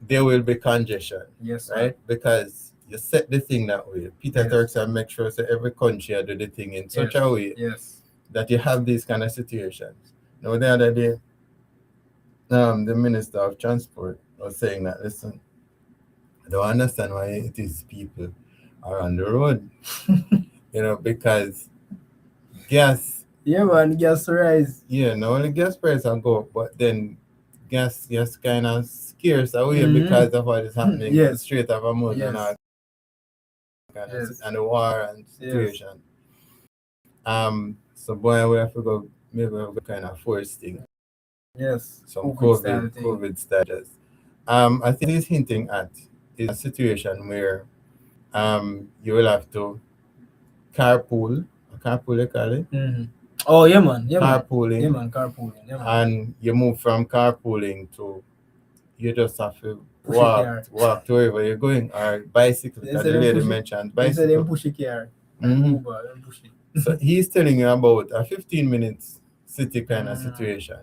S1: There will be congestion,
S2: Yes, sir.
S1: right? Because you set the thing that way. Peter
S2: Yes.
S1: Turkson make sure that every country do the thing in such a way
S2: Yes.
S1: that you have these kind of situations. Now the other day, the Minister of Transport was saying that, listen, I don't understand why it is people are on the road. Because gas,
S2: Yeah, man. Gas rise.
S1: not only gas prices are go up, but then gas kind of scarce away
S2: Mhm.
S1: because of what is happening in the
S2: Yes.
S1: Strait of Hormuz and
S2: Yes.
S1: all kind of
S2: Yes.
S1: and the war and situation. So boy, we have to go maybe we have to kind of force thing.
S2: Yes.
S1: Some
S2: style thing.
S1: COVID status. I think he's hinting at is a situation where you will have to carpool, they call it.
S2: Mhm. Oh, yeah, man. Yeah, man.
S1: Carpooling.
S2: Yeah, man. Carpooling. Yeah, man.
S1: And you move from carpooling to you just have to
S2: Push a car.
S1: walk to wherever you're going, or bicycle,
S2: They
S1: because
S2: say
S1: the
S2: them
S1: lady
S2: push it.
S1: mentioned
S2: They say them
S1: bicycle.
S2: push a car.
S1: Mhm.
S2: Uber, them push it.
S1: So he's telling you about a 15 minutes city kind of situation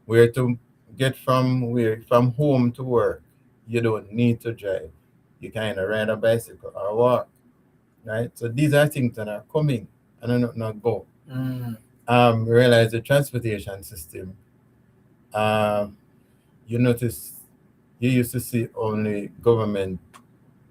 S1: where to get from home to work, you don't need to drive. You kind of ride a bicycle or walk, right? So these are things that are coming and are not go. Realize the transportation system. You notice you used to see only government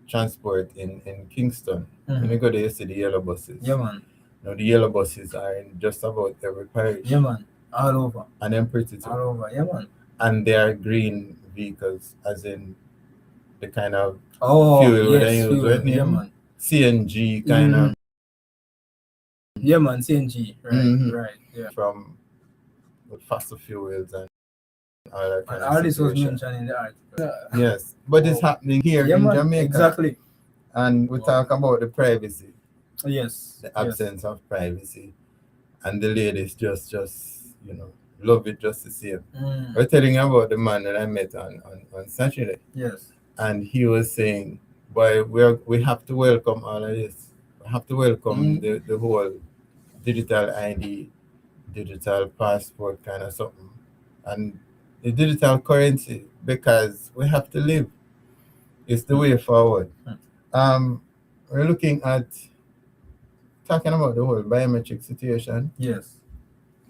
S1: transport in Kingston. When you go there, you see the yellow buses.
S2: Yeah, man.
S1: Now the yellow buses are in just about every parish.
S2: Yeah, man. All over.
S1: And then pretty too.
S2: All over. Yeah, man.
S1: And they are green vehicles, as in the kind of
S2: fuel
S1: they use,
S2: fuel.
S1: right?
S2: Yeah, man.
S1: CNG kind of.
S2: Yeah, man. CNG. Right. Right. Yeah.
S1: From fossil fuels and all that kind
S2: And
S1: of
S2: all this was
S1: situation.
S2: mentioned in the article.
S1: Yes, but it's happening here
S2: Yeah,
S1: in
S2: man.
S1: Jamaica.
S2: Exactly.
S1: And we talk about the privacy,
S2: Yes.
S1: the absence of privacy, and the ladies just love it just the same. We're telling you about the man that I met on Saturday.
S2: Yes.
S1: And he was saying, boy, we have to welcome all of this. We have to welcome the whole digital ID, digital passport kind of something, and the digital currency, because we have to live. It's the way forward. We're looking at talking about the whole biometric situation.
S2: Yes.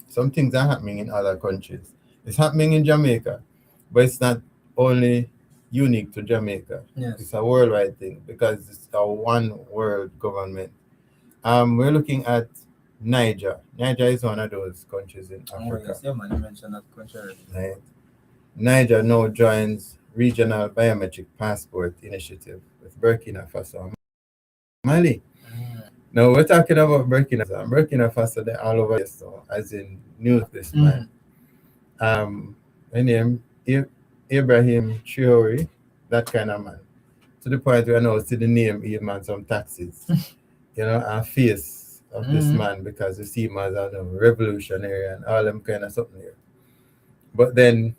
S1: Some things are happening in other countries. It's happening in Jamaica, but it's not only unique to Jamaica.
S2: Yes.
S1: It's a worldwide thing because it's a one world government. We're looking at Niger. Niger is one of those countries in Africa.
S2: Yes. Yeah, man. You mentioned that country already.
S1: Right. Niger now joins regional biometric passport initiative with Burkina Faso and Mali. Now we're talking about Burkina Faso. And Burkina Faso, they're all over this, so as in news this man. My name Ibrahim Traore, that kind of man. To the point where I now see the name even on some taxis. And face of this man, because you see him as a revolutionary and all them kind of something here. But then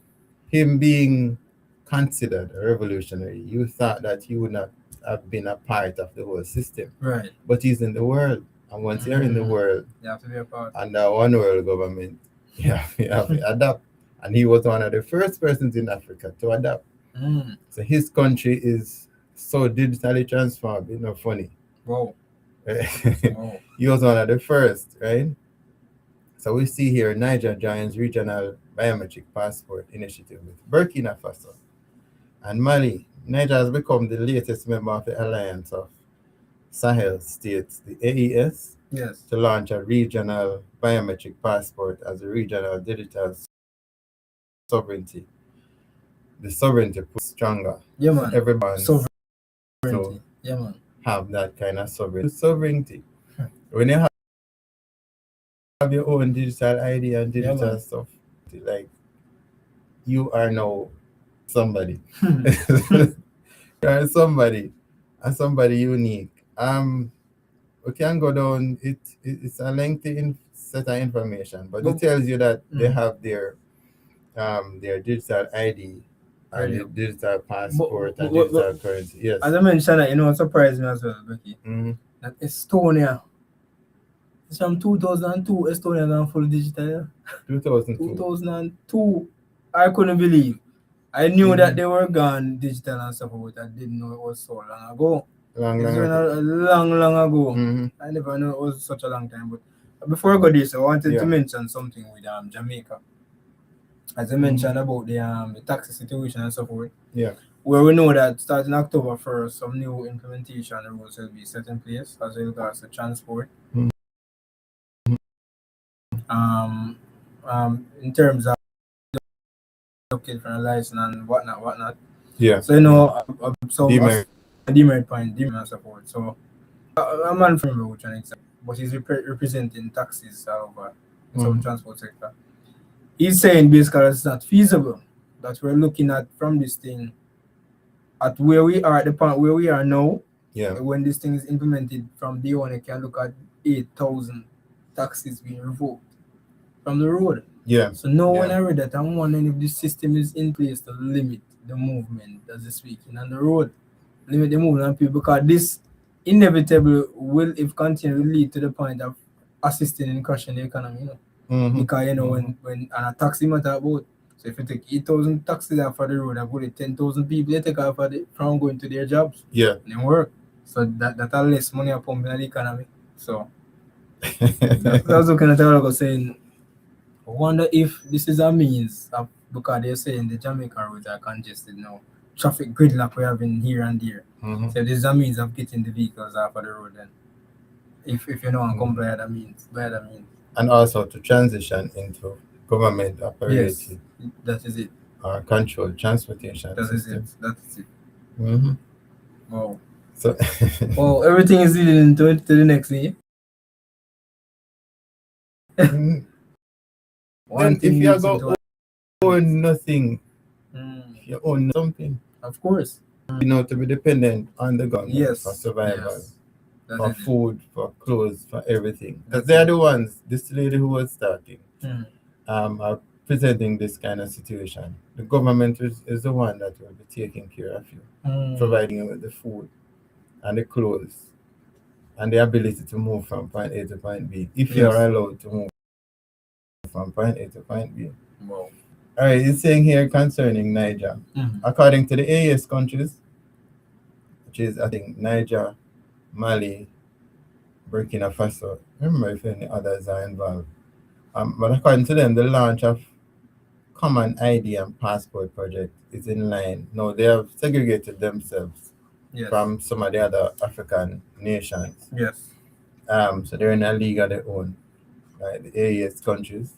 S1: him being considered a revolutionary, you thought that he would not have been a part of the whole system.
S2: Right.
S1: But he's in the world. And once you're in the world,
S2: You have to be a part.
S1: under one world government, you have to adapt. And he was one of the first persons in Africa to adapt. So his country is so digitally transformed, funny.
S2: Wow.
S1: He was one of the first, right? So we see here Niger joins regional biometric passport initiative with Burkina Faso and Mali. Niger has become the latest member of the alliance of Sahel states, the AES,
S2: Yes.
S1: to launch a regional biometric passport as a regional digital sovereignty. The sovereignty puts stronger.
S2: Yeah, man.
S1: So everyone's
S2: Sovereignty. Yeah, man.
S1: have that kind of sovereignty. When you have your own digital ID and digital stuff, like you are now somebody. You are somebody, and somebody unique. We can go down. It's a lengthy set of information, but it tells you that they have their digital ID and the digital passport and digital currency. Yes.
S2: As I mentioned, what surprised me as well, Becky, that Estonia. It's from 2002. Estonia gone full digital. 2002. I couldn't believe. I knew that they were gone digital and stuff, but I didn't know it was so long ago.
S1: Long ago.
S2: I never knew it was such a long time. But before I go this, I wanted to mention something with Jamaica. As I mentioned about the taxi situation and so forth.
S1: Yeah.
S2: Where we know that starting October 1st, some new implementation rules will be set in place as regards to transport. In terms of looking for a license and whatnot.
S1: Yeah.
S2: So demerit point and so forth. So a man from which one exactly, but he's representing taxis all over some transport sector. He's saying basically it's not feasible that we're looking at from this thing at where we are at the point where we are now.
S1: Yeah.
S2: When this thing is implemented from day one, you can look at 8,000 taxis being revoked from the road.
S1: Yeah.
S2: So now when I read that, I'm wondering if this system is in place to limit the movement, as they speaking, on the road, limit the movement of people, because this inevitably will, if continue, will lead to the point of assisting in crashing the economy. Because when a taxi matter about, so if you take 8,000 taxis off of the road, and put 10,000 people they take off from going to their jobs, and work. So that are less money are pumping in the economy. So that's what I was looking at the saying. I wonder if this is a means of, because they're saying the Jamaican roads are congested now. Traffic gridlock we have in here and there. So this is a means of getting the vehicles off of the road then. If you know and come by that means.
S1: And also to transition into government operated.
S2: Yes, that is it.
S1: Or controlled transportation
S2: system. That is it. Wow.
S1: So
S2: everything is leading to the next day.
S1: If you go own nothing, if you own something,
S2: of course,
S1: to be dependent on the government for survival, for food, for clothes, for everything. Because they are the ones. This lady who was starting, are presenting this kind of situation. The government is the one that will be taking care of you, providing you with the food and the clothes and the ability to move from point A to point B, if you are allowed to move from point A to point B.
S2: Wow.
S1: All right, it's saying here concerning Niger. According to the AES countries, which is, I think, Niger, Mali, Burkina Faso, I don't remember if any others are involved. But according to them, the launch of Common ID and Passport project is in line. Now, they have segregated themselves from some of the other African nations.
S2: Yes.
S1: So they're in a league of their own, like the AES countries.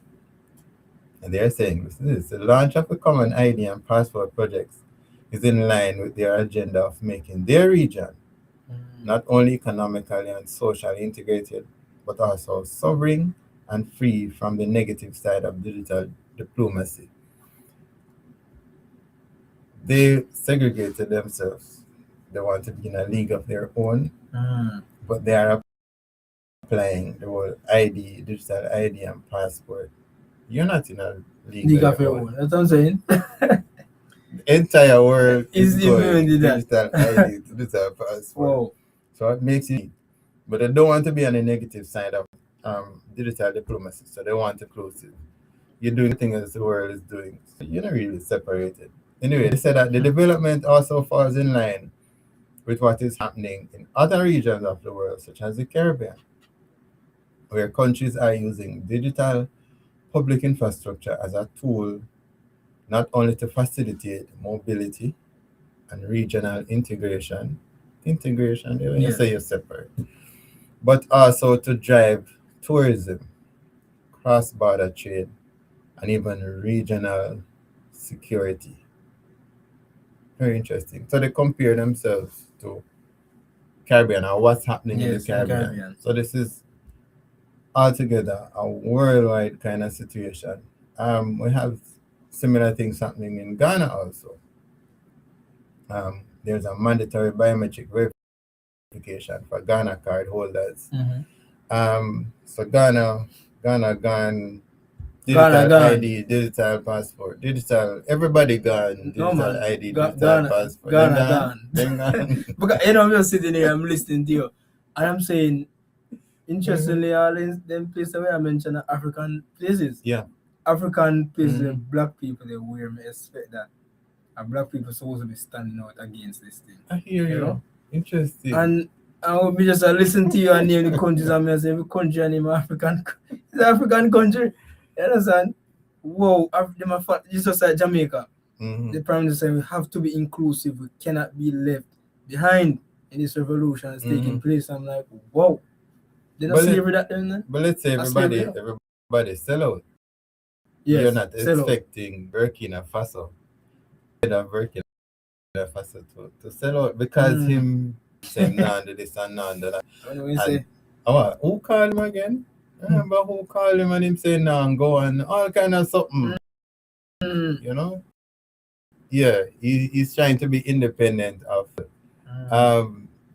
S1: And they're saying this: the launch of the Common ID and Passport projects is in line with their agenda of making their region not only economically and socially integrated, but also sovereign and free from the negative side of digital diplomacy. They segregated themselves. They want to be in a league of their own, but they are applying the whole ID, digital ID and passport. You're not in a league of your own.
S2: That's what I'm saying.
S1: The entire world
S2: is
S1: going
S2: implemented
S1: digital ID, digital passport.
S2: Wow.
S1: So it makes it. but they don't want to be on the negative side of digital diplomacy. So they want inclusive. You're doing the thing as the world is doing. So you're not really separated. Anyway, they said that the development also falls in line with what is happening in other regions of the world, such as the Caribbean, where countries are using digital public infrastructure as a tool not only to facilitate mobility and regional integration, you
S2: Yes.
S1: say you're separate, but also to drive tourism, cross border trade, and even regional security. Very interesting. So they compare themselves to Caribbean or what's happening in the
S2: Yes, in the
S1: Caribbean.
S2: Caribbean.
S1: So this is altogether a worldwide kind of situation. We have similar things happening in Ghana also. There's a mandatory biometric verification for Ghana card holders. So Ghana gone digital
S2: Ghana,
S1: ID, digital passport, digital. Everybody gone
S2: no
S1: digital
S2: man,
S1: ID, digital
S2: Ghana,
S1: passport.
S2: Ghana gone.
S1: Then gone.
S2: Because I'm just sitting here, I'm listening to you, and I'm saying, interestingly,
S1: Mhm.
S2: all them places where I mentioned are African places.
S1: Yeah.
S2: African places where
S1: Mhm.
S2: black people they wear, me expect that. And black people supposed to be standing out against this thing.
S1: I hear
S2: You
S1: you.
S2: know?
S1: Interesting.
S2: And I will be just listen to you and name the countries and I say every country and name African it's an African country. You understand? Whoa, just like Jamaica.
S1: Mhm.
S2: The Prime Minister said we have to be inclusive, we cannot be left behind in this revolution that's taking
S1: Mhm.
S2: place. I'm like, whoa. They not
S1: But
S2: slavery that then?
S1: But let's say
S2: That's slavery, yeah.
S1: everybody sell out. You're
S2: Yes,
S1: not
S2: sell out.
S1: expecting Burkina Faso, Burkina Faso to sell out because him saying nah do this and nah do that.
S2: What do we
S1: And
S2: say?
S1: who called him again? I remember who called him and him saying nah and go and all kind of something. You know? Yeah, he's trying to be independent of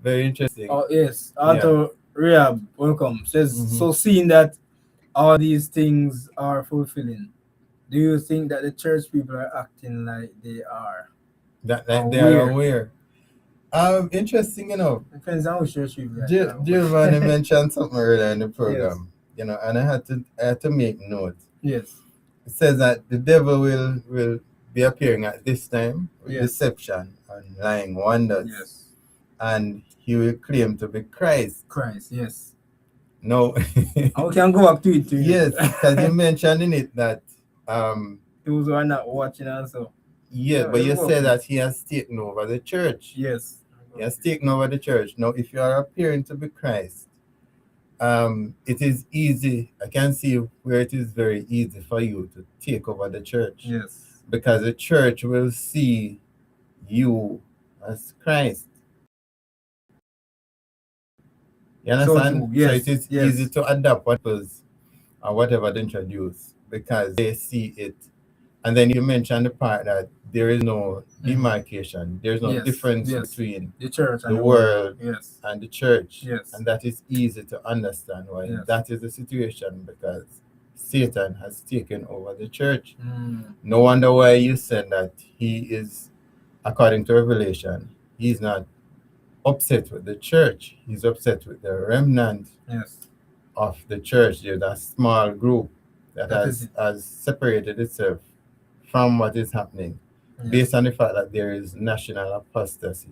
S1: very interesting.
S2: Oh yes, Arthur Rehab, welcome. Says so. Seeing that all these things are fulfilling, do you think that the church people are acting like they are?
S1: That they are aware. Interesting,
S2: Depends on which church people.
S1: Giovanni mentioned something earlier in the program, and I had to make note.
S2: Yes.
S1: It says that the devil will be appearing at this time with deception and lying wonders.
S2: Yes.
S1: And he will claim to be Christ.
S2: Christ, yes.
S1: No.
S2: We can go back to it too.
S1: Yes, because you mentioned in it that
S2: those who are not watching also.
S1: Yes, but you said that he has taken over the church.
S2: Yes.
S1: He has taken over the church. Now, if you are appearing to be Christ, it is easy. I can see where it is very easy for you to take over the church.
S2: Yes.
S1: Because the church will see you as Christ. You understand?
S2: So, yes,
S1: so it is easy to adapt whatever they introduce because they see it. And then you mentioned the part that there is no demarcation. There's no difference between
S2: the church
S1: and the world
S2: yes.
S1: and the church.
S2: Yes.
S1: And that is easy to understand why that is the situation because Satan has taken over the church. No wonder why you said that he is, according to Revelation, he's not upset with the church. He's upset with the remnant of the church. There's a small group that has separated itself from what is happening based on the fact that there is national apostasy.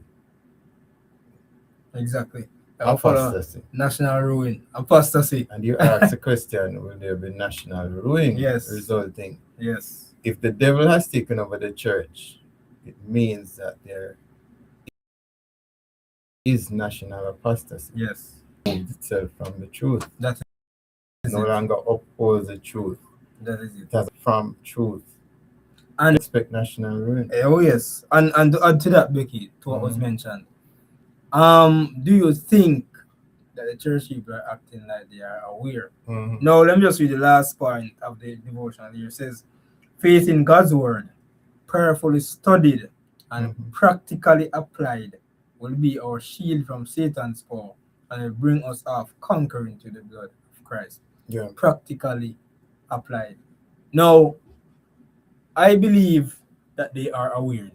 S2: Exactly.
S1: Apostasy.
S2: National ruin. Apostasy.
S1: And you ask the question, will there be national ruin resulting?
S2: Yes.
S1: If the devil has taken over the church, it means that there is national apostasy.
S2: Yes.
S1: Moved itself from the truth.
S2: That is
S1: no longer upholds the truth.
S2: That is it.
S1: It has from truth.
S2: And
S1: expect national ruin.
S2: Oh yes. And to add to that, Becky, to what was mentioned. Do you think that the church people are acting like they are aware? Now let me just read the last point of the devotion here. It says, faith in God's word, prayerfully studied and practically applied, will be our shield from Satan's power and will bring us off conquering to the blood of Christ.
S1: Yeah.
S2: Practically applied. Now, I believe that they are aware.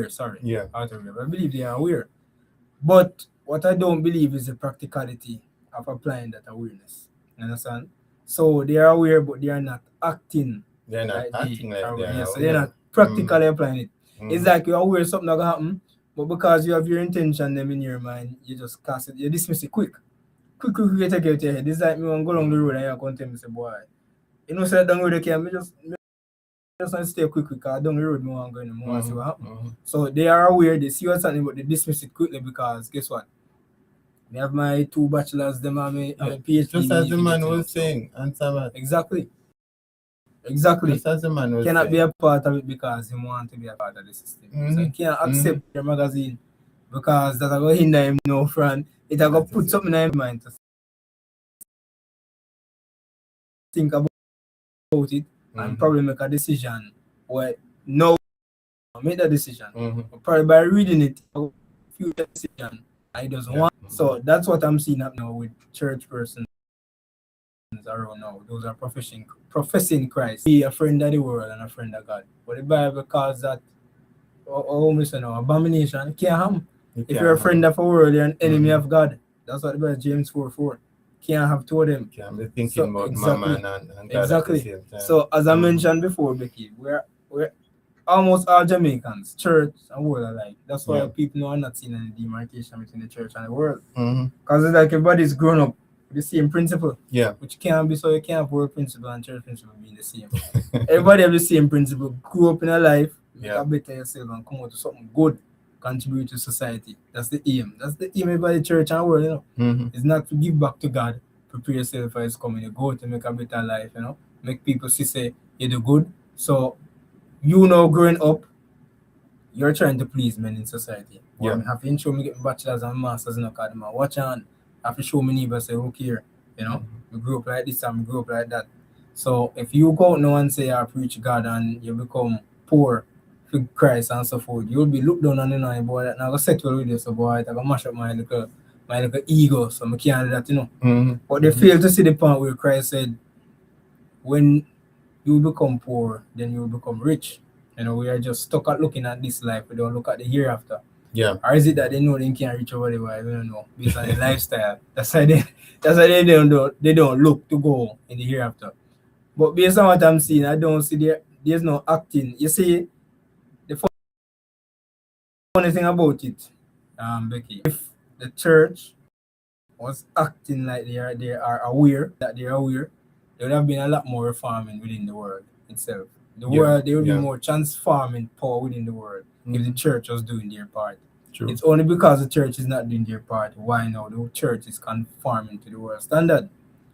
S2: Sorry.
S1: Yeah.
S2: I believe they are aware. But what I don't believe is the practicality of applying that awareness. You understand? So they are aware, but they are not acting
S1: They're not
S2: like they
S1: acting like
S2: are aware.
S1: they're
S2: Yes, so they're
S1: aware.
S2: not practically applying it. It's
S1: Mm-hmm.
S2: like you're aware something gonna happen, but because you have your intention them in your mind, you just cast it, you dismiss it quick. Quick, you take it out your head. It's like me when go along the road and you come tell me say, boy, you know, say down the road you can, me just want to stay quick, because down the road me want to go in, me want to see what happen.
S1: Mm-hmm.
S2: So they are aware, they see what's happening, but they dismiss it quickly because guess what? Me have my two bachelors, them have me,
S1: Yeah.
S2: I'm a PhD
S1: Just
S2: in
S1: as the man
S2: everything,
S1: was
S2: so
S1: saying, answer that.
S2: exactly. Exactly.
S1: Just as the man was
S2: Cannot be
S1: saying.
S2: a part of it because he want to be a part of the system. So he
S1: Mm-hmm.
S2: can't
S1: Mm-hmm.
S2: accept your magazine because that's going to hinder him no friend. It going to
S1: That
S2: put
S1: is it.
S2: something in his mind to think about it and
S1: Mm-hmm.
S2: probably make a decision where no make that decision.
S1: Mm-hmm.
S2: But probably by reading it, future decision and he doesn't
S1: Yeah.
S2: want. So that's what I'm seeing up now with church persons around now. Those are professing Christ. Be a friend of the world and a friend of God. But the Bible calls that abomination. Can't harm.
S1: You
S2: If you're a
S1: can't
S2: friend
S1: have.
S2: of a world, you're an enemy
S1: Mm-hmm.
S2: of God. That's what the Bible James 4:4. Can't have two of them.
S1: You can't be thinking
S2: So
S1: about
S2: exactly.
S1: Mammon and God at the
S2: Exactly.
S1: same time.
S2: So as I
S1: Mm-hmm.
S2: mentioned before, Becky, we're almost all Jamaicans, church and world alike. That's why
S1: Yeah.
S2: people are not seeing any demarcation between the church and the world.
S1: Mm-hmm.
S2: Because it's like everybody's grown up with the same principle.
S1: Yeah.
S2: Which can't be, so you can't have world principle and church principle being the same. Everybody have the same principle. Grow up in a life, make
S1: Yeah.
S2: a better yourself and come out to something good, contribute to society. That's the aim. That's the aim of the church and world,
S1: Mm-hmm.
S2: It's not to give back to God, prepare yourself for his coming. You go to make a better life, Make people see say you do good. So growing up, you're trying to please men in society. Well,
S1: Yeah.
S2: I have to show me get bachelors and masters in academy. Watch on. I have to show me neighbors say, look here, we grew up like this and we grew up like that. So if you go out now and say I preach God and you become poor for Christ and so forth, you'll be looked down on the night, boy. That now go settle with you, so boy, I go mash up my little ego, so I can't do that.
S1: Mm-hmm.
S2: But they fail to see the point where Christ said, when you become poor, then you will become rich. We are just stuck at looking at this life. We don't look at the hereafter.
S1: Yeah.
S2: Or is it that they know they can't reach over the world? We don't know. Based on their lifestyle. That's why they don't look to go in the hereafter. But based on what I'm seeing, I don't see there's no acting. You see, the funny thing about it, Becky, if the church was acting like they are aware that they're aware, there would have been a lot more reforming within the world itself. The
S1: Yeah,
S2: world, there would be
S1: yeah.
S2: more transforming power within the world if the
S1: Mhm.
S2: church was doing their part.
S1: True.
S2: It's only because the church is not doing their part why now the church is conforming to the world standard.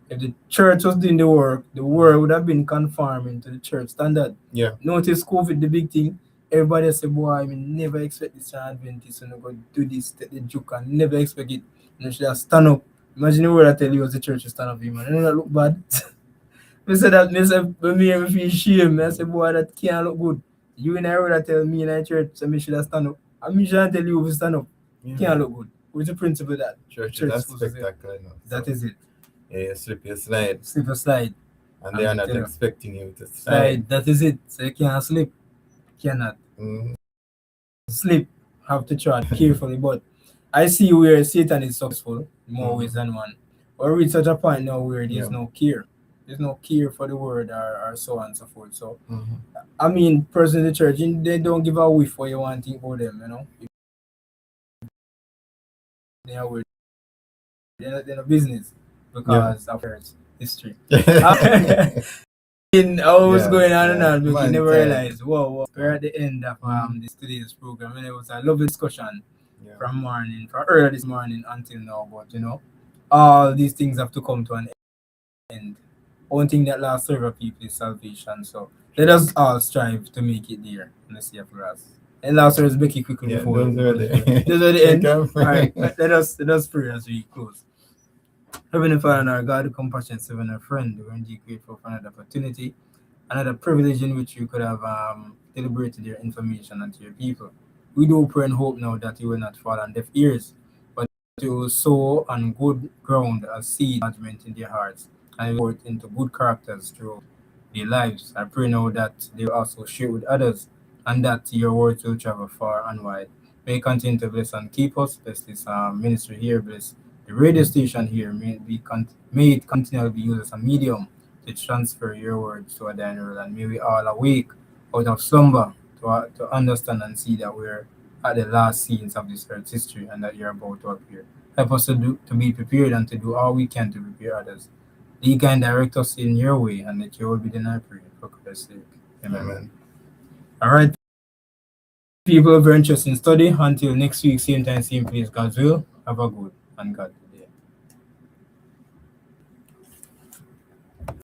S2: If the church was doing the work, the world would have been conforming to the church standard.
S1: Yeah.
S2: Notice COVID, the big thing. Everybody say, boy, I mean, never expect this Adventist to go do this, take the joke, and never expect it. You should have stand up. Imagine the word I tell you as the church to stand up, man. You know that look bad. Me say that, me say, when me ever feel shame, I say, boy, that can't look good. You in a word that tell me in a church, so me should have stand up. And me should tell you to stand up.
S1: Yeah.
S2: Can't look good. What's the principle that
S1: Church
S2: church
S1: is a
S2: is supposed to say?
S1: spectacle,
S2: That is it.
S1: Yeah, you slip, you slide,
S2: Slip a slide.
S1: and they are
S2: I'm
S1: not
S2: tell you.
S1: expecting you to slide.
S2: Slide. That is it. So you can't slip. Cannot
S1: Mhm.
S2: slip. Have to tread carefully. But I see where Satan is successful in more
S1: Mhm.
S2: ways than one. But we reach such a point now where there's
S1: Yeah.
S2: no care. There's no care for the word or so on and so forth. So
S1: Mhm.
S2: I mean, person in the church, they don't give a whiff what you want to think about them, They are weird. They're not business because of church history. I was
S1: Yeah,
S2: going on and
S1: yeah.
S2: on, but you
S1: Man
S2: never
S1: time.
S2: realized, whoa, we're at the end of this today's program, and it was a lovely discussion
S1: Yeah.
S2: from earlier this morning until now. But all these things have to come to an end. One thing that lasts forever, people, is salvation. So let us all strive to make it there. Let's see for us. And last words, Becky, quickly
S1: Yeah,
S2: before
S1: those are the
S2: those are the end.
S1: Okay.
S2: All right, let us pray as we close. Heavenly Father and our God, compassion, servant, and friend, we're indeed grateful for another opportunity, another privilege in which you could have deliberated your information unto your people. We do pray and hope now that you will not fall on deaf ears, but you will sow on good ground as seed judgment in their hearts and forth into good characters through their lives. I pray now that they will also share with others and that your words will travel far and wide. May continue to bless and keep us. Bless this ministry here. Bless the radio station here. May it continue to be used as a medium to transfer your words to a dying world. And may we all awake out of slumber to understand and see that we're at the last scenes of this earth's history and that you're about to appear. Help us to be prepared and to do all we can to prepare others. Lead, guide, and direct us in your way, and that your will be done, I pray, for Christ's sake. Amen.
S1: Amen.
S2: All right, people of very interesting study. Until next week, same time, same place, God's will. Have a good and God.